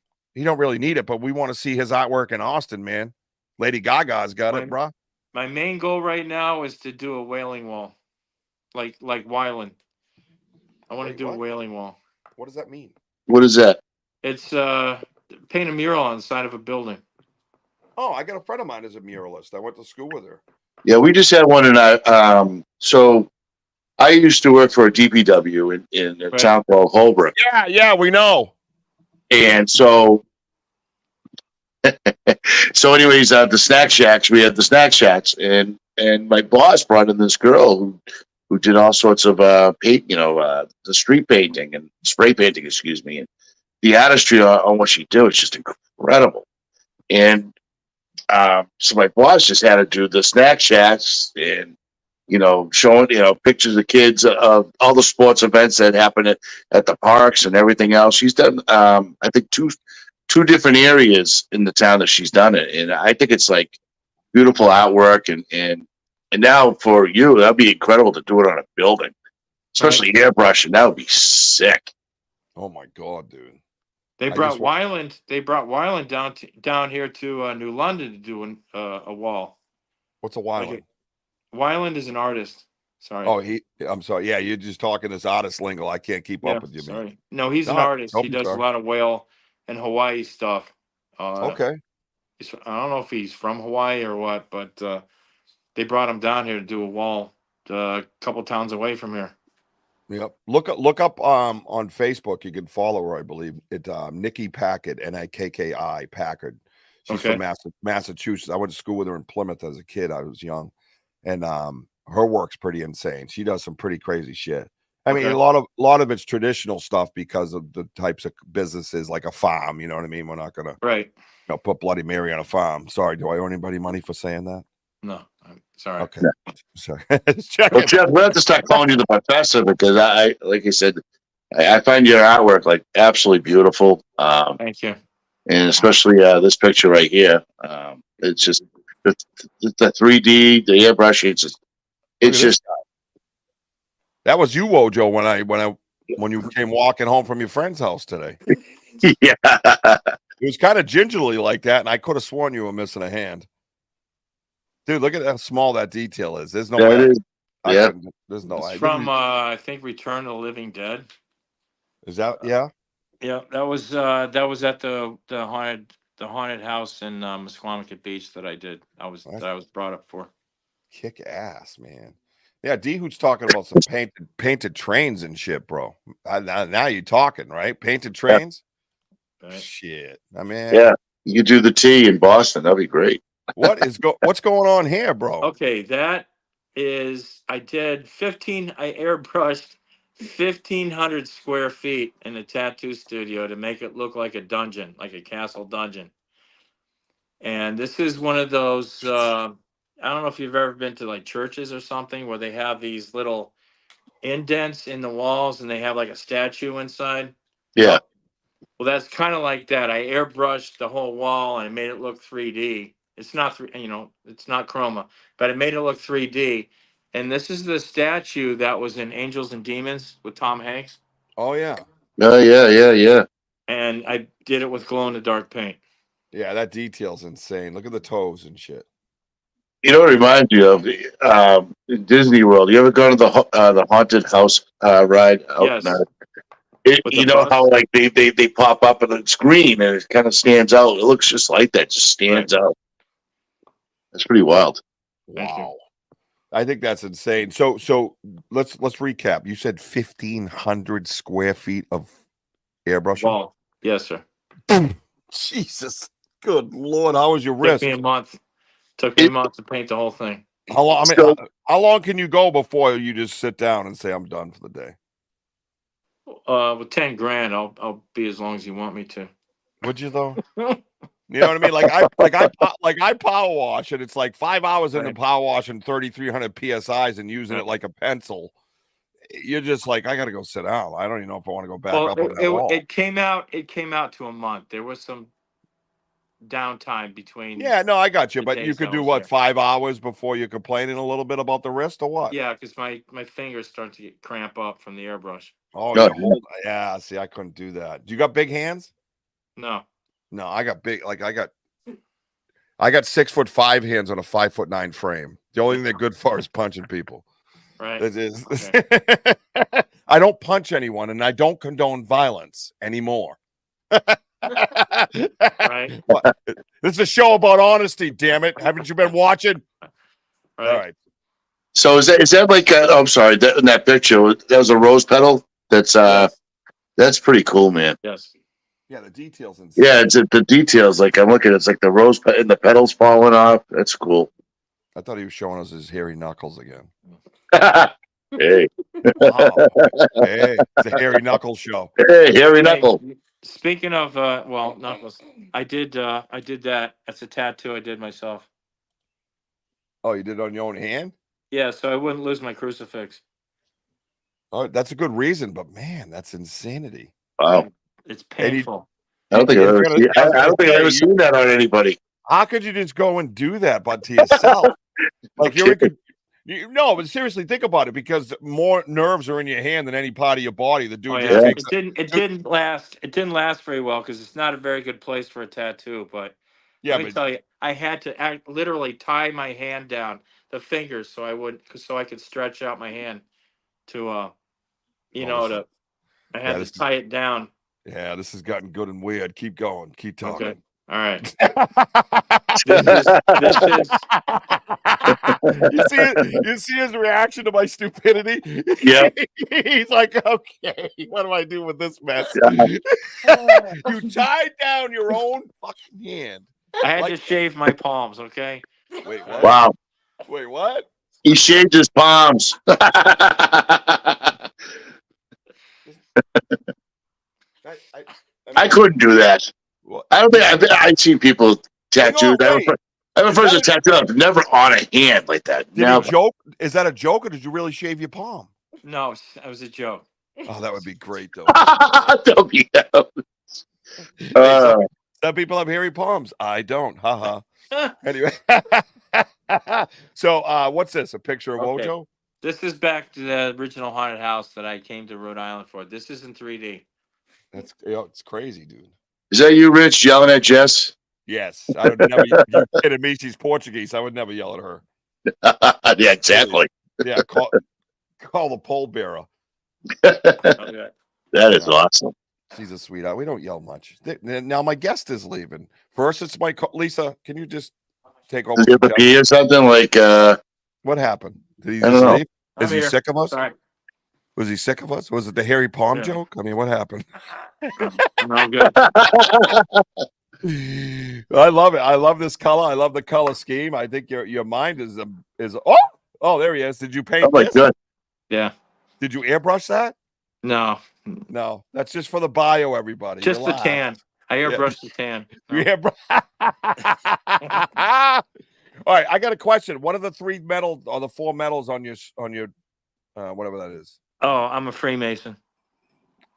don't really need it, but we want to see his artwork in Austin, man. Lady Gaga's got it, bro. My main goal right now is to do a wailing wall, like Wyland. I want to do a wailing wall. What does that mean? What is that? It's paint a mural on the side of a building. Oh, I got a friend of mine who's a muralist. I went to school with her. Yeah, we just had one in so I used to work for a DPW in a town called Holbrook. Yeah, we know. And so anyways, the snack shacks, we had the snack shacks, and my boss brought in this girl who did all sorts of paint, the street painting and spray painting, excuse me, and the artistry on what she do is just incredible. And so my boss just had to do the snack shacks and showing pictures of kids of all the sports events that happen at the parks and everything else. She's done I think two different areas in the town that she's done it, and I think it's like beautiful artwork. And now for you, that'd be incredible to do it on a building, especially airbrushing. That would be sick. Oh my god, dude! They brought Wyland. They brought Wyland down here to New London to do a wall. What's a Wyland? Wyland is an artist. Sorry. Oh, I'm sorry. Yeah, you're just talking this artist lingo. I can't keep up with you, man. Sorry. No, he's an artist. He does a lot of whale and Hawaii stuff. Okay. I don't know if he's from Hawaii or what, but they brought him down here to do a wall a couple towns away from here. Yep. Look up on Facebook. You can follow her, I believe. It Nikki Packard, Nikki Packard. She's from Massachusetts. I went to school with her in Plymouth as a kid. I was young. And her work's pretty insane. She does some pretty crazy shit. I mean, a lot of it's traditional stuff because of the types of businesses, like a farm. You know what I mean? We're not gonna put Bloody Mary on a farm. Sorry, do I owe anybody money for saying that? No, I'm sorry. Okay, sorry. Well, Jeff, we have to start calling you the professor because I like I said, I find your artwork like absolutely beautiful. Thank you. And especially this picture right here. It's just the 3D, the airbrush. It's just That was you, Wojo, when you came walking home from your friend's house today. Yeah. It was kind of gingerly like that, and I could have sworn you were missing a hand. Dude, look at how small that detail is. There's no Yeah, way. it is. I Yeah. couldn't. There's no It's way. from I think Return of the Living Dead. Is that yeah? Yeah, that was at the haunted house in Musquamacut Beach that I did. I was brought up for. Kick ass, man. Yeah, D Hoot's talking about some painted trains and shit, bro. Now you're talking, right? Painted trains. Right. Shit, I mean, Yeah. You could do the T in Boston. That'd be great. what's going on here, bro? Okay, that is I airbrushed 1,500 square feet in a tattoo studio to make it look like a dungeon, like a castle dungeon. And this is one of those I don't know if you've ever been to like churches or something where they have these little indents in the walls and they have like a statue inside. Yeah. Well, that's kind of like that. I airbrushed the whole wall and I made it look 3D. It's not, it's not chroma, but it made it look 3D. And this is the statue that was in Angels and Demons with Tom Hanks. Oh yeah, Oh, yeah. And I did it with glow in the dark paint. yeah. That detail's insane. Look at the toes and shit. You know what it reminds you of? In Disney World. You ever go to the haunted house ride? Yes. With You the know bus? how like they pop up and it's green and it kind of stands out. It looks just like that. Just stands out. That's pretty wild. Thank you. Wow. I think that's insane. So let's recap. You said 1,500 square feet of airbrushing. Well, yes, sir. Jesus, good Lord, how was your Took wrist? me a month. Took me a month to paint the whole thing. How long? I mean, how long can you go before you just sit down and say I'm done for the day? With 10 grand, I'll be as long as you want me to. Would you though? You know what I mean? Like I power wash, and it's like 5 hours into power wash and 3,300 psi's and using it like a pencil. You're just like, I gotta go sit down. I don't even know if I want to go back up on that wall. It came out to a month. There was some downtime between. Yeah, no, I got you. the But you days could I do was what, there. 5 hours before you're complaining a little bit about the wrist or what? Yeah, because my fingers start to get cramp up from the airbrush. Oh, No. yeah. See, I couldn't do that. Do you got big hands? No. No, I got big. Like I got 6'5" hands on a 5'9" frame. The only thing they're good for is punching people. Right. It is. Okay. I don't punch anyone, and I don't condone violence anymore. Right. This is a show about honesty. Damn it! Haven't you been watching? Right. All right. So is that like? I'm sorry. In that picture, that was a rose petal. That's Yes. That's pretty cool, man. Yes. Yeah, the details insane. Yeah, it's the details. Like I'm looking, it's like the rose and the petals falling off. That's cool. I thought he was showing us his hairy knuckles again. Hey, Wow. Hey, it's a hairy knuckles show. hey, hairy knuckle. Speaking of knuckles, I did that. That's a tattoo I did myself. Oh, you did it on your own hand? Yeah, so I wouldn't lose my crucifix. Oh, that's a good reason, but man, that's insanity. Wow. It's painful. I don't think I've ever You're seen. gonna- I don't think I've ever seen that on anybody. How could you just go and do that, but to yourself? Like no, but seriously, think about it, because more nerves are in your hand than any part of your body. The dude Oh, just yeah. takes It didn't last. It didn't last very well because it's not a very good place for a tattoo. But yeah, let me tell you, I had to literally tie my hand down, the fingers, so I could stretch out my hand to I had to tie it down. Yeah, this has gotten good and weird. Keep going. Keep talking. Okay. All right. this is you see his reaction to my stupidity? Yeah. He's like, okay, what do I do with this mess? You tied down your own fucking hand. I had to shave my palms, okay? Wait, what? Wow. Wait, what? He shaved his palms. I couldn't do that. What? I don't think I've seen people tattooed. Hang on, wait. I have a person tattooed up, never on a hand like that. Did Never. he joke? Is that a joke, or did you really shave your palm? No, it was a joke. Oh, that would be great, though. Don't be Some people have hairy palms. I don't. Haha. Anyway. So, what's this? A picture of Okay. Wojo? This is back to the original haunted house that I came to Rhode Island for. This is in 3D. That's it's crazy, dude. Is that you, Rich, yelling at Jess? Yes, I would never. You kidding me? She's Portuguese. I would never yell at her. Yeah, exactly. Yeah, call the pole bearer. Okay. That is awesome. She's a sweetheart. We don't yell much. Now my guest is leaving. First, it's my Lisa. Can you just take over? Does he have a pee or something? Like, what happened? Did he I don't just know. leave? Is he sick of us? Sorry. Was he sick of us? Was it the hairy palm Yeah. joke? I mean, what happened? No, good. I love it. I love this color. I love the color scheme. I think your mind is there he is. Did you paint Oh my this? god. Yeah. Did you airbrush that? No. No, that's just for the bio, everybody. Just Relax. the tan. I airbrushed the tan. No. You All right, I got a question. What are the 3 medals or the 4 medals on your whatever that is? Oh, I'm a Freemason.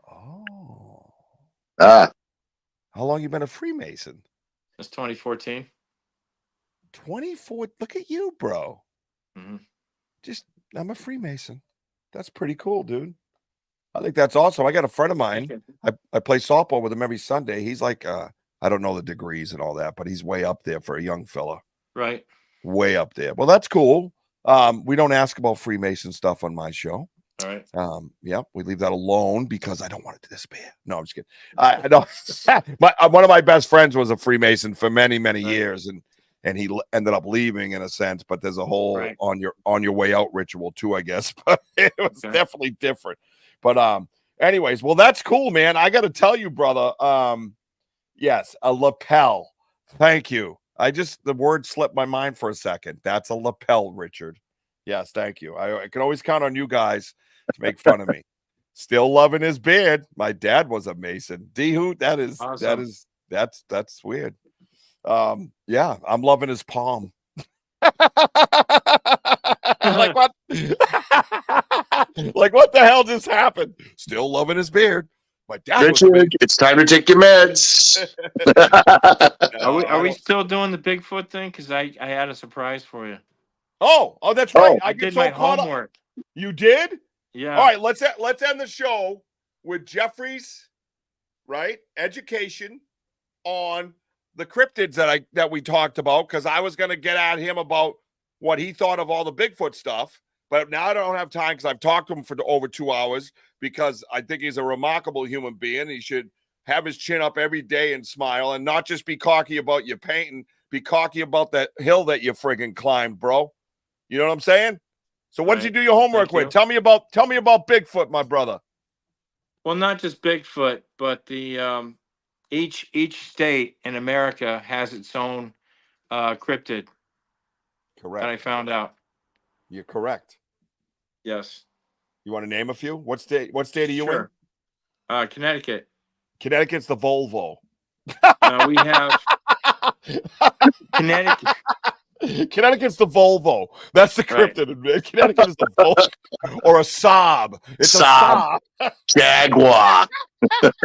Oh. Ah, How long you been a Freemason? It's 2014. 24. Look at you, bro. Mm-hmm. I'm a Freemason. That's pretty cool, dude. I think that's awesome. I got a friend of mine. I play softball with him every Sunday. He's like, I don't know the degrees and all that, but he's way up there for a young fella. Right. Way up there. Well, that's cool. We don't ask about Freemason stuff on my show. All right. Yeah, we leave that alone because I don't want it to disappear. No, I'm just kidding. I know. One of my best friends was a Freemason for many, many years, and he ended up leaving in a sense. But there's a whole on your way out ritual too, I guess. But it was definitely different. But anyways, well, that's cool, man. I got to tell you, brother. Yes, a lapel. Thank you. The word slipped my mind for a second. That's a lapel, Richard. Yes, thank you. I can always count on you guys to make fun of me. Still loving his beard. My dad was a Mason. D-Hoot, that is awesome. That's weird. Yeah, I'm loving his palm. Like what? Like what the hell just happened? Still loving his beard. My dad Richard, it's time to take your meds. Are we still doing the Bigfoot thing? Because I had a surprise for you. Oh, that's right. I did my homework. You did? Yeah. All right, let's end the show with Jeffrey's education on the cryptids that we talked about, because I was going to get at him about what he thought of all the Bigfoot stuff, but now I don't have time because I've talked to him for over 2 hours, because I think he's a remarkable human being. He should have his chin up every day and smile, and not just be cocky about your painting, be cocky about that hill that you friggin' climbed, bro. You know what I'm saying? So what did you do your homework with? Tell me about Bigfoot, my brother. Well, not just Bigfoot, but the each state in America has its own cryptid. Correct. That I found out. You're correct. Yes. You want to name a few? What state are you in? Connecticut. Connecticut's the Volvo. We have Connecticut. Connecticut's the Volvo. That's the cryptid. Right. Connecticut is the Volvo. Or a Saab. It's a Saab. Jaguar. Go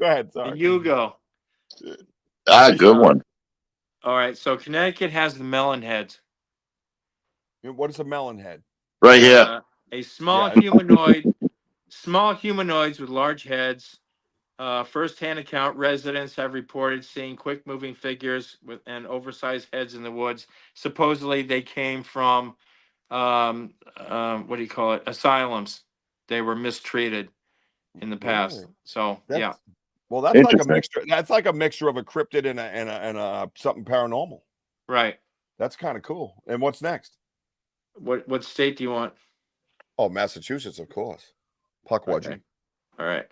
ahead, sorry. You go. Good one. All right, so Connecticut has the melon heads. What is a melon head? Right here. A small humanoids with large heads. First-hand account residents have reported seeing quick-moving figures and oversized heads in the woods. Supposedly, they came from asylums. They were mistreated in the past. So well, that's like a mixture. That's like a mixture of a cryptid and a something paranormal. Right. That's kind of cool. And what's next? What state do you want? Oh, Massachusetts, of course. Pukwudgie. Okay. All right.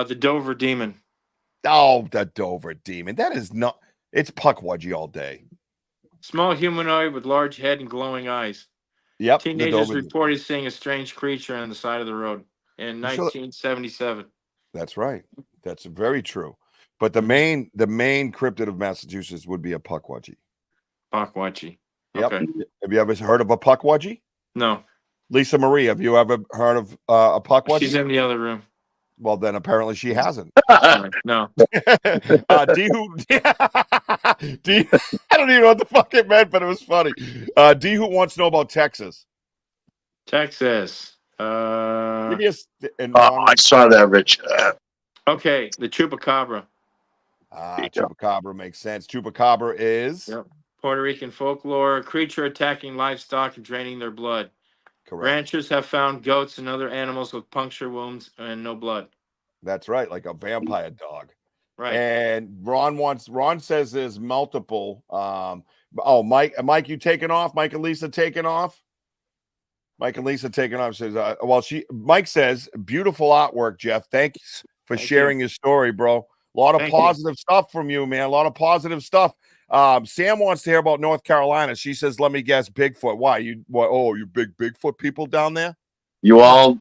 The Dover Demon. Oh, the Dover Demon. That is not. It's Pukwudgie all day. Small humanoid with large head and glowing eyes. Yep. Teenagers reported seeing a strange creature on the side of the road in 1977. That's right. That's very true. But the main cryptid of Massachusetts would be a Pukwudgie. Pukwudgie. Yep. Okay. Have you ever heard of a Pukwudgie? No. Lisa Marie, have you ever heard of a Pukwudgie? She's in the other room. Well, then apparently she hasn't. No. D who D I don't even know what the fuck it meant, but it was funny. D who wants to know about Texas. Texas. Give me and Oh, I saw that, Rich. Okay, the chupacabra. Chupacabra makes sense. Chupacabra is Yep. Puerto Rican folklore, a creature attacking livestock and draining their blood. correct. Ranchers have found goats and other animals with puncture wounds and no blood. That's right, like a vampire dog. Right. And Ron says there's multiple. Mike, you taking off? Mike and Lisa taking off? Mike and Lisa taking off says, Mike says, beautiful artwork, Jeff. Thanks for sharing your story, bro. A lot of positive stuff from you, man. A lot of positive stuff. Sam wants to hear about North Carolina. She says, let me guess, Bigfoot. Why? You big Bigfoot people down there? Are you all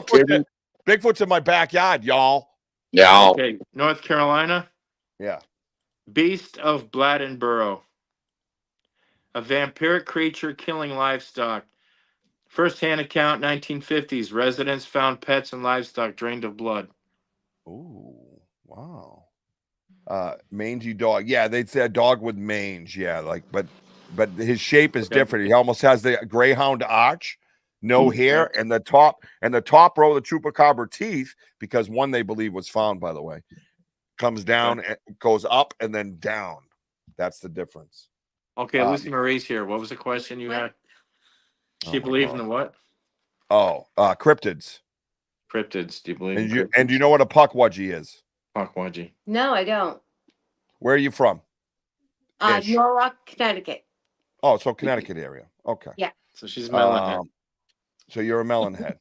kidding? Bigfoot's in my backyard, y'all. Yeah. Okay, North Carolina. Yeah. Beast of Bladdenboro. A vampiric creature killing livestock. First-hand account, 1950s. Residents found pets and livestock drained of blood. Ooh, wow. Mangy dog. Yeah, they'd say a dog with mange. Yeah, but his shape is different. He almost has the greyhound arch, no hair, and the top row of the chupacabra teeth, because one they believe was found, by the way, comes down and goes up and then down. That's the difference. Okay, Lucy Marie's here. What was the question you had? She believe in the what? Cryptids. Cryptids. Do you believe in cryptids? And do you know what a puckwudgie is? Puckwudgie. No, I don't. Where are you from? Norwalk, Connecticut. Oh, so Connecticut area. Okay. Yeah. So she's melonhead. So you're a melonhead.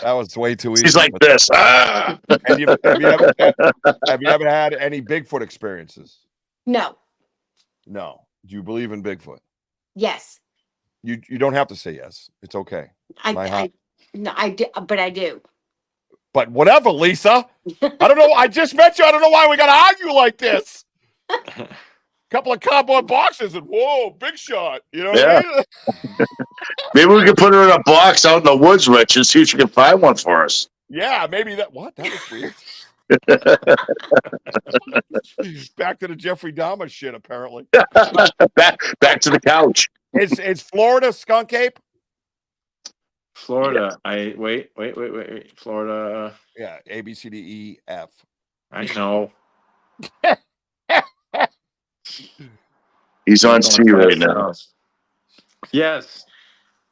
That was way too easy. She's like this. And have you ever had any Bigfoot experiences? No. No. Do you believe in Bigfoot? Yes. You don't have to say yes. It's okay. I do, but I do. But whatever, Lisa. I don't know. I just met you. I don't know why we got to argue like this. Couple of cardboard boxes and whoa, big shot. You know what I mean? Maybe we could put her in a box out in the woods, Rich, and see if she can find one for us. Yeah, maybe that. What? That was weird. Back to the Jeffrey Dahmer shit, apparently. back to the couch. Is Florida skunk ape? Florida. Wait. Florida. Yeah, A, B, C, D, E, F. I know. He's on C right now. Yes.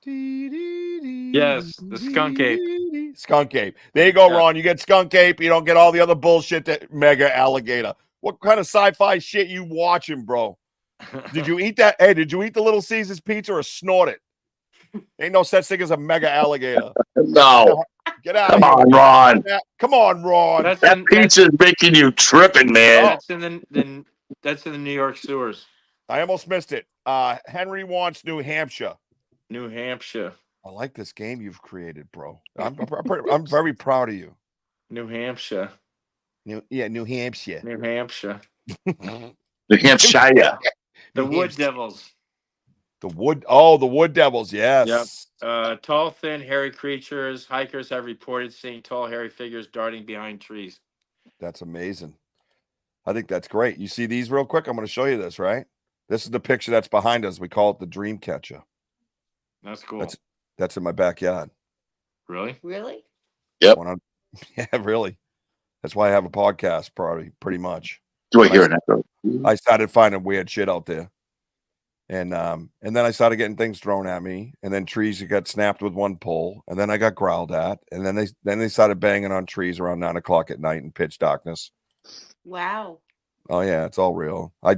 Yes, the skunk ape. Skunk ape. There you go, Ron. You get skunk ape. You don't get all the other bullshit that mega alligator. What kind of sci-fi shit you watching, bro? Did you eat that? Hey, did you eat the Little Caesars pizza or snort it? Ain't no such thing as a mega alligator. No. Get out Come of here. on, Ron. Come on, Ron. That pizza's making you tripping, man. That's in the New York sewers. I almost missed it. Henry wants New Hampshire. New Hampshire. I like this game you've created, bro. I'm very proud of you. New Hampshire. New Hampshire. New Hampshire. New Hampshire. The Wood Devils. The Wood Devils, yes. Yep. Tall, thin, hairy creatures. Hikers have reported seeing tall, hairy figures darting behind trees. That's amazing. I think that's great. You see these real quick? I'm going to show you this, right? This is the picture that's behind us. We call it the dream catcher. That's cool. That's in my backyard. Really? Really? Yep. Yeah, really. That's why I have a podcast, probably, pretty much. Do I hear an echo? I started finding weird shit out there. And then I started getting things thrown at me, and then trees got snapped with one pole, and then I got growled at, and then they started banging on trees around 9 o'clock at night in pitch darkness. Wow. Oh yeah, it's all real. I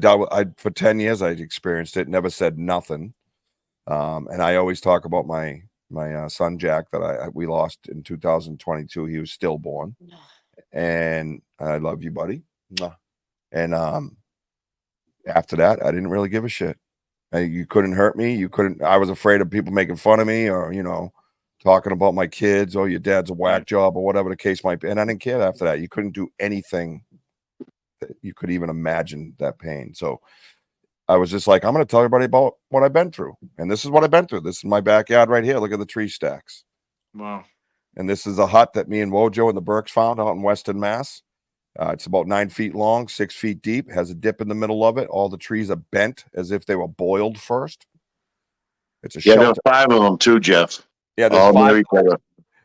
for 10 years I experienced it, never said nothing. And I always talk about my son Jack that we lost in 2022. He was stillborn, and I love you, buddy. And after that, I didn't really give a shit. You couldn't hurt me. You couldn't. I was afraid of people making fun of me, or talking about my kids. Oh, your dad's a whack job, or whatever the case might be. And I didn't care after that. You couldn't do anything that you could even imagine that pain. So I was just like, I'm going to tell everybody about what I've been through. And this is what I've been through. This is my backyard right here. Look at the tree stacks. Wow. And this is a hut that me and Wojo and the Burks found out in Western Mass. It's about 9 feet long, 6 feet deep, has a dip in the middle of it. All the trees are bent as if they were boiled first. It's a Yeah, there shelter. are 5 of them too, Jeff. Yeah, there's All 5. near each other.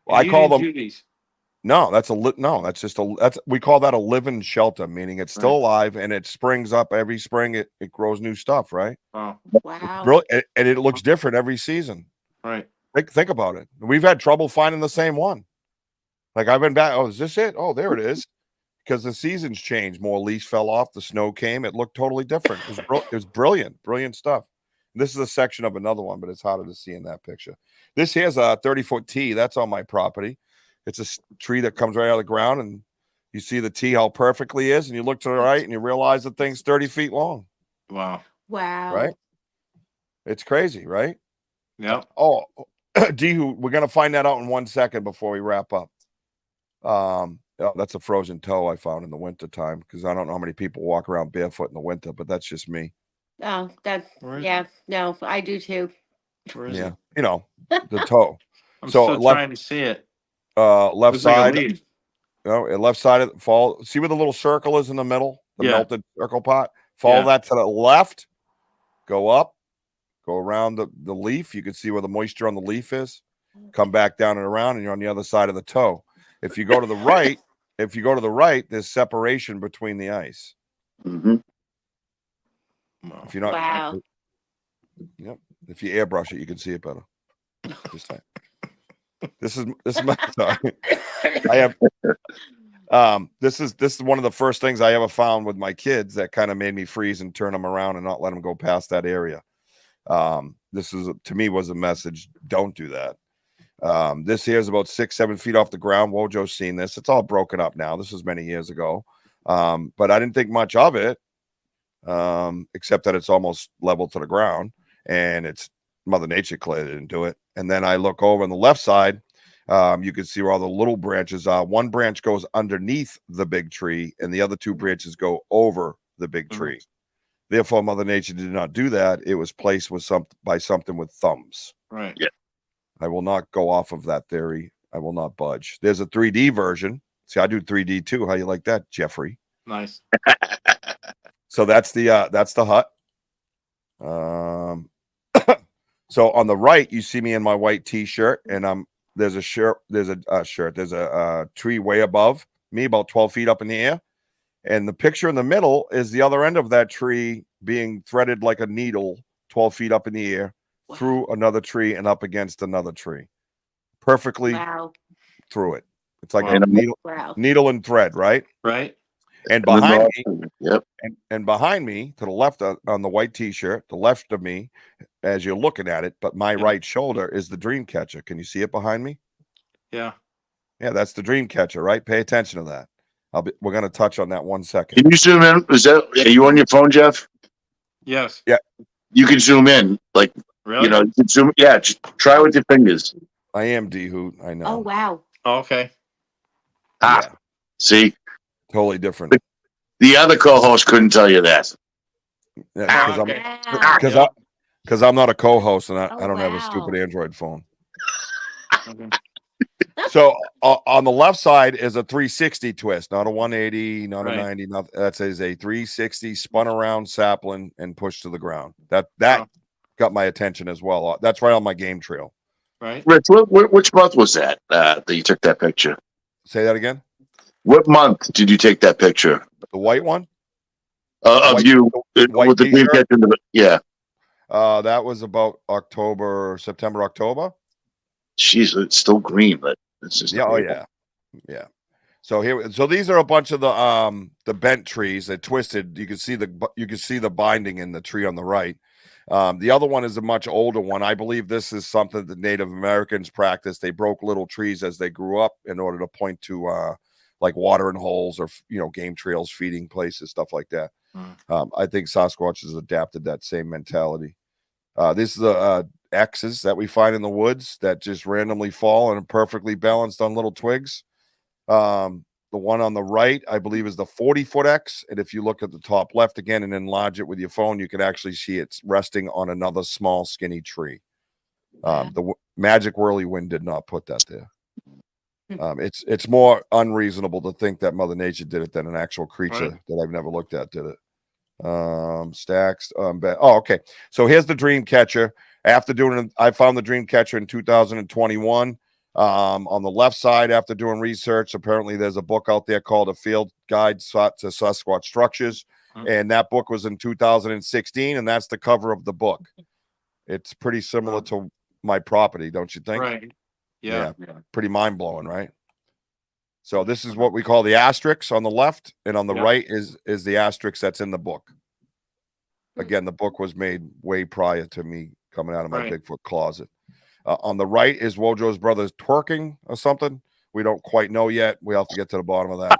Well, I You call didn't them. do these. No, that's just we call that a living shelter, meaning it's still alive and it springs up every spring. It grows new stuff, right? Oh, Wow. Brilliant, and it looks different every season. right. Think about it. We've had trouble finding the same one. Like I've been back. Oh, is this it? Oh, there it is. Because the seasons changed. More leaves fell off. The snow came. It looked totally different. It was brilliant stuff. And this is a section of another one, but it's harder to see in that picture. This here's a 30-foot T. That's on my property. It's a tree that comes right out of the ground, and you see the T how perfectly is, and you look to the right, and you realize the thing's 30 feet long. Wow. Wow. Right? It's crazy, right? Yep. Oh, D-Hoo, we're gonna find that out in 1 second before we wrap up. Oh, that's a frozen toe I found in the winter time because I don't know how many people walk around barefoot in the winter, but that's just me. Oh, that. Where is Yeah. No, I do too. Where is Yeah, it? you know, the toe. I'm So still trying to see it. Left Looks like a side, leaf. left side of fall. See where the little circle is in the middle, the Yeah. melted circle pot. Follow Yeah. that to the left. Go up, go around the leaf. You can see where the moisture on the leaf is. Come back down and around, and you're on the other side of the toe. If you go to the right, there's separation between the ice. Mm-hmm. Wow. If you're not, Wow. yep. If you airbrush it, you can see it better. Just saying. This is my sorry. I have this is one of the first things I ever found with my kids that kind of made me freeze and turn them around and not let them go past that area. This is to me was a message. Don't do that. This here is about 6-7 feet off the ground. Wojo's seen this. It's all broken up now. This was many years ago. But I didn't think much of it. Except that it's almost level to the ground and it's Mother Nature clearly didn't do it. And then I look over on the left side, you can see where all the little branches are. One branch goes underneath the big tree and the other 2 branches go over the big tree. Therefore, Mother Nature did not do that. It was placed with something with thumbs. Right. Yeah. I will not go off of that theory. I will not budge. There's a 3D version. See, I do 3D too. How you like that, Jeffrey? Nice. So that's the hut. So on the right, you see me in my white T-shirt, and there's a tree way above me, about 12 feet up in the air, and the picture in the middle is the other end of that tree being threaded like a needle, 12 feet up in the air, through another tree and up against another tree, perfectly through it. It's like a needle and thread, right? Right. And behind me, yep. And behind me, to the left on the white T-shirt, the left of me, as you're looking at it, but my right shoulder is the dream catcher. Can you see it behind me? Yeah. Yeah, that's the dream catcher, right? Pay attention to that. We're going to touch on that 1 second. Can you zoom in? Are you on your phone, Jeff? Yes. Yeah. You can zoom in, like Really? you know. You can zoom. Yeah, just try with your fingers. I am D-Hoot. I know. Oh wow. Oh, okay. Ah, Yeah, see, totally different. the other co-host couldn't tell you that. Yeah, because I'm not a co-host and I don't have a stupid Android phone. Okay. So on the left side is a 360 twist, not a 180, not a 90. That is a 360 spun around sapling and pushed to the ground. That got my attention as well. That's right on my game trail. Right. Rich, which month was that that you took that picture? Say that again. What month did you take that picture? The white one Of white, you with the green catch in the yeah. That was about September, October. Jeez, it's still green, but it's just yeah. So these are a bunch of the bent trees that twisted. You can see the binding in the tree on the right. The other one is a much older one. I believe this is something that Native Americans practiced. They broke little trees as they grew up in order to point to like watering holes or game trails, feeding places, stuff like that. I think Sasquatch has adapted that same mentality. This is X's that we find in the woods that just randomly fall and are perfectly balanced on little twigs. The one on the right, I believe, is the 40-foot X. And if you look at the top left again and enlarge it with your phone, you can actually see it's resting on another small, skinny tree. The magic whirly wind did not put that there. It's more unreasonable to think that Mother Nature did it than an actual creature Right. that I've never looked at did it. Stacks. Okay. So here's the dream catcher. After doing, I found the dream catcher in 2021. On the left side, after doing research, apparently there's a book out there called A Field Guide to Sasquatch Structures, and that book was in 2016, and that's the cover of the book. It's pretty similar to my property, don't you think? Right. Yeah. Pretty mind blowing, right? So this is what we call the asterisk on the left, and on the right is the asterisk that's in the book. Again, the book was made way prior to me coming out of my Bigfoot closet. On the right is Wojo's brothers twerking or something. We don't quite know yet. We have to get to the bottom of that.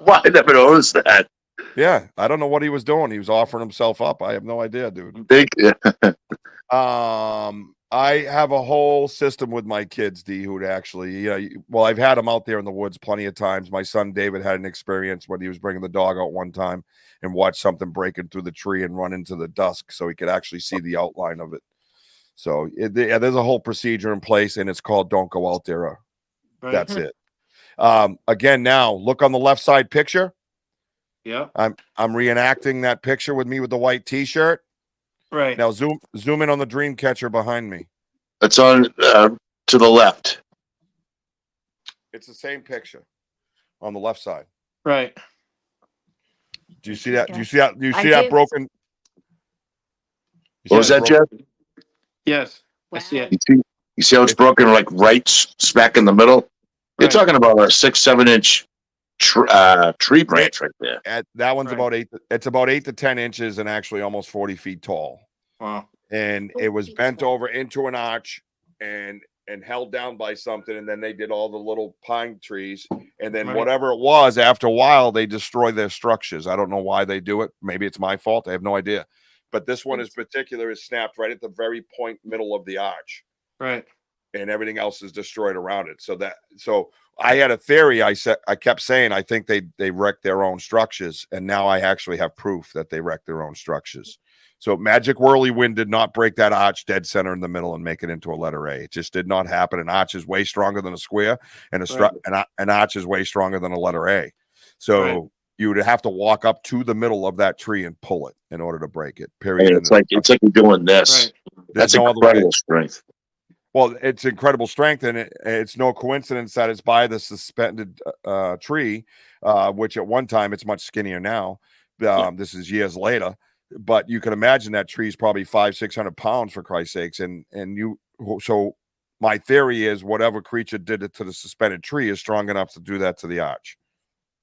Why I never noticed that? Yeah, I don't know what he was doing. He was offering himself up. I have no idea, dude. I have a whole system with my kids, D, who'd actually, well, I've had them out there in the woods plenty of times. My son David had an experience when he was bringing the dog out one time and watched something breaking through the tree and run into the dusk so he could actually see the outline of it. So there's a whole procedure in place, and it's called "Don't Go Out There." That's it. Again, now look on the left side picture. Yeah. I'm reenacting that picture with me with the white T-shirt. Right. Now zoom in on the dream catcher behind me. It's on to the left. It's the same picture on the left side. Right. Do you see that? Do you see that? Do you see that broken? What was that, Jeff? Yes. Wow. I see it. You see how it's broken, like right smack in the middle? You're talking about a 6-7 inch tree branch right there. That one's about 8. It's about 8 to 10 inches and actually almost 40 feet tall. Wow. And it was bent over into an arch and held down by something. And then they did all the little pine trees. And then whatever it was, after a while, they destroy their structures. I don't know why they do it. Maybe it's my fault. I have no idea. But this one is particular is snapped right at the very point middle of the arch. Right. And everything else is destroyed around it. So I had a theory. I kept saying, I think they wrecked their own structures. And now I actually have proof that they wrecked their own structures. So Magic Whirlwind did not break that arch dead center in the middle and make it into a letter A. It just did not happen. An arch is way stronger than a square, and an arch is way stronger than a letter A. So you would have to walk up to the middle of that tree and pull it in order to break it. Period. Hey, it's like you're doing this. Right. That's incredible strength. Well, it's incredible strength, and it's no coincidence that it's by the suspended tree, which at one time it's much skinnier now. This is years later, but you can imagine that tree is probably 500-600 pounds for Christ's sakes, so my theory is whatever creature did it to the suspended tree is strong enough to do that to the arch.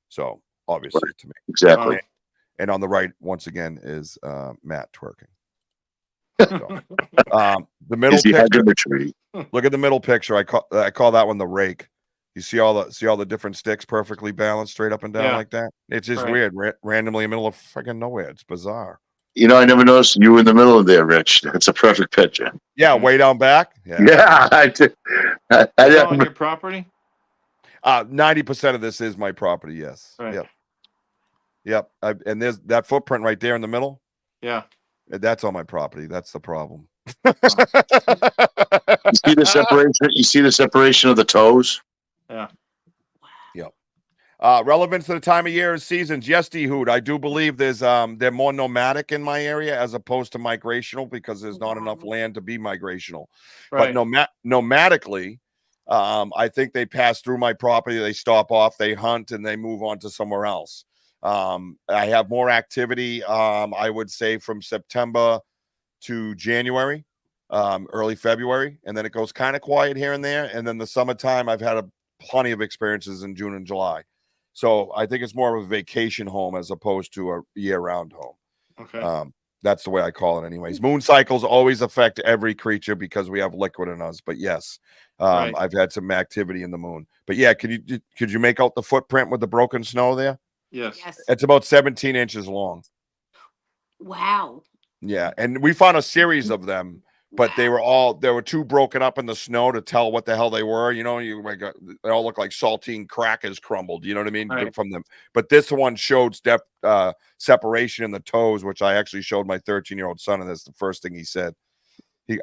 So obviously, to me, exactly. And on the right, once again, is Matt twerking. So, the middle picture. Look at the middle picture. I call that one the rake. You see all the different sticks perfectly balanced straight up and down like that. It's just weird, randomly in the middle of freaking nowhere. It's bizarre. I never noticed you in the middle of there, Rich. That's a perfect picture. Yeah, way down back. Yeah, I did. On your property? 90% of this is my property. Yes. Right. Yep. And there's that footprint right there in the middle. Yeah. That's on my property. That's the problem. You see the separation? You see the separation of the toes? Yeah. Yep. Relevance to the time of year and seasons. Yes, D-Hood. I do believe they're more nomadic in my area as opposed to migrational because there's not enough land to be migrational. Right. But nomadically, I think they pass through my property, they stop off, they hunt, and they move on to somewhere else. I have more activity, I would say, from September to January, early February, and then it goes kind of quiet here and there. And then the summertime, I've had plenty of experiences in June and July. So I think it's more of a vacation home as opposed to a year-round home. Okay. That's the way I call it anyways. Moon cycles always affect every creature because we have liquid in us. But yes, I've had some activity in the moon. But yeah, could you make out the footprint with the broken snow there? Yes. It's about 17 inches long. Wow. Yeah, and we found a series of them, but there were two broken up in the snow to tell what the hell they were. They all look like saltine crackers crumbled. You know what I mean? Right. From them. But this one showed separation in the toes, which I actually showed my 13-year-old son, and that's the first thing he said.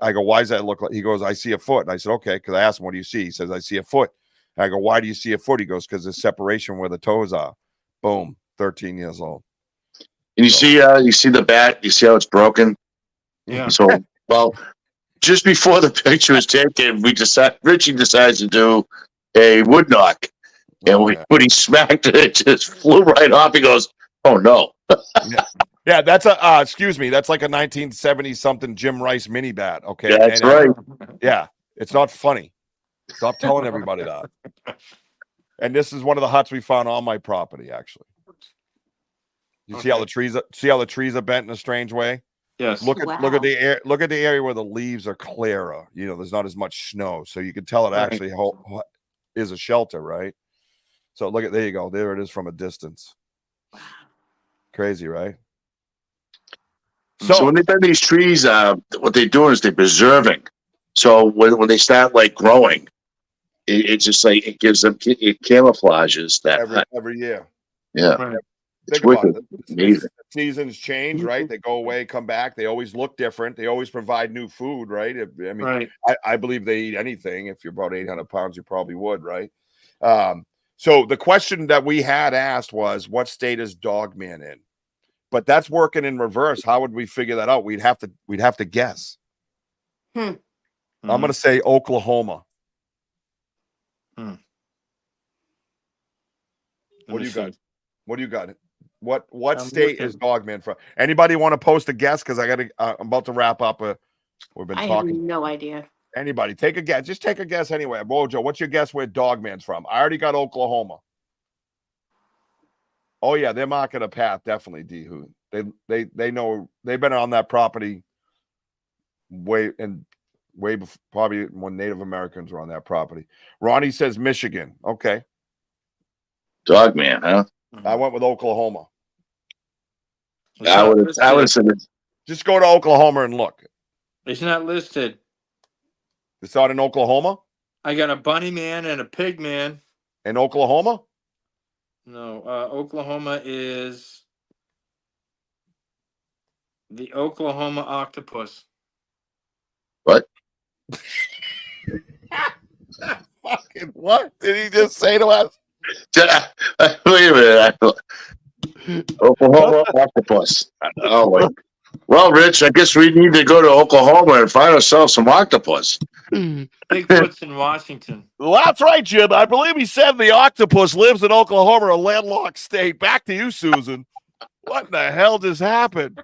I go, why does that look like? He goes, I see a foot. And I said, okay, because I asked him, what do you see? He says, I see a foot. I go, why do you see a foot? He goes, because there's separation where the toes are. Boom, 13 years old. And you see the bat. You see how it's broken. Yeah. So, well, just before the picture was taken, Richie decides to do a wood knock, and when he smacked it, it just flew right off. He goes, "Oh no!" Yeah, that's excuse me, that's like a 1970 something Jim Rice mini bat. Okay, Yeah, that's right. Yeah, it's not funny. Stop telling everybody that. And this is one of the huts we found on my property, actually. You see how the trees are bent in a strange way? Yes. Look at the area where the leaves are clearer. You know, there's not as much snow, so you can tell it actually is a shelter, right? So there you go. There it is from a distance. Crazy, right? So when they bend these trees, what they're doing is they're preserving. So when they start like growing, it's just like it gives them, it camouflages that every year. Yeah. Right. Think about it. Amazing. Seasons change, right? They go away, come back. They always look different. They always provide new food, right? I mean, I believe they eat anything. If you're about 800 pounds, you probably would, right? So the question that we had asked was, what state is Dogman in? But that's working in reverse. How would we figure that out? We'd have to guess. I'm going to say Oklahoma. What do you got? What do you got? What state is Dogman from? Anybody want to post a guess? Because I'm about to wrap up. We've been talking. I have no idea. Anybody take a guess? Just take a guess anyway. Mojo, what's your guess where Dogman's from? I already got Oklahoma. Oh yeah, they're marking a path, definitely. D-Hoon. They know they've been on that property way before, probably when Native Americans were on that property. Ronnie says Michigan. Okay. Dogman, huh? I went with Oklahoma. I would have said it. Just go to Oklahoma and look. It's not listed. It's out in Oklahoma? I got a bunny man and a pig man. In Oklahoma? No, Oklahoma is the Oklahoma octopus. What? Fucking what did he just say to us? Wait a minute. Oklahoma octopus. Oh, wait. Well, Rich, I guess we need to go to Oklahoma and find ourselves some octopus. Bigfoot's in Washington. Well, that's right, Jim. I believe he said the octopus lives in Oklahoma, a landlocked state. Back to you, Susan. What in the hell just happened?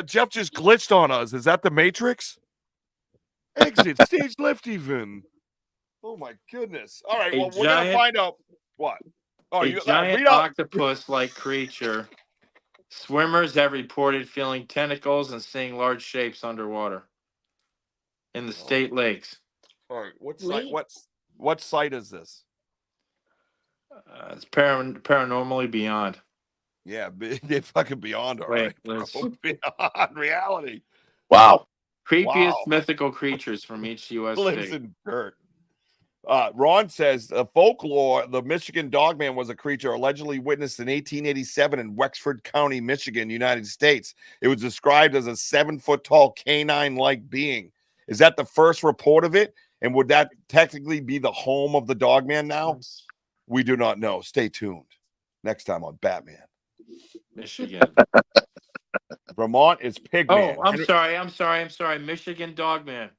Jeff just glitched on us. Is that the Matrix? Exit stage left even. Oh my goodness. All right, well, we're gonna find out what. Oh, a giant octopus-like creature. Swimmers have reported feeling tentacles and seeing large shapes underwater in the state lakes. All right, what site is this? It's paranormally beyond. Yeah, they're fucking beyond all right. Beyond reality. Wow. Creepiest mythical creatures from each U.S. state. Listen, Kurt. Ron says folklore, the Michigan Dogman was a creature allegedly witnessed in 1887 in Wexford County, Michigan, United States. It was described as a 7-foot-tall canine-like being. Is that the first report of it? And would that technically be the home of the Dogman now? We do not know. Stay tuned. Next time on Batman. Michigan. Vermont is Pigman. Oh, I'm sorry. Michigan Dogman.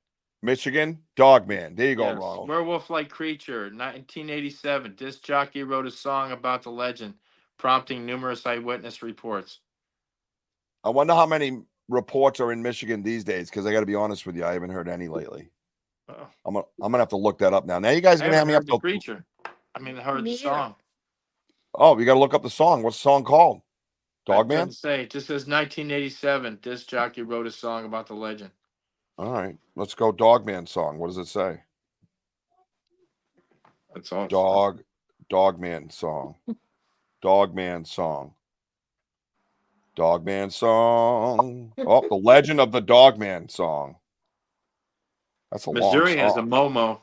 Michigan Dogman. There you go, yes. Ronald. Werewolf-like creature. 1987. Disc jockey wrote a song about the legend, prompting numerous eyewitness reports. I wonder how many reports are in Michigan these days, because I got to be honest with you, I haven't heard any lately. Oh. I'm gonna have to look that up now. Now you guys are gonna have me up the creature. I mean, I heard the song. Oh, you got to look up the song. What's the song called? Dogman? It just says 1987. Disc jockey wrote a song about the legend. All right, let's go. Dogman song. What does it say? That's all. Dogman song. Dogman song. Dogman song. Oh, the legend of the Dogman song. That's a Missouri long has song. a Momo.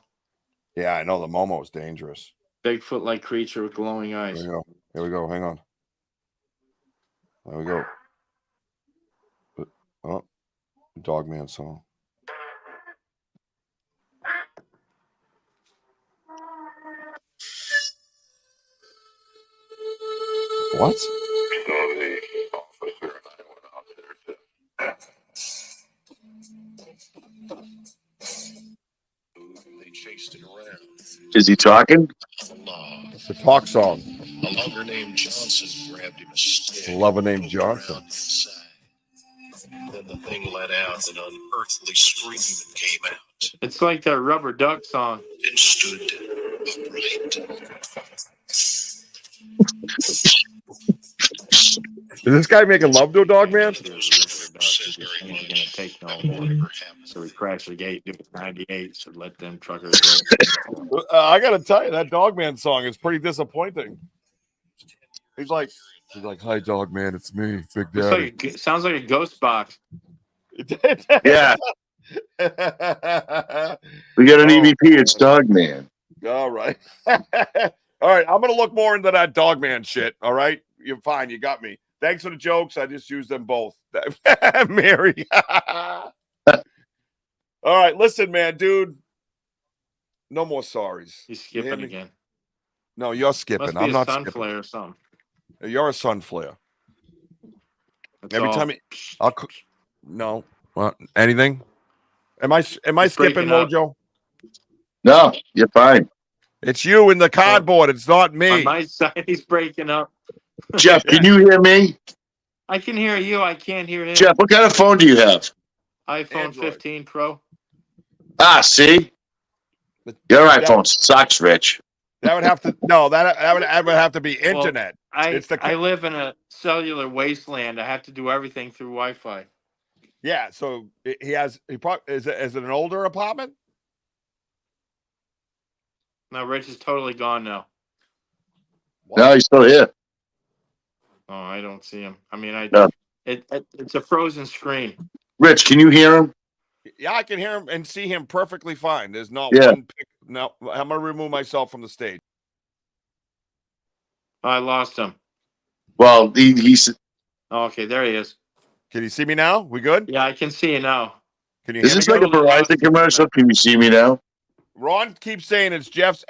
Yeah, I know the Momo is dangerous. Bigfoot-like creature with glowing eyes. Here we go. Hang on. There we go. Oh, Dogman song. What? So the officer and I went out there to. They chased it around. Is he talking? It's a talk song. A lover named Johnson grabbed him a stick. A lover named pulled Johnson. around inside. Then the thing let out an unearthly scream and came out It's like that rubber duck song. and stood upright. Is this guy making love to a dog, man? Those rubber ducks are just ain't gonna take no more. So we crashed the gate. It was 98. So let them truckers go. I gotta tell you, that dog man song is pretty disappointing. He's like, "Hi, dog man, it's me, Big It's Daddy." like, sounds like a ghost box. Yeah. We got an Oh. EVP. It's Dogman. All right. All right. I'm going to look more into that dog man shit. All right. You're fine. You got me. Thanks for the jokes. I just used them both. Mary. All right. Listen, man, dude. No more sorries. He's You hear skipping me? again. No, you're skipping. Must be I'm a not sun skipping. flare or something. You're a sun flare. That's Every all. time no. What? Anything? Am I It's skipping, breaking up. Mojo? No, you're fine. It's you in the cardboard. It's not On me. my side, he's breaking up. Jeff, can you hear me? I can hear you. I can't hear him. Jeff, what kind of phone do you have? iPhone Android. 15 Pro. Ah, see? Your iPhone sucks, Rich. That would have to that would have to be Well, internet. I It's the- I live in a cellular wasteland. I have to do everything through Wi-Fi. Yeah, so he probably is it an older apartment? Now Rich is totally gone now. No, he's still here. Oh, I don't see him. I mean, No. it's a frozen screen. Rich, can you hear him? Yeah, I can hear him and see him perfectly fine. There's not Yeah. one pic. No, I'm gonna remove myself from the stage. I lost him. Well, he's. Oh, okay, there he is. Can you see me now? We good? Yeah, I can see you now. Can you Is hear me this like good? a Verizon commercial? Can you see me now? Ron keeps saying it's Jeff's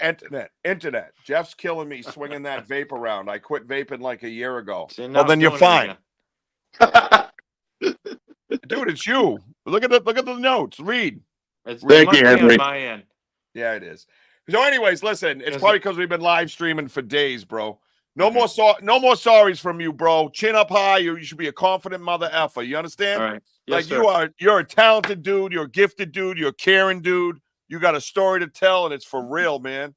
internet. Jeff's killing me swinging that vape around. I quit vaping like a year ago. See, now Well, then it's you're doing it fine. again. Dude, it's you. Look at the notes. Read. It Thank must you, be on Henry. my end. Yeah, it is. So, anyways, listen, it's Is probably it- because we've been live streaming for days, bro. No Okay. more no more sorries from you, bro. Chin up high. You should be a confident mother effer. You understand? All right. Yes, Like sir. you're a talented dude. You're a gifted dude. You're a caring dude. You got a story to tell, and it's for real, man.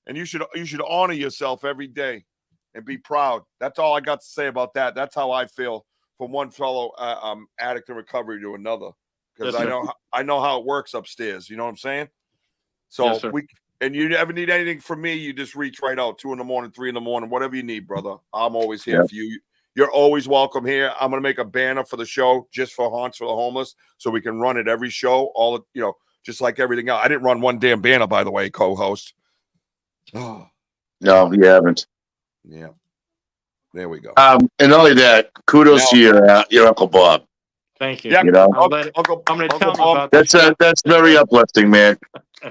And you should honor yourself every day and be proud. That's all I got to say about that. That's how I feel from one fellow addict in recovery to another, because Yes, sir. I know how it works upstairs. You know what I'm saying? So Yes, sir. and you ever need anything from me, you just reach right out. 2 a.m, 3 a.m, whatever you need, brother. I'm always here Yeah. for you. You're always welcome here. I'm gonna make a banner for the show just for Haunts for the Homeless, so we can run it every show. Just like everything else. I didn't run one damn banner, by the way, co-host. Oh, No, you haven't. yeah. There we go. And not only that, kudos to your Uncle Bob. Thank you. Yep. You know, I'll let it, Uncle, I'm going to Uncle tell him Bob. about this. that's very uplifting, man.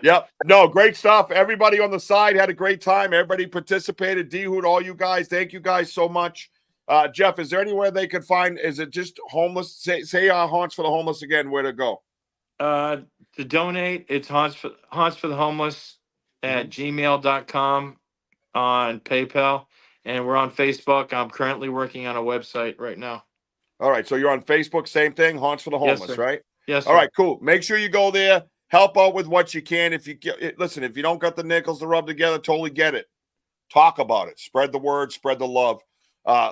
Yep. No, great stuff. Everybody on the side had a great time. Everybody participated. D-Hood, all you guys. Thank you guys so much. Jeff, is there anywhere they could find? Is it just homeless? Say Haunts for the Homeless again, where to go? To donate, it's Haunts for the Homeless at gmail.com on PayPal. And we're on Facebook. I'm currently working on a website right now. All right. So you're on Facebook, same thing, Haunts for the Yes, Homeless, sir. right? Yes, All sir. right, cool. Make sure you go there. Help out with what you can. If you listen, if you don't got the nickels to rub together, totally get it. Talk about it. Spread the word. Spread the love.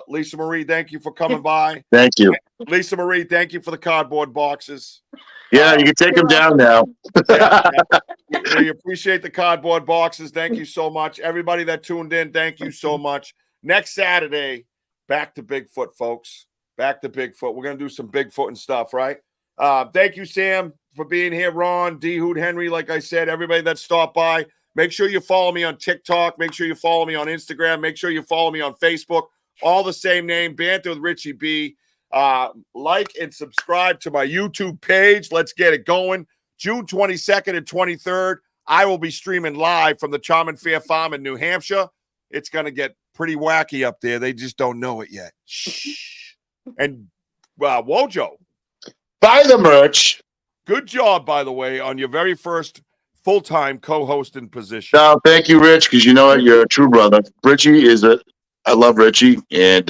Lisa Marie, thank you for coming by. Thank you. Lisa Marie, thank you for the cardboard boxes. Yeah, you can take him down now. We appreciate the cardboard boxes. Thank you so much. Everybody that tuned in, thank you so much. Next Saturday, back to Bigfoot, folks. Back to Bigfoot. We're going to do some Bigfoot and stuff, right? Thank you, Sam, for being here. Ron, D-Hood, Henry, like I said, everybody that stopped by. Make sure you follow me on TikTok. Make sure you follow me on Instagram. Make sure you follow me on Facebook. All the same name, Banter with Richie B. Like and subscribe to my YouTube page. Let's get it going. June 22nd and 23rd, I will be streaming live from the Charming Fair Farm in New Hampshire. It's going to get pretty wacky up there. They just don't know it yet. Shh. And Wojo, Buy the merch. good job, by the way, on your very first full-time co-hosting position. No, thank you, Rich, because you know what? You're a true brother. I love Richie, and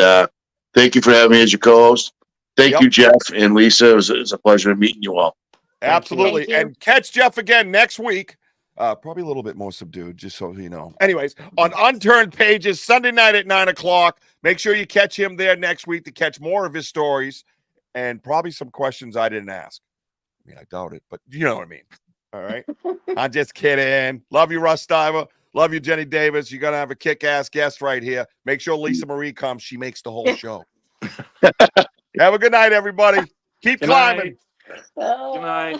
thank you for having me as your co-host. Thank you, Jeff and Lisa. It was a pleasure meeting you all. Absolutely. Thank you. And catch Jeff again next week. Probably a little bit more subdued, just so you know. Anyways, on Unturned Pages, Sunday night at 9:00. Make sure you catch him there next week to catch more of his stories and probably some questions I didn't ask. I mean, I doubt it, but you know what I mean. All right. I'm just kidding. Love you, Russ Diver. Love you, Jenny Davis. You're going to have a kick-ass guest right here. Make sure Lisa Marie comes. She makes the whole show. Have a good night, everybody. Keep Good climbing. night. Good night.